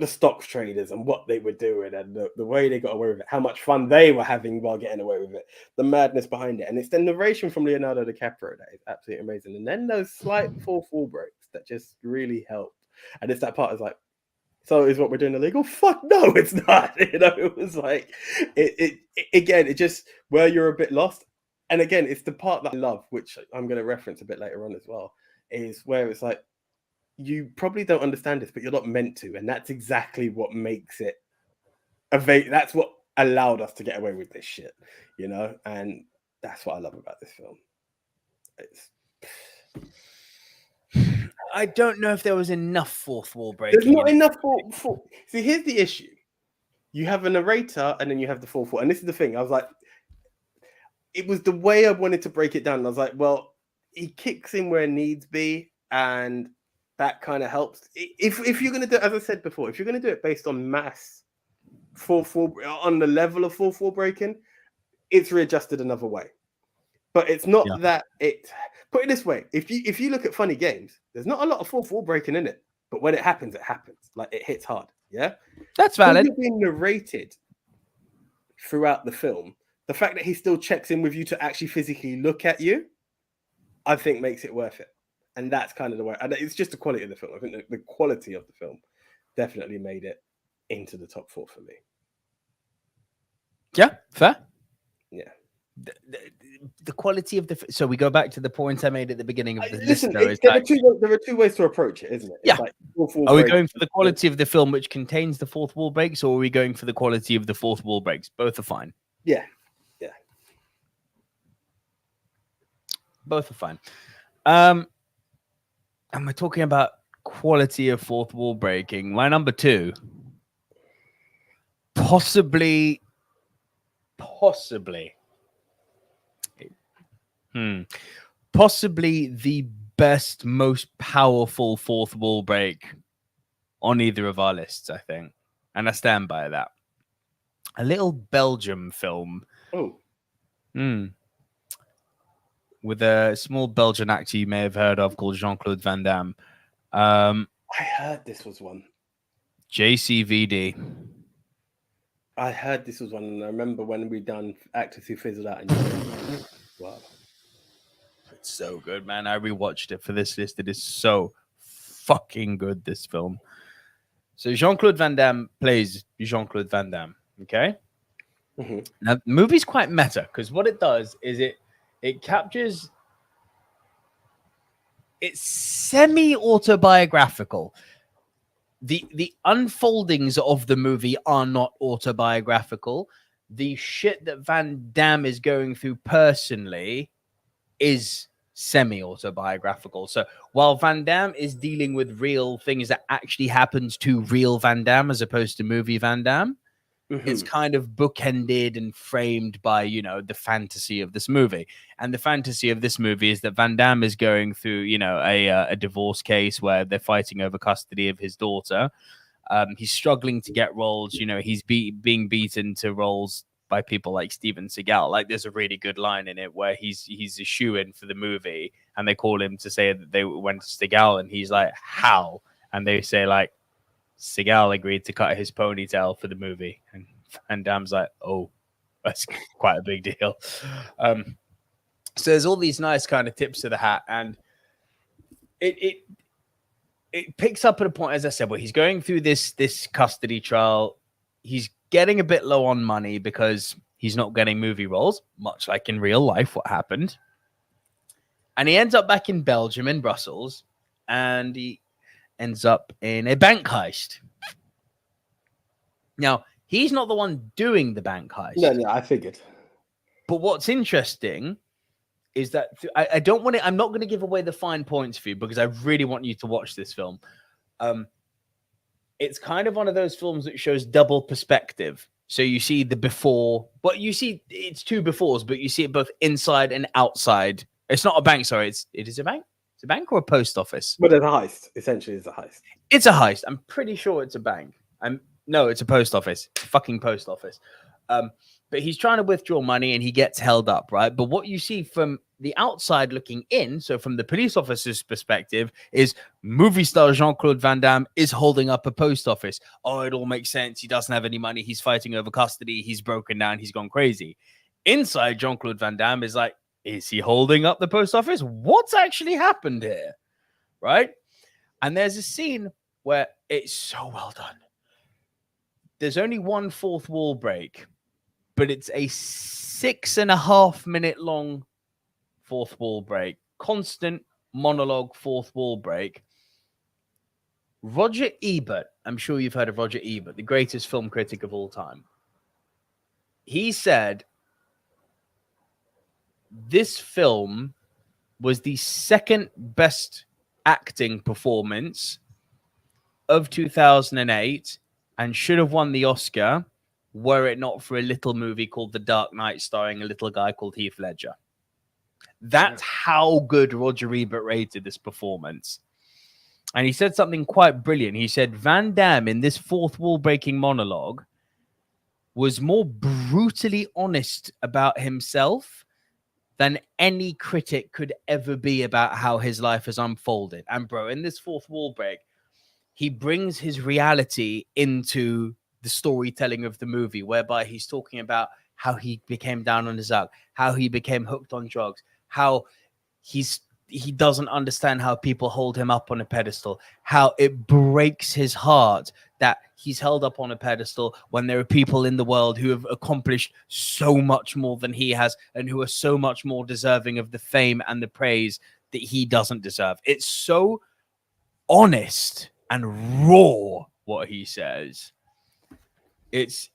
the stock traders and what they were doing and the way they got away with it, how much fun they were having while getting away with it, the madness behind it. And it's the narration from Leonardo DiCaprio that is absolutely amazing. And then those slight fourth wall breaks that just really helped. And it's that part is like, so is what we're doing illegal? Fuck no, it's not. It was like, it just, where you're a bit lost. And again, it's the part that I love, which I'm going to reference a bit later on as well, is where it's like, you probably don't understand this, but you're not meant to. And that's exactly what makes it that's what allowed us to get away with this shit, and that's what I love about this film. I don't know if there was enough fourth wall breaking. There's not enough for. See, here's the issue. You have a narrator and then you have the fourth wall. And this is the thing. I was like, it was the way I wanted to break it down. And I was like, well, he kicks in where needs be, and that kind of helps. If you're going to do, as I said before, if you're going to do it based on mass fourth wall, on the level of fourth wall breaking, it's readjusted another way. But it's not that it. Put it this way: if you look at Funny Games, there's not a lot of fourth wall breaking in it, but when it happens, it happens. Like, it hits hard. Yeah, that's valid. You're being narrated throughout the film. The fact that he still checks in with you to actually physically look at you, I think makes it worth it. And that's kind of the way. And it's just the quality of the film. I think the quality of the film definitely made it into the top 4 for me. Yeah, fair. Yeah. The quality of the. So we go back to the point I made at the beginning of the listen. list. There are two ways to approach it, isn't it? Yeah. It's like are we going for the quality of the film which contains the fourth wall breaks, or are we going for the quality of the fourth wall breaks? Both are fine. Yeah. Both are fine. And we're talking about quality of fourth wall breaking. My number 2, possibly the best, most powerful fourth wall break on either of our lists, I think. And I stand by that. A little Belgium film. Oh. With a small Belgian actor you may have heard of called Jean-Claude Van Damme. I heard this was one. JCVD. I heard this was one, and I remember when we done Actors Who Fizzled Out. And wow. It's so good, man. I rewatched it for this list. It is so fucking good, this film. So Jean-Claude Van Damme plays Jean-Claude Van Damme, okay? Mm-hmm. Now, the movie's quite meta because what it does is it captures... It's semi-autobiographical. The unfoldings of the movie are not autobiographical. The shit that Van Damme is going through personally is semi-autobiographical. So while Van Damme is dealing with real things that actually happened to real Van Damme as opposed to movie Van Damme, it's kind of bookended and framed by, you know, the fantasy of this movie. And the fantasy of this movie is that Van Damme is going through, you know, a divorce case where they're fighting over custody of his daughter. He's struggling to get roles. You know, he's being beaten to roles by people like Steven Seagal. Like, there's a really good line in it where he's a shoe-in for the movie, and they call him to say that they went to Seagal, and he's like, how? And they say, like, Seagal agreed to cut his ponytail for the movie. And Van Damme's like, oh, that's quite a big deal. So there's all these nice kind of tips to the hat, and it picks up at a point, as I said, where he's going through this custody trial. He's getting a bit low on money because he's not getting movie roles, much like in real life what happened. And he ends up back in Belgium, in Brussels, and he ends up in a bank heist. Now, he's not the one doing the bank heist. No, I figured. But what's interesting is that I don't want to, I'm not going to give away the fine points for you because I really want you to watch this film. It's kind of one of those films that shows double perspective. So you see the before, but you see it's two befores, but you see it both inside and outside. It's not a bank, sorry. It is a bank? It's a bank or a post office? But it's a heist. Essentially, it's a heist. It's a heist. I'm pretty sure it's a bank. No, it's a post office. It's a fucking post office. But he's trying to withdraw money and he gets held up, right? But what you see from the outside looking in, so from the police officer's perspective, is movie star Jean-Claude Van Damme is holding up a post office. Oh, it all makes sense. He doesn't have any money. He's fighting over custody. He's broken down. He's gone crazy. Inside, Jean-Claude Van Damme is like, is he holding up the post office? What's actually happened here? Right? And there's a scene where it's so well done. There's only one fourth wall break, but it's a 6.5 minute long fourth wall break. Constant monologue fourth wall break. Roger Ebert, I'm sure you've heard of Roger Ebert, the greatest film critic of all time. He said this film was the second best acting performance of 2008 and should have won the Oscar were it not for a little movie called The Dark Knight starring a little guy called Heath Ledger. That's how good Roger Ebert rated this performance. And he said something quite brilliant. He said Van Damme in this fourth wall breaking monologue was more brutally honest about himself than any critic could ever be about how his life has unfolded. And bro, in this fourth wall break, he brings his reality into the storytelling of the movie, whereby he's talking about how he became down on his luck, how he became hooked on drugs, how he doesn't understand how people hold him up on a pedestal, how it breaks his heart that he's held up on a pedestal when there are people in the world who have accomplished so much more than he has and who are so much more deserving of the fame and the praise that he doesn't deserve. It's so honest and raw what he says. This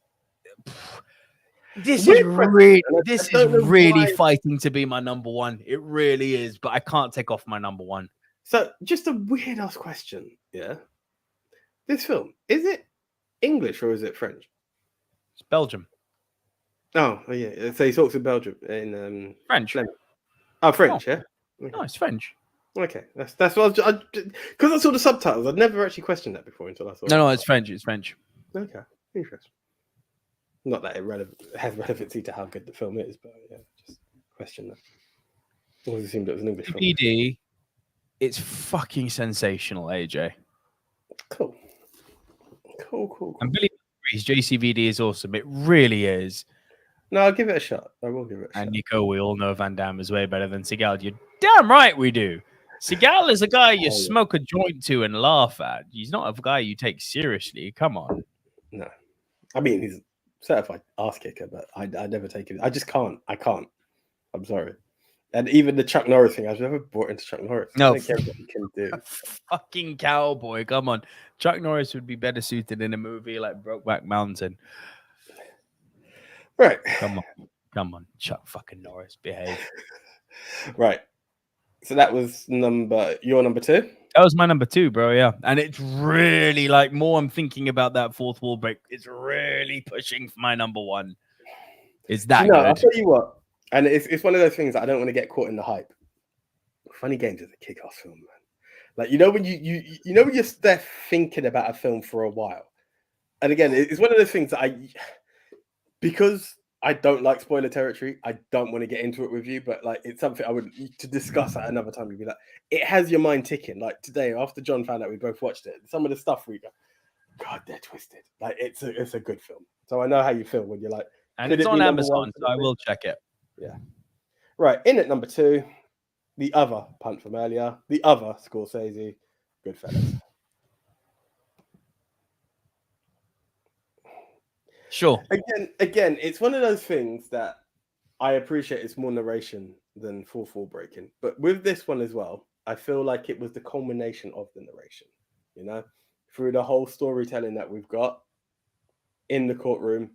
is really fighting to be my number one. It really is, but I can't take off my number one. So, just a weird ass question. Yeah, this film, is it English or is it French? It's Belgium. Oh yeah. So he talks in Belgium in French. Oh, French. Yeah. Okay. No, it's French. Okay, that's what because I saw the subtitles. I'd never actually questioned that before until I saw. No, it's French. It's French. Okay, interesting. Not that it has relevancy to how good the film is, but yeah, just question that. I always assumed it was an English film. DVD, it's fucking sensational, AJ. Cool. And believe me, JCVD is awesome. It really is. No, I'll give it a shot. I will give it a shot. And Nico, we all know Van Damme is way better than Seagal. You're damn right we do. Seagal is a guy you smoke a joint to and laugh at. He's not a guy you take seriously. Come on. No. I mean, he's a certified ass kicker, but I never take it. I just can't. I can't. I'm sorry. And even the Chuck Norris thing, I've never bought into Chuck Norris. No. I don't care what he can do. Fucking cowboy. Come on. Chuck Norris would be better suited in a movie like Brokeback Mountain. Right. Come on. Chuck fucking Norris. Behave. Right. So that was your number 2? That was my number 2, bro. Yeah. And it's really like more I'm thinking about that fourth wall break. It's really pushing for my number 1. It's that good. I'll tell you what. And it's one of those things that I don't want to get caught in the hype. Funny Games is a kick-ass film, man. Like, you know when you know when you're there thinking about a film for a while. And again, it's one of those things that because I don't like spoiler territory, I don't want to get into it with you, but like it's something I would to discuss at another time. You'd be like, it has your mind ticking. Like today, after John found out we both watched it, some of the stuff we go, God, they're twisted. Like it's a good film. So I know how you feel when you're like, and it's on Amazon, so I will check it. Yeah. Right. In at number 2, the other punt from earlier, the other Scorsese, Goodfellas. Sure. Again, it's one of those things that I appreciate. It's more narration than fourth wall breaking. But with this one as well, I feel like it was the culmination of the narration, you know, through the whole storytelling that we've got in the courtroom.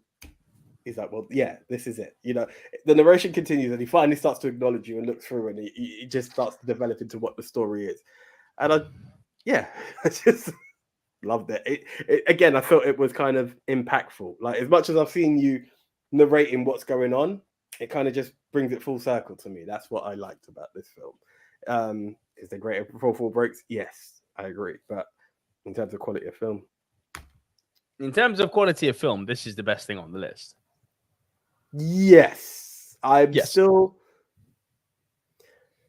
He's like, well, yeah, this is it. You know, the narration continues and he finally starts to acknowledge you and look through and he just starts to develop into what the story is. And I just loved it. Again, I felt it was kind of impactful. Like as much as I've seen you narrating what's going on, it kind of just brings it full circle to me. That's what I liked about this film. Is there greater fourth wall breaks? Yes, I agree. But in terms of quality of film, this is the best thing on the list. Yes. Still.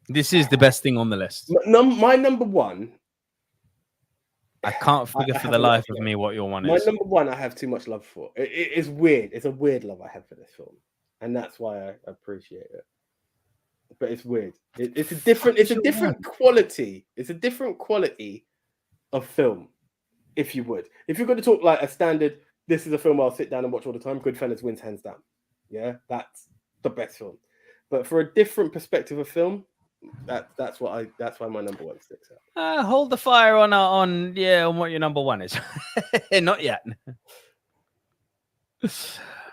This is the best thing on the list. My number 1. I can't figure for the life of me what your one is. My number 1, I have too much love for. It's weird. It's a weird love I have for this film, and that's why I appreciate it. But it's weird. It's a different quality. It's a different quality of film. If you're going to talk like a standard, this is a film I'll sit down and watch all the time. Goodfellas wins hands down. Yeah, that's the best film. But for a different perspective of film, that's why my number 1 sticks out. Hold the fire on what your number 1 is. Not yet.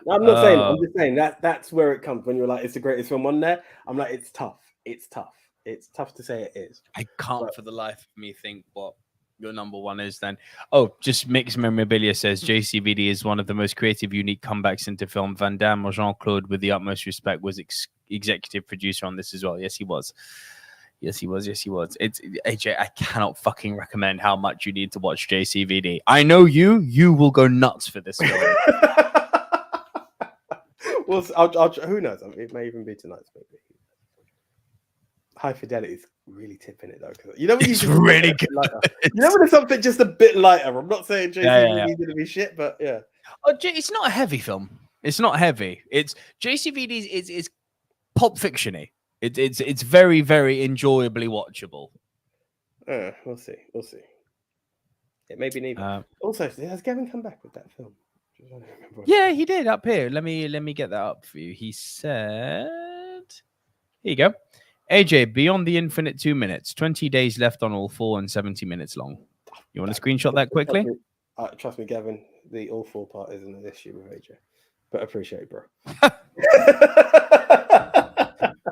I'm not saying. I'm just saying that's where it comes when you're like, it's the greatest film on there. I'm like, it's tough. It's tough to say it is. I can't for the life of me think what your number 1 is then. Oh, just mixed memorabilia says JCVD is one of the most creative, unique comebacks into film. Van Damme or Jean-Claude, with the utmost respect, was executive producer on this as well. Yes, he was. It's AJ. I cannot fucking recommend how much you need to watch JCVD. I know you will go nuts for this film. Well, who knows? I mean, it may even be tonight's movie. High Fidelity is really tipping it though. You know when it's really good. You know when there's something just a bit lighter. I'm not saying JCVD is going to be shit, but yeah. Oh, it's not a heavy film. It's not heavy. It's JCVD is pulp fiction-y. It's very, very enjoyably watchable. We'll see. It may be needed. Also, has Gavin come back with that film? Yeah, he did up here. Let me get that up for you. He said, here you go. AJ, Beyond the Infinite 2 minutes, 20 days left on all 4 and 70 minutes long. You want to screenshot that quickly? Trust me, Gavin, the all 4 part isn't an issue with AJ, but I appreciate it, bro.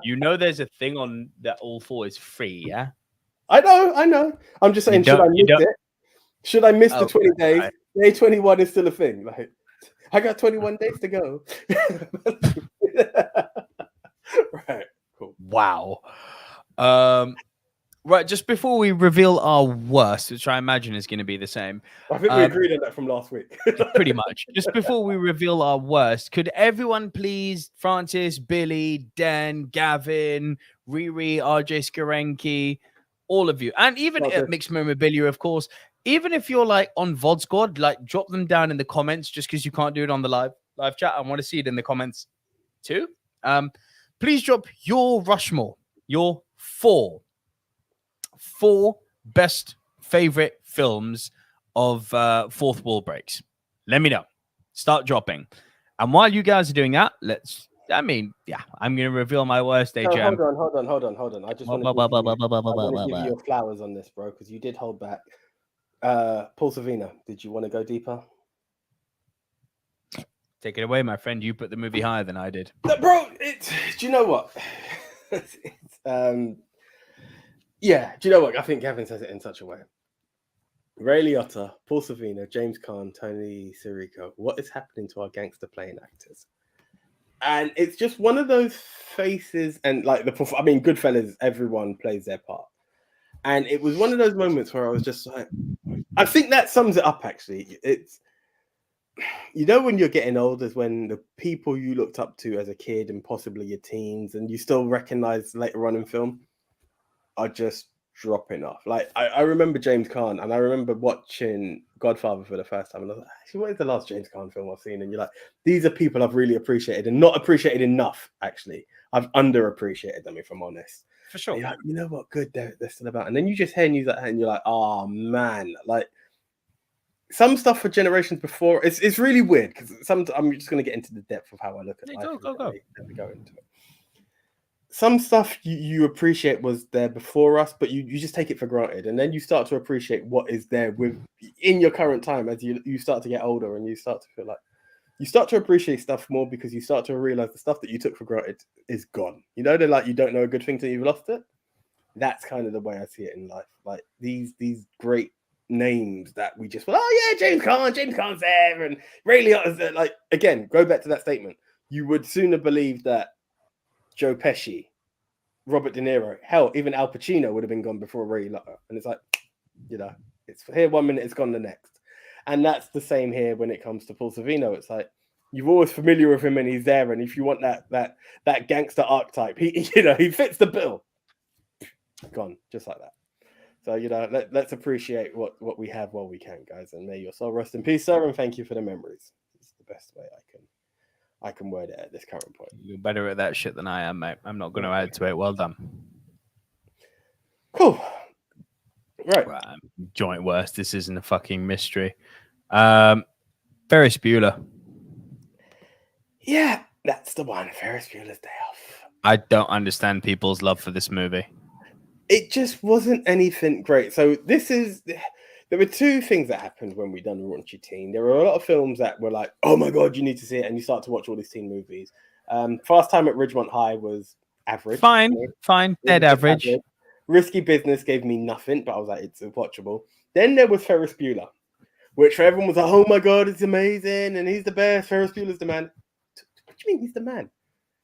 You know there's a thing on that all 4 is free, yeah? I know. I'm just saying, should I miss it? Should I miss the 20 days? Right. Day 21 is still a thing. Like, I got 21 days to go. Right. Cool. Wow. Right, just before we reveal our worst, which I imagine is going to be the same. I think we agreed on that from last week. Pretty much. Just before we reveal our worst, could everyone please, Francis, Billy, Dan, Gavin, Riri, RJ Skarenki, all of you, and even Mixed Memorabilia, of course, even if you're like on VOD Squad, like drop them down in the comments just because you can't do it on the live chat. I want to see it in the comments. 2. Please drop your Rushmore, your four best favorite films of fourth wall breaks. Let me know. Start dropping. And while you guys are doing that, I'm going to reveal my worst HM. Hold on. I just want to give you your flowers on this, bro, because you did hold back. Paul Savino, did you want to go deeper? Take it away, my friend. You put the movie higher than I did. Bro, do you know what? Yeah, do you know what? I think Gavin says it in such a way. Ray Liotta, Paul Savino, James Caan, Tony Sirico. What is happening to our gangster playing actors? And it's just one of those faces, and like Goodfellas, everyone plays their part. And it was one of those moments where I was just like, I think that sums it up, actually. It's, when you're getting old is when the people you looked up to as a kid and possibly your teens and you still recognize later on in film are just dropping off. Like, I remember James Caan, and I remember watching Godfather for the first time, and I was like, actually, what is the last James Caan film I've seen? And you're like, these are people I've really appreciated and not appreciated enough, actually. I've underappreciated them, if I'm honest. For sure. You're like, you know what, good they're still about. And then you just hear news like that, and you're like, oh man, like some stuff for generations before. It's really weird because I'm just going to get into the depth of how I look at life. Go. Let me go into it. Some stuff you appreciate was there before us, but you just take it for granted, and then you start to appreciate what is there in your current time as you start to get older, and you start to feel like you start to appreciate stuff more because you start to realize the stuff that you took for granted is gone. They're like, you don't know a good thing till you've lost it. That's kind of the way I see it in life. Like these great names that we just, James Caan's there, and Ray Liotta's there. Like, again, go back to that statement. You would sooner believe that Joe Pesci, Robert De Niro, hell, even Al Pacino would have been gone before Ray Liotta. And it's like, it's here 1 minute, it's gone the next. And that's the same here when it comes to Paul Savino. It's like, you're always familiar with him and he's there. And if you want that gangster archetype, he fits the bill. Gone, just like that. So, let's appreciate what we have while we can, guys. And may your soul rest in peace, sir. And thank you for the memories. It's the best way I can word it at this current point. You're better at that shit than I am, mate. I'm not going to add to it. Well done. Cool. Right. Joint worst. This isn't a fucking mystery. Ferris Bueller. Yeah, that's the one. Ferris Bueller's Day Off. I don't understand people's love for this movie. It just wasn't anything great. So there were two things that happened when we done Raunchy Teen. There were a lot of films that were like, oh my God, you need to see it. And you start to watch all these teen movies. Fast Time at Ridgemont High was average. Fine. Dead average. Risky Business gave me nothing, but I was like, it's watchable. Then there was Ferris Bueller, which everyone was like, oh my God, it's amazing. And he's the best. Ferris Bueller's the man. What do you mean he's the man?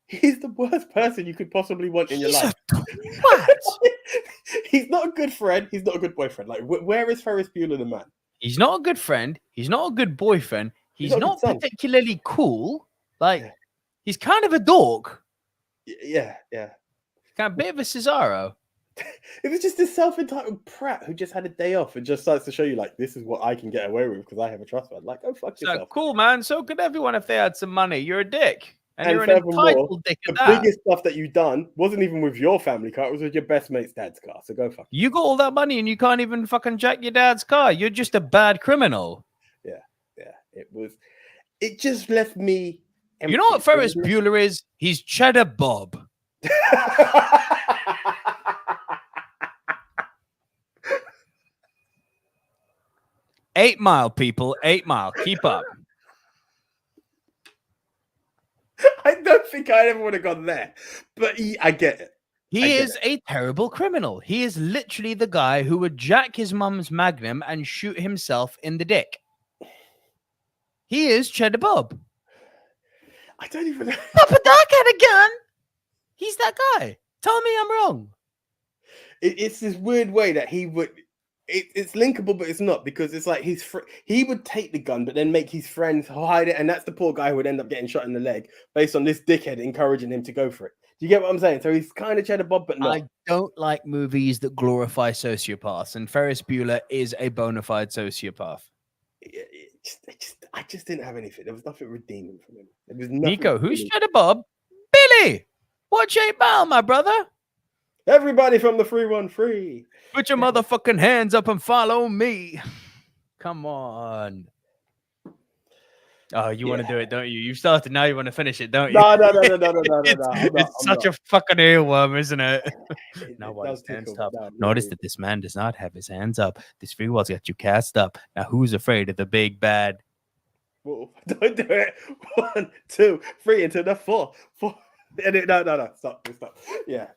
He's the worst person you could possibly want in your life. What? He's not a good friend. He's not a good boyfriend. Like, where is Ferris Bueller the man? He's not a good friend. He's not a good boyfriend. He's not particularly cool. Like, he's kind of a dork. Yeah. Kind of a bit of a Cesaro. It was just this self-entitled prat who just had a day off and just starts to show you, like, this is what I can get away with because I have a trust fund. Like, oh, fuck yourself. Like, cool, man. So could everyone if they had some money. You're a dick. And you're an entitled dick at that. The biggest stuff that you've done wasn't even with your family car. It was with your best mate's dad's car. So go fuck. You got all that money and you can't even fucking jack your dad's car. You're just a bad criminal. Yeah. It just left me empty. You know what Ferris Bueller is? He's Cheddar Bob. 8 Mile, people. 8 Mile. Keep up. I don't think I ever would have gone there, but I get it. He is a terrible criminal. He is literally the guy who would jack his mum's Magnum and shoot himself in the dick. He is Cheddar Bob. I don't even know. Papa Doc had a gun. He's that guy. Tell me I'm wrong. It's this weird way that he would... It's linkable, but it's not, because it's like he would take the gun, but then make his friends hide it, and that's the poor guy who would end up getting shot in the leg based on this dickhead encouraging him to go for it. Do you get what I'm saying? So he's kind of Cheddar Bob, but not. I don't like movies that glorify sociopaths, and Ferris Bueller is a bona fide sociopath. I just didn't have anything. There was nothing redeeming from him. There was nothing Nico, who's Cheddar Bob? Really? Watch 8 Mile, my brother. Everybody from the 313. Put your motherfucking hands up and follow me. Come on. Oh, you want to do it, don't you? You've started, now you want to finish it, don't you? No. It's such a fucking earworm, isn't it? Now why does his hands tickle, up? no, Notice really. that this man does not have his hands up. This free world's got you cast up. Now who's afraid of the big bad? Whoa, don't do it. 1, 2, 3 into the 4. No. Stop. Yeah.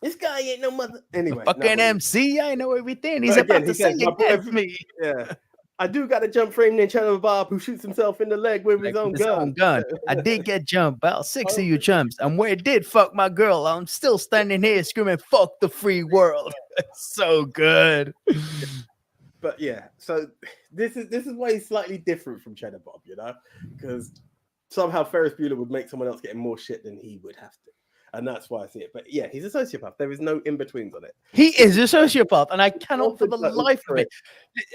This guy ain't no mother. Anyway, Fucking MC, I know everything. He's about to say against me. Yeah. I do got a jump frame named Shadow Bob who shoots himself in the leg with his own gun. I did get jumped. About 6 of you chumps. And where it did fuck my girl, I'm still standing here screaming, fuck the free world. It's so good. But yeah, so this is why he's slightly different from Cheddar Bob, you know, because somehow Ferris Bueller would make someone else getting more shit than he would have to. And that's why I see it. But yeah, he's a sociopath. There is no in-betweens on it. He is a sociopath, and I cannot for the life of it.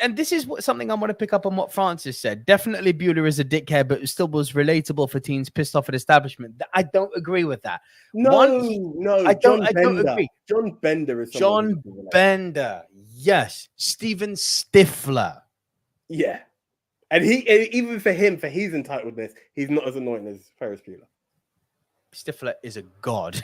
And this is something I want to pick up on what Francis said. Definitely Bueller is a dickhead, but still was relatable for teens pissed off at establishment. I don't agree with that. No, I don't agree. John Bender is John Bender. Yes. Steven Stifler. Yeah. And even for him, for his entitledness, he's not as annoying as Ferris Bueller. Stifler is a god.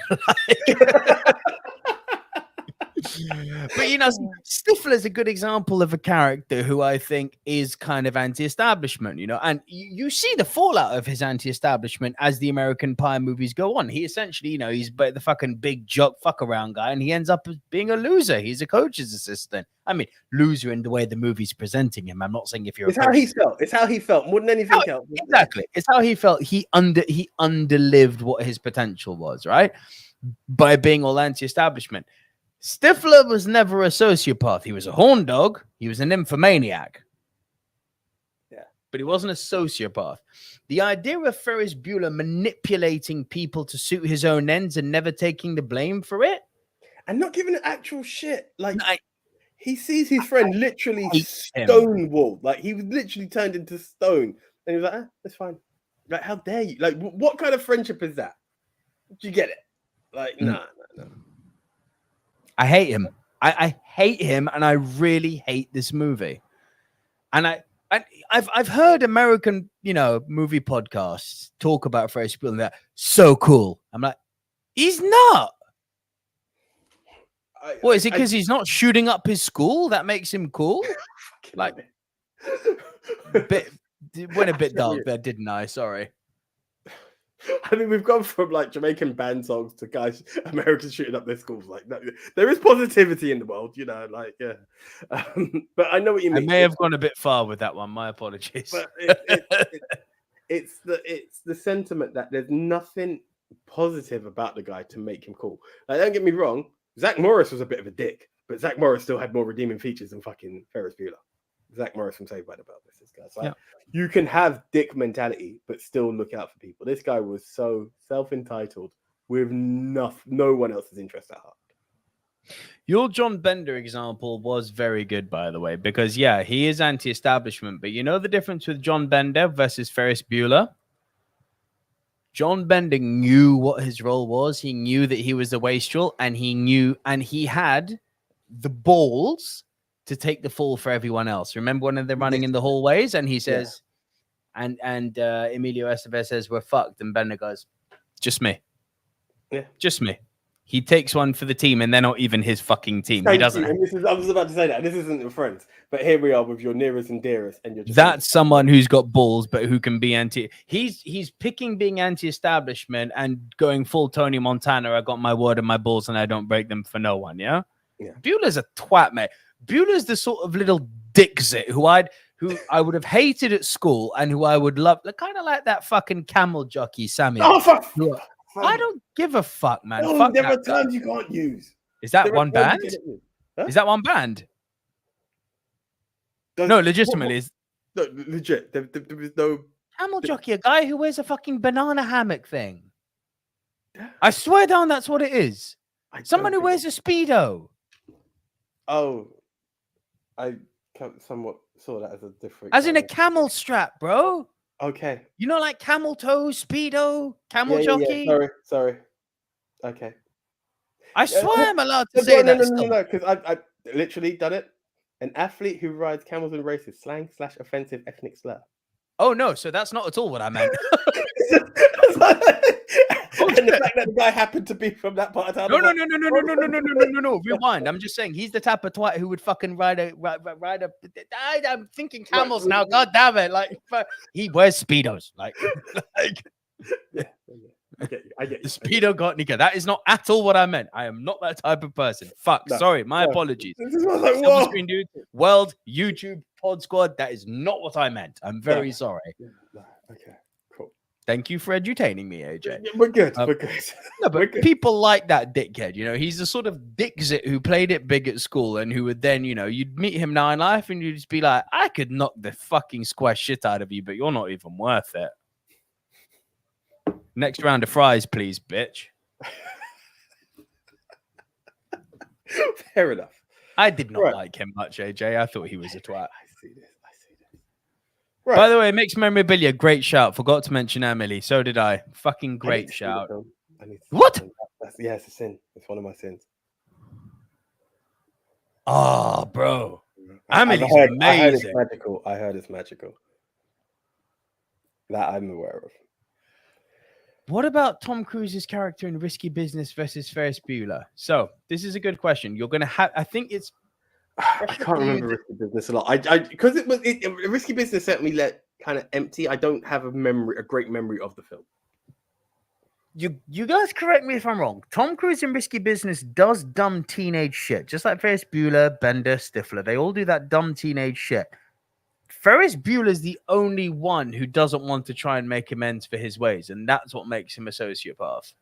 But you know, Stifler is a good example of a character who I think is kind of anti-establishment, you know, and you see the fallout of his anti-establishment as the American Pie movies go on. He essentially, you know, he's the fucking big jock fuck around guy, and he ends up being a loser. He's a coach's assistant. I mean, loser in the way the movie's presenting him. I'm not saying if you're it's how he felt. It's how he felt more than anything else. Exactly. It's how he felt. He underlived what his potential was, right? By being all anti-establishment. Stifler was never a sociopath. He was a horn dog. He was an nymphomaniac. Yeah. But he wasn't a sociopath. The idea of Ferris Bueller manipulating people to suit his own ends and never taking the blame for it. And not giving it actual shit. Like, he sees his friend literally stonewalled. Like, he was literally turned into stone. And he was like, that's fine. Like, how dare you? Like, what kind of friendship is that? Do you get it? Like, no. I hate him. I hate him, and I really hate this movie. And I've heard American, you know, movie podcasts talk about Ferris Bueller and that so cool. I'm like, he's not. What is it? Because he's not shooting up his school that makes him cool? Like, went a bit dark there, didn't I? Sorry. I mean, we've gone from like Jamaican band songs to guys, Americans shooting up their schools. Like, no, there is positivity in the world, you know. Like, yeah, but I know what you mean. I may have gone a bit far with that one. My apologies. But it's the sentiment that there's nothing positive about the guy to make him cool. Like, don't get me wrong, Zach Morris was a bit of a dick, but Zach Morris still had more redeeming features than fucking Ferris Bueller. Zach Morris from Saved by the Bell. This guy's like, you can have dick mentality, but still look out for people. This guy was so self-entitled with no one else's interest at heart. Your John Bender example was very good, by the way, because yeah, he is anti-establishment, but you know the difference with John Bender versus Ferris Bueller? John Bender knew what his role was. He knew that he was the wastrel, and he had the balls to take the fall for everyone else. Remember when they're running in the hallways and he says, and Emilio Estevez says, we're fucked. And Bender goes, just me. Yeah. Just me. He takes one for the team and they're not even his fucking team. He doesn't. I was about to say that. This isn't your friends, but here we are with your nearest and dearest. And you're just that's someone who's got balls, but who can be he's picking being anti-establishment and going full Tony Montana. I got my word and my balls and I don't break them for no one. Yeah. Bueller's a twat, mate. Bueller's the sort of little dickzit who I would have hated at school and who I would love, kind of like that fucking camel jockey Samuel. Oh, fuck. I don't give a fuck, man. No, fuck there are times you can't use. Is that one band? Huh? Is that one band? No, legitimately. No, legit. There was no camel jockey, a guy who wears a fucking banana hammock thing. I swear down, that's what it is. Someone who wears a Speedo. Oh, I somewhat saw that as a different. As in a camel strap, bro. Okay. You know, like camel toe, speedo, camel jockey. Sorry. Okay. I swear I'm allowed to No, say that. No, because I've literally done it. An athlete who rides camels in races, slang/offensive ethnic slur. Oh no, so that's not at all what I meant. And the fact that the guy happened to be from that part of town. No. Rewind. I'm just saying he's the type of twat who would fucking ride a. I'm thinking camels now. God damn it! Like he wears speedos. Like yeah. I get you. The speedo got Nico. That is not at all what I meant. I am not that type of person. Fuck. No, sorry. My apologies. This is like, Silver Screen Dude, World, YouTube, Pod Squad. That is not what I meant. I'm very sorry. Okay. Cool. Thank you for edutaining me, AJ. Yeah, we're good. We're good. No, but people like that dickhead. You know, he's the sort of dickzit who played it big at school and who would then, you know, you'd meet him now in life and you'd just be like, I could knock the fucking square shit out of you, but you're not even worth it. Next round of fries, please, bitch. Fair enough. I did not like him much, AJ. I thought he was a twat. I see this. Right. By the way, mixed memorabilia, great shout. Forgot to mention Emily. So did I. Fucking great shout. What? Yeah, it's a sin. It's one of my sins. Oh, bro. Emily's amazing. I heard it's magical. I heard it's magical. That I'm aware of. What about Tom Cruise's character in Risky Business versus Ferris Bueller? So this is a good question. You're going to have, I think it's. I can't remember Risky Business a lot. Because Risky Business set me kind of empty. I don't have a great memory of the film. You guys correct me if I'm wrong. Tom Cruise in Risky Business does dumb teenage shit, just like Ferris Bueller, Bender, Stifler. They all do that dumb teenage shit. Ferris Bueller's the only one who doesn't want to try and make amends for his ways, and that's what makes him a sociopath.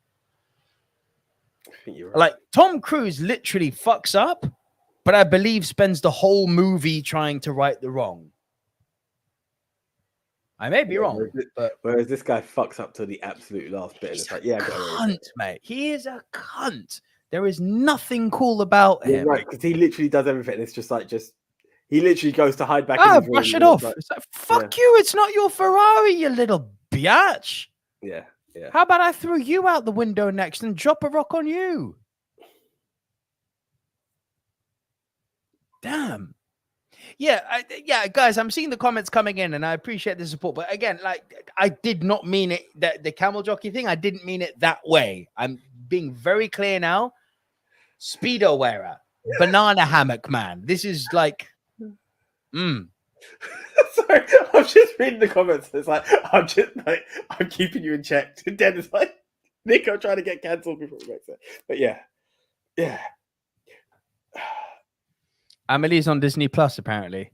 I think you're right. Like, Tom Cruise literally fucks up, but I believe spends the whole movie trying to right the wrong. I may be wrong, whereas this guy fucks up to the absolute last bit. He's it's like, yeah, cunt, mate. He is a cunt. There is nothing cool about him. Right, because he literally does everything. It's just like, he literally goes to hide back. Brush it off. It's like, fuck you. It's not your Ferrari, you little biatch. Yeah. How about I throw you out the window next and drop a rock on you? Damn. Yeah, guys, I'm seeing the comments coming in and I appreciate the support. But again, like, I did not mean it, the camel jockey thing. I didn't mean it that way. I'm being very clear now. Speedo wearer, banana hammock man. This is like, Sorry, I'm just reading the comments. It's like, I'm keeping you in check. Dan is like, Nico trying to get cancelled before he makes it. But yeah. Amelie's on Disney Plus, apparently.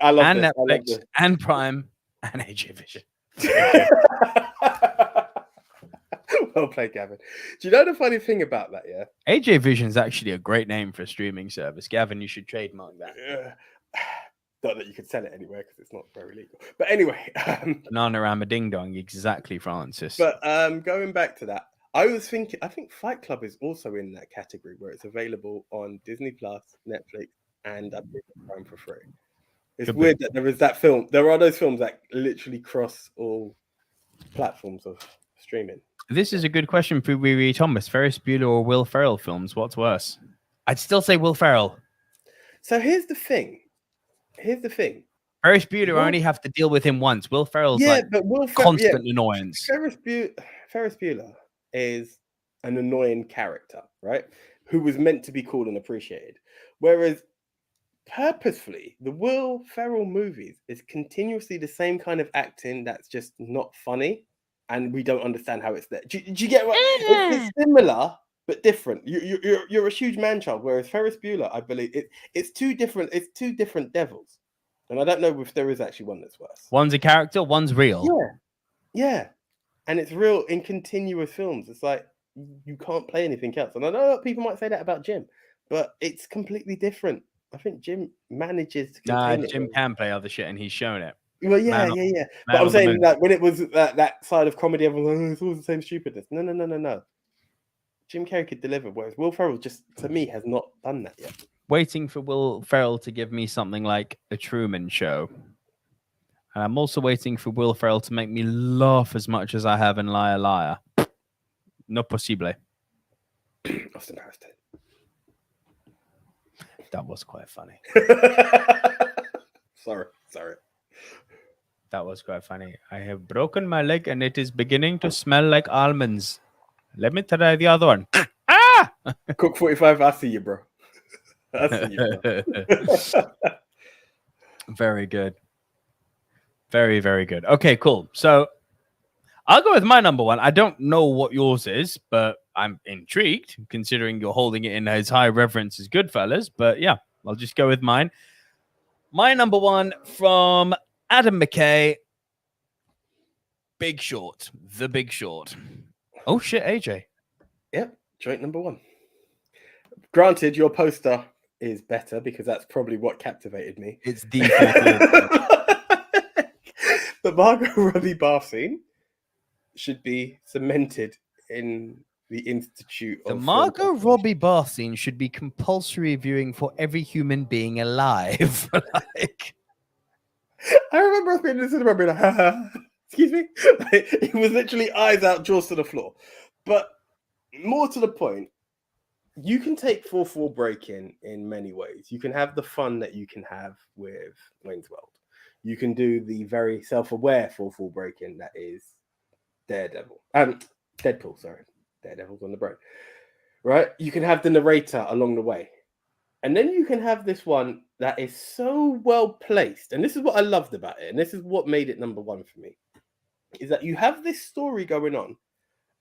I love and this. Netflix and Prime and AJ Vision. Well played, Gavin. Do you know the funny thing about that? Yeah, AJ Vision is actually a great name for a streaming service. Gavin, you should trademark that. Not that you could sell it anywhere because it's not very legal. But anyway, Banana Rama Ding Dong, exactly, Francis. But going back to that, I was thinking. I think Fight Club is also in that category where it's available on Disney Plus, Netflix, and Prime for free. It's weird that there is that film. There are those films that literally cross all platforms of streaming. This is a good question for Riri Thomas. Ferris Bueller or Will Ferrell films? What's worse? I'd still say Will Ferrell. So here's the thing. Ferris Bueller, I only have to deal with him once. Will Ferrell's constant annoyance. Ferris Bueller is an annoying character, right? Who was meant to be cool and appreciated. Whereas purposefully, the Will Ferrell movies is continuously the same kind of acting that's just not funny, and we don't understand how it's there. Do you get what? It's similar but different. You're a huge man child, whereas Ferris Bueller, I believe it's two different devils, and I don't know if there is actually one that's worse. One's a character, one's real. Yeah, and it's real in continuous films. It's like you can't play anything else, and I know people might say that about Jim, but it's completely different. I think Jim manages to contain it. Jim can play other shit, and he's shown it. Well, yeah. But I'm saying that when it was that side of comedy, everyone's like, it's all the same stupidness. No. Jim Carrey could deliver, whereas Will Ferrell just, to me, has not done that yet. Waiting for Will Ferrell to give me something like a Truman Show. And I'm also waiting for Will Ferrell to make me laugh as much as I have in Liar Liar. No possible. Austin Harris did. That was quite funny. Sorry. That was quite funny. I have broken my leg and it is beginning to smell like almonds. Let me try the other one. Ah! Cook 45, I see you, bro. I see you, bro. Very good. Very, very good. Okay, cool. So I'll go with my number one. I don't know what yours is, but I'm intrigued considering you're holding it in as high reverence as Goodfellas. But yeah, I'll just go with mine. My number one from Adam McKay, Big Short. The Big Short. Oh shit, AJ. Yep, joint number one. Granted, your poster is better because that's probably what captivated me. It's the The Margot Robbie bath scene should be cemented in the Institute of The Margot Robbie bath scene should be compulsory viewing for every human being alive. Like, I remember us being in the cinema being like, ha, excuse me. It was literally eyes out, jaws to the floor. But more to the point, you can take fourth wall breaking in many ways. You can have the fun that you can have with Wayne's World. You can do the very self-aware fourth wall breaking that is Deadpool, sorry. Daredevil's on the brain. Right? You can have the narrator along the way. And then you can have this one that is so well placed. And this is what I loved about it. And this is what made it number one for me. Is that you have this story going on.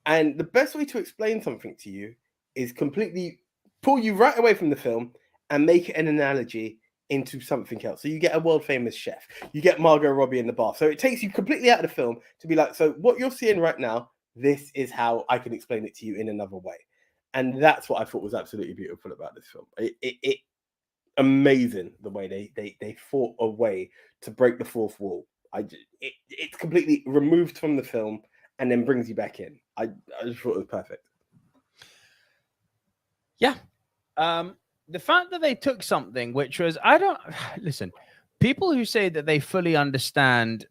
And the best way to explain something to you is completely pull you right away from the film and make it an analogy into something else. So you get a world famous chef. You get Margot Robbie in the bath. So it takes you completely out of the film to be like, so what you're seeing right now, this is how I can explain it to you in another way. And that's what I thought was absolutely beautiful about this film. It amazing the way they fought a way to break the fourth wall. It's completely removed from the film and then brings you back in. I just thought it was perfect. Yeah. The fact that they took something which was, listen, people who say that they fully understand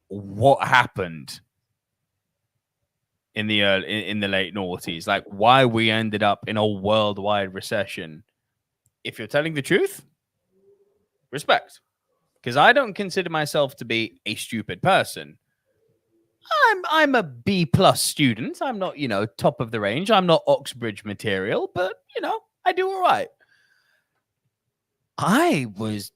what happened in the late noughties, like why we ended up in a worldwide recession. If you're telling the truth, respect. Because I don't consider myself to be a stupid person. I'm a B+ student. I'm not, top of the range. I'm not Oxbridge material, but I do all right. I was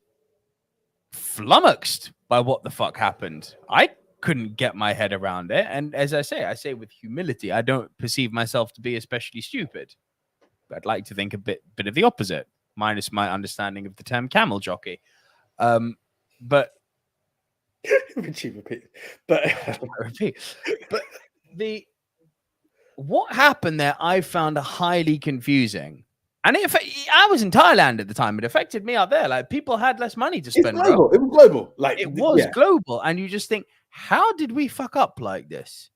flummoxed by what the fuck happened. I couldn't get my head around it. And as I say with humility, I don't perceive myself to be especially stupid. I'd like to think a bit of the opposite, minus my understanding of the term camel jockey. But what happened there, I found highly confusing. And I was in Thailand at the time. It affected me out there. Like, people had less money to spend. It was global. Like, it was global. And you just think, how did we fuck up like this?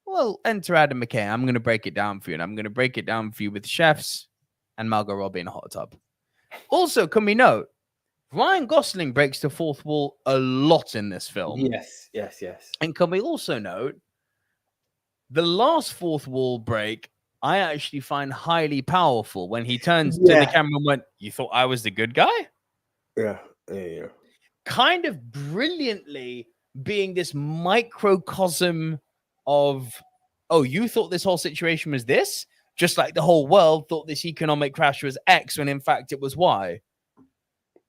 Well, enter Adam McKay. I'm going to break it down for you. And I'm going to break it down for you with chefs and Margot Robbie in a hot tub. Also, can we note, Ryan Gosling breaks the fourth wall a lot in this film. Yes. And can we also note, the last fourth wall break, I actually find highly powerful when he turns to the camera and went, "You thought I was the good guy?" Yeah. Kind of brilliantly being this microcosm of, oh, you thought this whole situation was this? Just like the whole world thought this economic crash was X when in fact it was Y.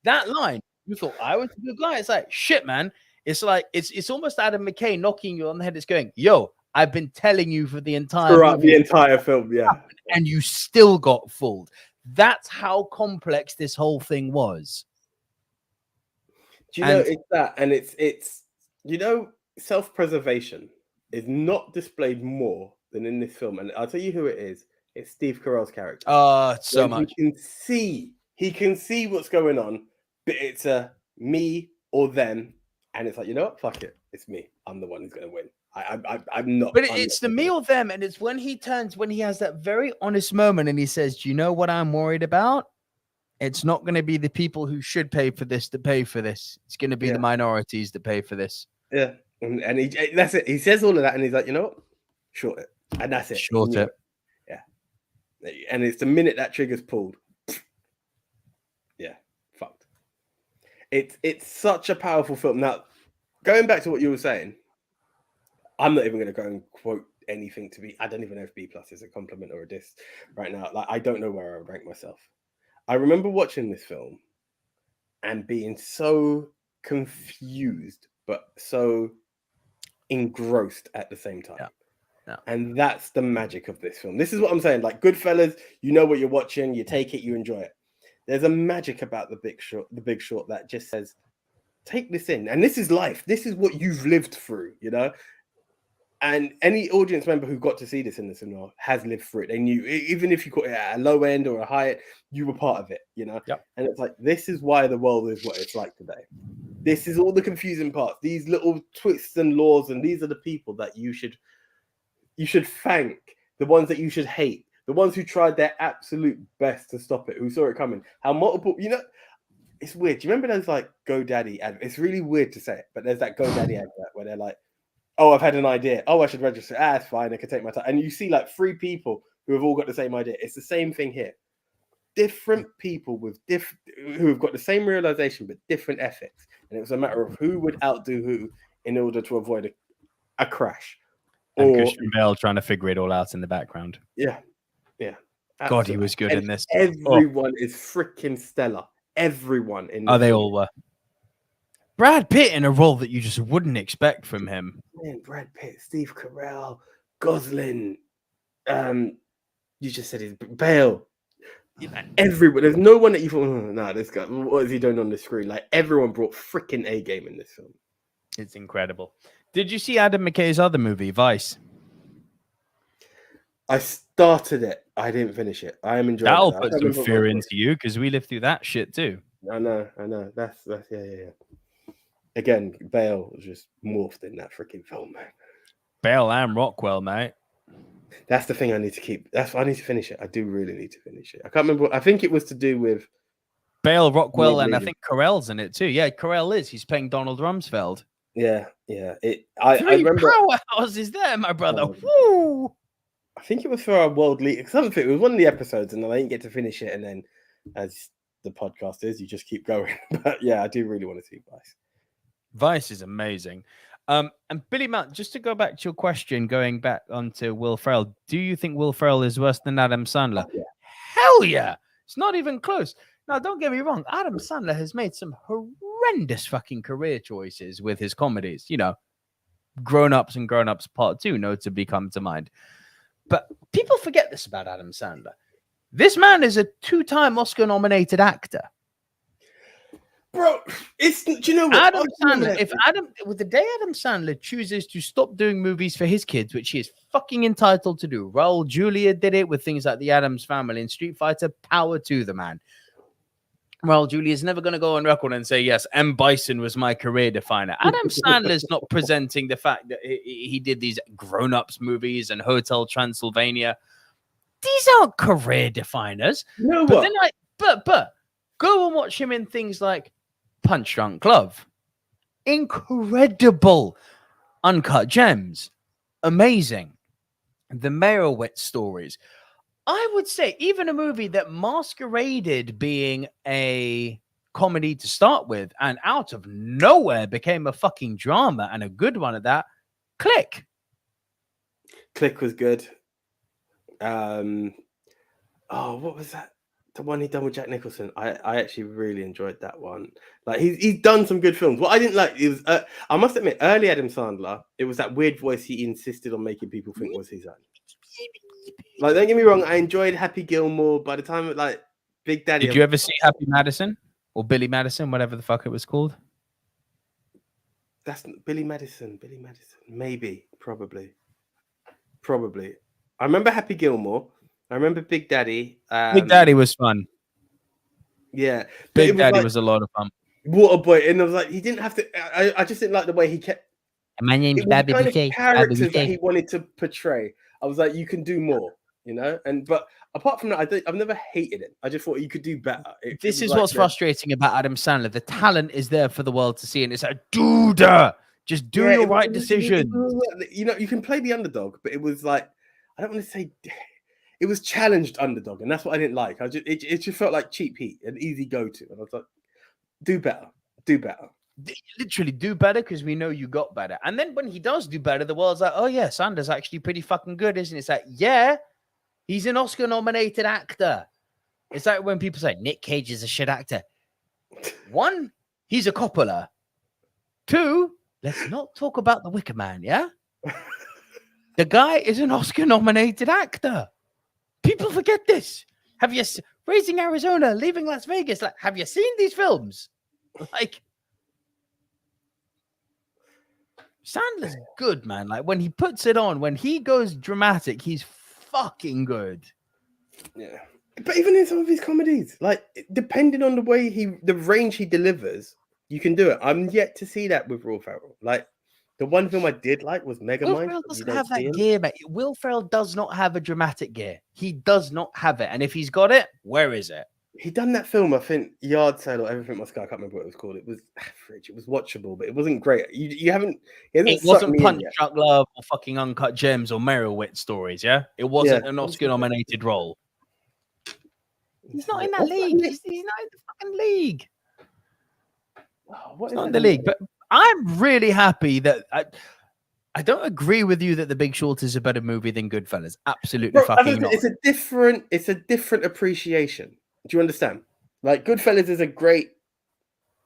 That line, you thought I was the good guy? It's like, shit, man. It's like, it's almost Adam McKay knocking you on the head. It's going, yo, I've been telling you for the entire film, yeah. And you still got fooled. That's how complex this whole thing was. Do you know it's that? And it's self-preservation is not displayed more than in this film. And I'll tell you who it is. It's Steve Carell's character. Oh, so much. He can see what's going on, but it's a me or them. And it's like, you know what? Fuck it. It's me. I'm the one who's going to win. I'm not. But it's the me or them, and it's when he has that very honest moment and he says, "Do you know what I'm worried about? It's not going to be the people who should pay for this that pay for this. It's going to be the minorities that pay for this. Yeah, and that's it. He says all of that, and he's like, you know what? Short it, and that's it. Short it. Yeah, and it's the minute that trigger's pulled. Yeah, fucked. It's such a powerful film. Now, going back to what you were saying, I'm not even going to go and quote anything to be. I don't even know if B+ is a compliment or a diss right now. Like, I don't know where I would rank myself. I remember watching this film and being so confused, but so engrossed at the same time. Yeah. And that's the magic of this film. This is what I'm saying. Like Goodfellas, you know what you're watching, you take it, you enjoy it. There's a magic about The Big Short that just says, take this in. And this is life. This is what you've lived through, you know? And any audience member who got to see this in the cinema has lived through it. They knew, even if you caught it at a low end or a high end, you were part of it, you know? Yep. And it's like, this is why the world is what it's like today. This is all the confusing parts, these little twists and laws, and these are the people that you should thank, the ones that you should hate, the ones who tried their absolute best to stop it, who saw it coming. How multiple, you know, it's weird. Do you remember those like GoDaddy adverts? It's really weird to say it, but there's that GoDaddy advert where they're like, oh, I've had an idea. Oh, I should register. It's fine. I can take my time. And you see like 3 people who have all got the same idea. It's the same thing here. Different people with who have got the same realization, but different ethics. And it was a matter of who would outdo who in order to avoid a crash. And Christian Bale trying to figure it all out in the background. Yeah. Absolutely. God, he was good in this. Everyone is freaking stellar. Everyone in this they all were. Brad Pitt in a role that you just wouldn't expect from him. Man, Brad Pitt, Steve Carell, Gosling, you just said his Bale. Everyone, there's no one that you thought, oh, no, this guy, what is he doing on the screen? Like, everyone brought freaking A game in this film. It's incredible. Did you see Adam McKay's other movie, Vice? I started it. I didn't finish it. I am enjoying That'll it. put some fear into you because we lived through that shit too. I know. That's yeah. Again, Bale was just morphed in that freaking film, man. Bale and Rockwell, mate. That's the thing I need to keep. I need to finish it. I do really need to finish it. I can't remember. I think it was to do with Bale, Rockwell, and I think Carell's in it too. Yeah, Carell is. He's playing Donald Rumsfeld. Yeah. I remember powerhouses there, my brother. Woo! I think it was for our World League. Something. It was one of the episodes, and I didn't get to finish it. And then, as the podcast is, you just keep going. But yeah, I do really want to see Vice. Vice is amazing. And Billy Mount, just to go back to your question, going back onto Will Ferrell, do you think Will Ferrell is worse than Adam Sandler? Yeah. Hell yeah! It's not even close. Now, don't get me wrong. Adam Sandler has made some horrendous fucking career choices with his comedies. You know, Grown Ups and Grown Ups Part 2 notably come to mind. But people forget this about Adam Sandler. This man is a 2-time Oscar-nominated actor. Bro, do you know what? Adam Sandler, with the day Adam Sandler chooses to stop doing movies for his kids, which he is fucking entitled to do. Raul Julia did it with things like The Addams Family and Street Fighter. Power to the man. Raul Julia is never going to go on record and say, yes, M. Bison was my career definer. Adam Sandler's not presenting the fact that he did these grown-ups movies and Hotel Transylvania. These aren't career definers. No, but then but go and watch him in things like Punch Drunk Love. Incredible. Uncut Gems. Amazing. The Meyerowitz stories. I would say even a movie that masqueraded being a comedy to start with and out of nowhere became a fucking drama and a good one at that. Click. Click was good. What was that? The one he done with Jack Nicholson. I actually really enjoyed that one. Like he's done some good films. What I didn't like is I must admit, early Adam Sandler, it was that weird voice he insisted on making people think was his own. Like, don't get me wrong, I enjoyed Happy Gilmore. By the time like Big Daddy. Did you ever see Happy Madison or Billy Madison, whatever the fuck it was called? That's Billy Madison. Maybe, probably. I remember Happy Gilmore. I remember Big Daddy. Big Daddy was fun. Yeah. Big Daddy was a lot of fun. Waterboy. And I was like, he didn't have to. I just didn't like the way he kept. My name's Baby BK. Characters that he wanted to portray. I was like, you can do more. you know. But apart from that, I've never hated it. I just thought you could do better. This is what's frustrating about Adam Sandler. The talent is there for the world to see, and it's like, dude, just do your right decision. You know, you can play the underdog, but it was like, I don't want to say, it was challenged underdog, and that's what I didn't like. It just felt like cheap heat, an easy go-to, and I was like, do better. Literally do better, because we know you got better. And then when he does do better, the world's like, oh yeah, Sandler's actually pretty fucking good, isn't it? It's like, yeah, he's an Oscar-nominated actor. It's like when people say Nick Cage is a shit actor. One, he's a Coppola. Two, let's not talk about The Wicker Man, yeah? The guy is an Oscar-nominated actor. People forget this. Have you Raising Arizona, Leaving Las Vegas? Like, have you seen these films? Like, Sandler's good, man. Like, when he puts it on, when he goes dramatic, he's fucking good. Yeah. But even in some of his comedies, like, depending on the way the range he delivers, you can do it. I'm yet to see that with Will Ferrell. Like, the one film I did like was Megamind. Will Ferrell doesn't have that gear, mate. Will Ferrell does not have a dramatic gear. He does not have it. And if he's got it, where is it? He done that film, I think, Yard Sale or Everything Must Go. I can't remember what it was called. It was average. It was watchable, but it wasn't great. It wasn't Punch Drunk Love or fucking Uncut Gems or Merowitz stories, yeah? It wasn't an Oscar-nominated role. He's not in that league. He's not in the fucking league. He's not in the league. But I'm really happy that I don't agree with you that The Big Short is a better movie than Goodfellas. Absolutely fucking not. It's a different appreciation. Do you understand? Like, Goodfellas is a great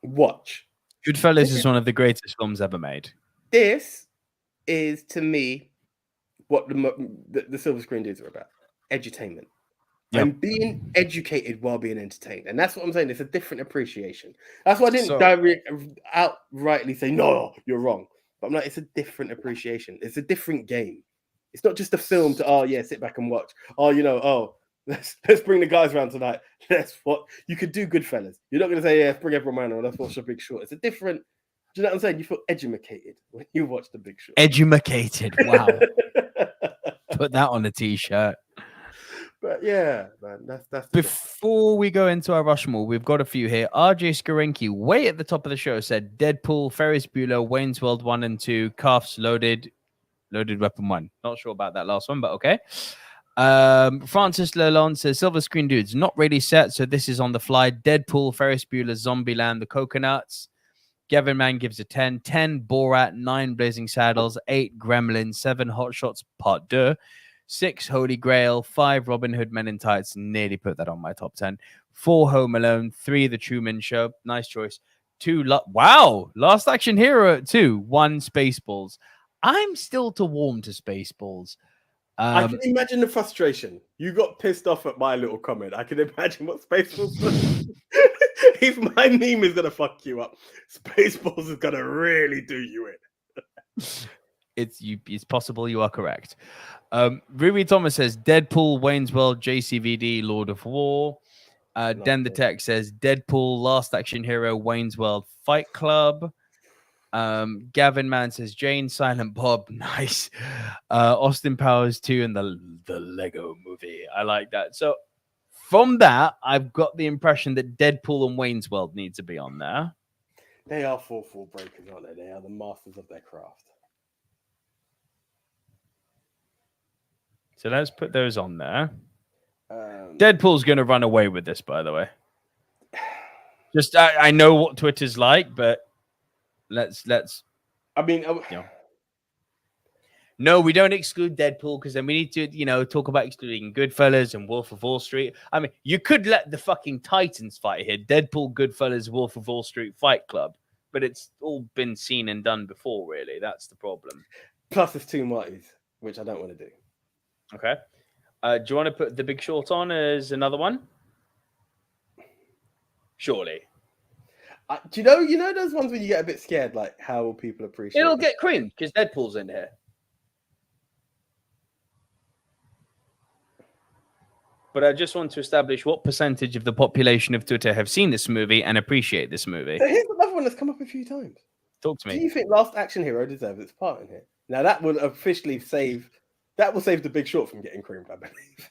watch. Goodfellas is one of the greatest films ever made. This is, to me, what the silver screen dudes are about. Edutainment. Yep. I'm being educated while being entertained. And that's what I'm saying. It's a different appreciation. That's why I didn't outrightly say, no, you're wrong. But I'm like, it's a different appreciation. It's a different game. It's not just a film to, sit back and watch. Let's bring the guys around tonight. You could do Goodfellas. You're not going to say, bring everyone around, or let's watch The Big Short. It's a different, do you know what I'm saying? You feel edumacated when you watch The Big Short. Edumacated, wow. Put that on a t-shirt. But yeah, man, that's before we go into our Rushmore, we've got a few here. RJ Skarenki, way at the top of the show, said Deadpool, Ferris Bueller, Wayne's World 1 and 2, Cuffs, Loaded Weapon 1. Not sure about that last one, but okay. Francis Lalonde says Silver Screen Dudes, not really set, so this is on the fly. Deadpool, Ferris Bueller, Zombieland, The Coconuts. Gavin Mann gives a 10. 10 Borat, 9 Blazing Saddles, 8 Gremlins, 7 Hot Shots Part 2, 6 Holy Grail, 5 Robin Hood Men in Tights, nearly put that on my top 10. 4 Home Alone, 3 The Truman Show, nice choice. 2 Last Action Hero at 2, 1 Spaceballs. I'm still too warm to Spaceballs. I can imagine the frustration. You got pissed off at my little comment. I can imagine what Spaceballs was. If my meme is gonna fuck you up, Spaceballs is gonna really do you in. It's possible you are correct. Ruby Thomas says Deadpool, Wayne's World, JCVD, Lord of War. Den the Tech says Deadpool, Last Action Hero, Wayne's World, Fight Club. Gavin Mann says Jane, Silent Bob, nice. Austin Powers 2 and the Lego Movie. I like that. So from that, I've got the impression that Deadpool and Wayne's World need to be on there. They are 4-4 breakers, aren't they? They are the masters of their craft. So let's put those on there. Deadpool's going to run away with this, by the way. Just I know what Twitter's like, but let's. I mean, no, we don't exclude Deadpool because then we need to, talk about excluding Goodfellas and Wolf of Wall Street. I mean, you could let the fucking Titans fight here. Deadpool, Goodfellas, Wolf of Wall Street, Fight Club, but it's all been seen and done before. Really, that's the problem. Plus, it's 2 Martys, which I don't want to do. Okay. Do you want to put The Big Short on as another one? Surely. Do you know those ones where you get a bit scared, like how will people appreciate It'll get creamed because Deadpool's in here. But I just want to establish what percentage of the population of Twitter have seen this movie and appreciate this movie. So here's another one that's come up a few times. Talk to me. Do you think Last Action Hero deserves its part in here? Now that would officially save That will save The Big Short from getting creamed, I believe.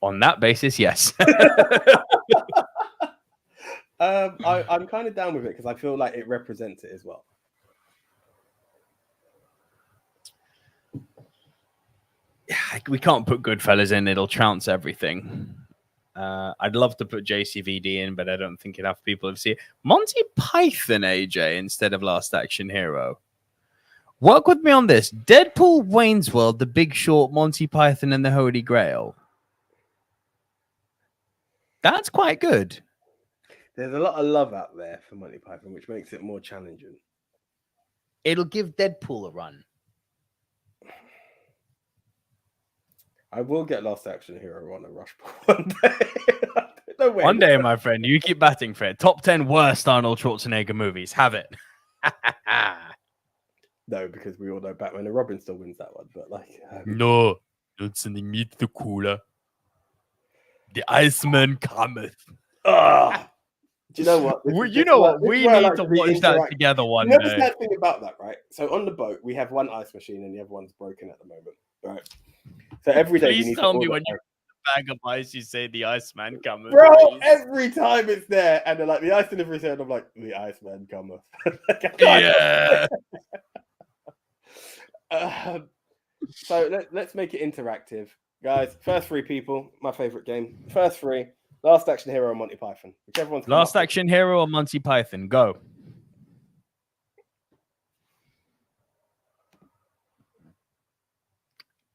On that basis, yes. I'm kind of down with it because I feel like it represents it as well. We can't put Goodfellas in; it'll trounce everything. I'd love to put JCVD in, but I don't think enough people have seen it. Monty Python, AJ, instead of Last Action Hero. Work with me on this. Deadpool, Wayne's World, The Big Short, Monty Python, and the Holy Grail. That's quite good. There's a lot of love out there for Monty Python, which makes it more challenging. It'll give Deadpool a run. I will get Last Action Hero on a Rushmore one day. No way. One day, my friend. You keep batting for it. Top 10 worst Arnold Schwarzenegger movies. Have it. No, because we all know Batman and Robin still wins that one. But like, no, not sending me to the cooler. The Iceman cometh. Ah. Do you know what? You know what? We need to watch that together one day. You know the sad thing about that, right? So on the boat, we have one ice machine and the other one's broken at the moment, right? So every day, please tell me when you bag of ice, you say the Iceman cometh. Bro, please. Every time it's there, and they're like the ice delivery said, I'm like the Iceman cometh. Yeah. So let's make it interactive, guys. First three people, my favorite game. First three. Last Action Hero or Monty Python. Whichever one's Last Action Hero or Monty Python. Go.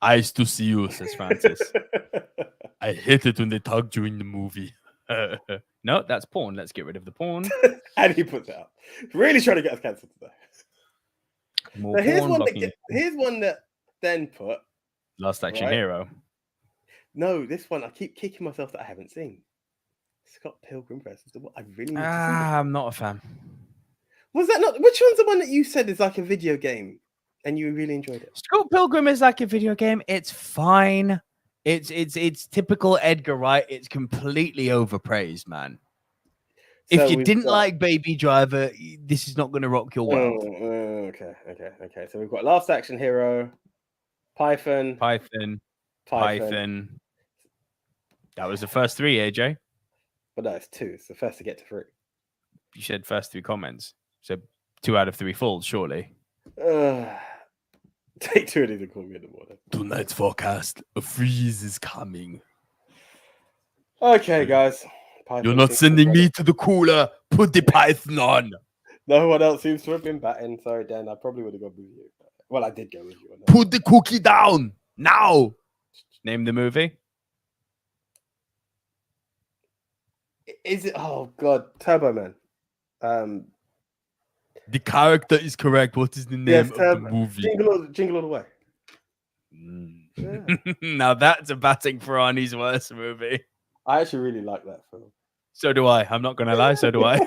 Eyes to see you, says Francis. I hate it when they talk during the movie. No, that's porn. Let's get rid of the porn. And he puts it up. Really trying to get us cancelled today. So here's one that then put Last Action Hero. No, this one I keep kicking myself that I haven't seen. Scott Pilgrim versus the World. I really need to see I'm not a fan. Was that not? Which one's the one that you said is like a video game and you really enjoyed it? Scott Pilgrim is like a video game. It's fine. It's typical Edgar Wright. It's completely overpraised, man. If you didn't like Baby Driver, this is not going to rock your world. Okay. So we've got Last Action Hero, Python. That was the first three, AJ. But no, it's two. It's the first to get to three. You said first three comments. So 2 out of 3 falls, surely. Take two of these and call me in the morning. Tonight's forecast, a freeze is coming. Okay, guys. Python. You're not sending me to the cooler. Put the Python on. No one else seems to have been batting. Sorry, Dan. I probably would have gone with you. Well, I did go with you. Put the cookie down now. Name the movie. Is it? Oh God, Turbo Man. The character is correct. What is the name of the movie? Jingle All the Way. Yeah. Now that's a batting for Arnie's worst movie. I actually really like that film. So do I. I'm not going to lie. So do I.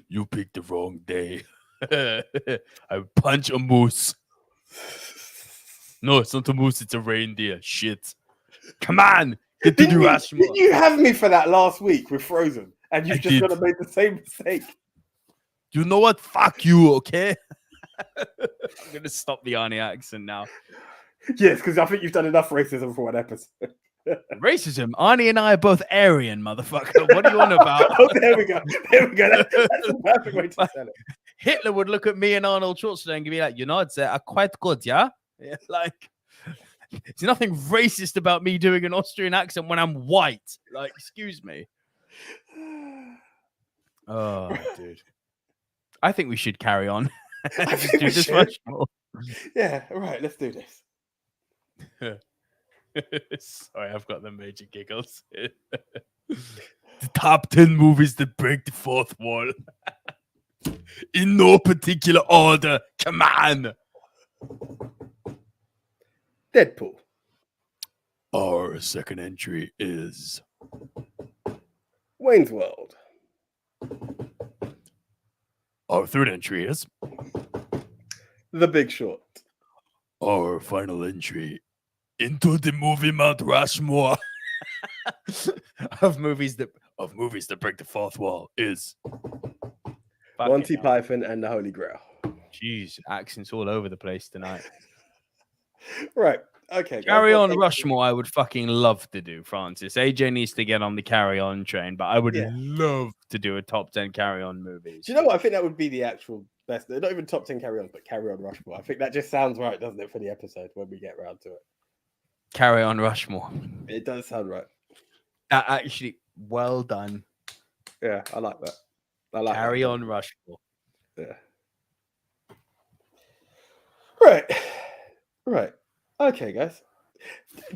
You picked the wrong day. I would punch a moose. No, it's not a moose. It's a reindeer. Shit. Come on. Did you have me for that last week with Frozen? And you've just got to make the same mistake. You know what? Fuck you, okay? I'm going to stop the Arnie accent now. Yes, because I think you've done enough racism for one episode. Racism? Arnie and I are both Aryan, motherfucker. What are you on about? Oh, there we go. That's the perfect way to sell it. Hitler would look at me and Arnold Schwarzenegger and be like, you know, it's quite good, yeah? Like, there's nothing racist about me doing an Austrian accent when I'm white. Like, excuse me. Oh, dude. I think we should carry on. Just do this much more. Yeah, right. Let's do this. Sorry, I've got the major giggles. The top 10 movies that break the fourth wall. In no particular order. Come on. Deadpool. Our second entry is Wayne's World. Our third entry is The Big Short. Our final entry into the movie Mount Rushmore of movies that break the fourth wall is Monty Python and the Holy Grail. Jeez, accents all over the place tonight. Right. Okay. Carry On Rushmore, I would fucking love to do, Francis. AJ needs to get on the Carry On train, but I would love to do a top 10 Carry On movies. Do you know what? I think that would be the actual best. Not even top 10 Carry On, but Carry On Rushmore. I think that just sounds right, doesn't it, for the episode when we get around to it? Carry On Rushmore. It does sound right. Actually, well done. Yeah, I like that. I like Carry On Rushmore. Yeah. Right. Okay, guys.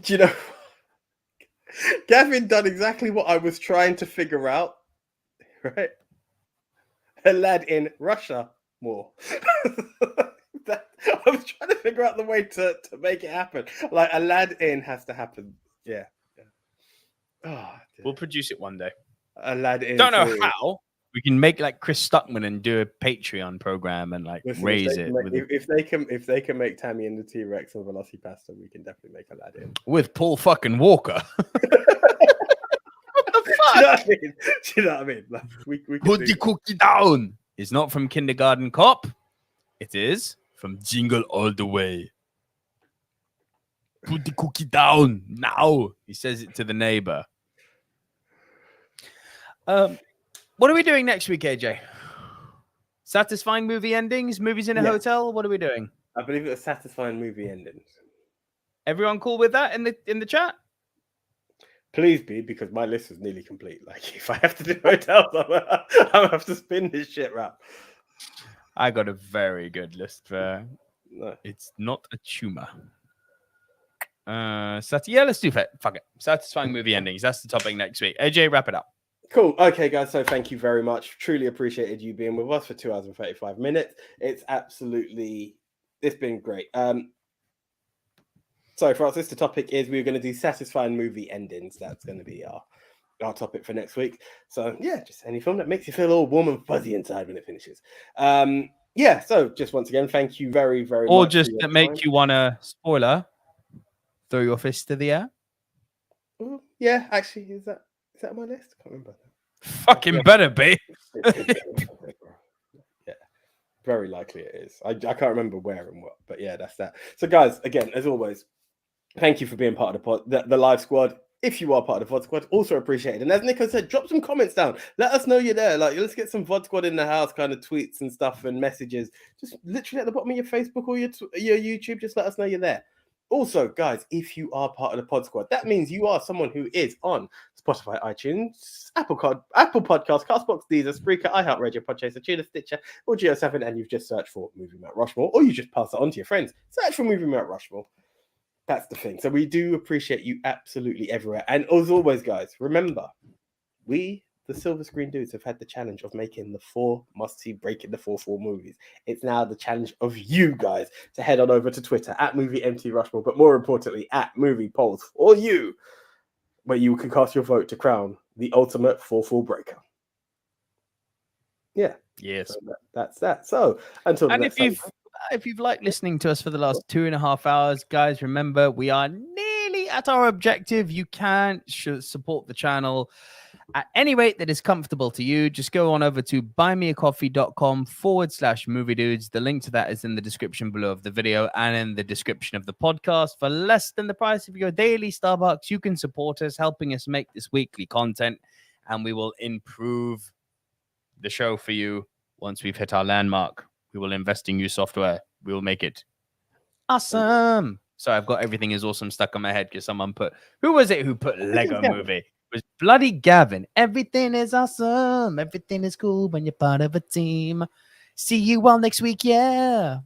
Do you know, Gavin done exactly what I was trying to figure out, right? A lad in Russia more. I was trying to figure out the way to make it happen. Like, a lad in has to happen. Yeah. Oh, we'll produce it one day. A lad in. Don't know how. We can make like Chris Stuckman and do a Patreon program and like raise it. If they can make Tammy and the T-Rex and Velocipasta, we can definitely make a lad in. With Paul fucking Walker. What the fuck? Do you know what I mean? Like, we Put the cookie down. It's not from Kindergarten Cop. It is from Jingle All the Way. Put the cookie down now. He says it to the neighbor. What are we doing next week, AJ? Satisfying movie endings? Movies in a hotel? What are we doing? I believe it was satisfying movie endings. Everyone cool with that in the chat? Please be, because my list is nearly complete. Like, if I have to do hotels, I'll have to spin this shit rap. I got a very good list for. No. It's not a tumor. Let's do it. Fuck it. Satisfying movie endings. That's the topic next week. AJ, wrap it up. Cool. Okay, guys. So thank you very much. Truly appreciated you being with us for 2 hours and 35 minutes. It's been great. So, Francis, the topic is we're going to do satisfying movie endings. That's going to be our topic for next week. So, yeah, just any film that makes you feel all warm and fuzzy inside when it finishes. So just once again, thank you very, very much. Or just to make you want to, spoiler, throw your fist to the air. Ooh, yeah, actually, is that on my list? I can't remember. Fucking better be. Yeah, very likely it is. I can't remember where and what, but yeah, that's that. So, guys, again, as always, thank you for being part of the live squad. If you are part of the VOD squad, also appreciated. And as Nico said, drop some comments down. Let us know you're there. Like, let's get some VOD squad in the house kind of tweets and stuff and messages. Just literally at the bottom of your Facebook or your YouTube, just let us know you're there. Also, guys, if you are part of the Pod Squad, that means you are someone who is on Spotify, iTunes, Apple Podcasts, Castbox, Deezer, Spreaker, iHeartRadio, Podchaser, Tuna, Stitcher, or Geo7, and you've just searched for Movie Mount Rushmore, or you just pass it on to your friends. Search for Movie Mount Rushmore. That's the thing. So we do appreciate you absolutely everywhere. And as always, guys, remember, we, the Silver Screen Dudes, have had the challenge of making the 4 must-see breaking the 4 movies. It's now the challenge of you guys to head on over to Twitter at MovieMT but more importantly, at Movie Polls for you, where you can cast your vote to crown the ultimate 4 breaker. Yeah. Yes. So that's that. So until the next time. If you've liked listening to us for the last 2.5 hours, guys, remember we are nearly at our objective. You can support the channel at any rate that is comfortable to you. Just go on over to buymeacoffee.com/movie dudes. The link to that is in the description below of the video and in the description of the podcast. For less than the price of your daily Starbucks, you can support us, helping us make this weekly content, and we will improve the show for you once we've hit our landmark. We will invest in new software. We will make it awesome. So I've got Everything Is Awesome stuck on my head because someone put, who was it who put Lego Movie? It was bloody Gavin. Everything is awesome. Everything is cool when you're part of a team. See you all next week, yeah.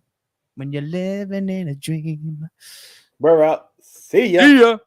When you're living in a dream. We're out. See ya. See ya.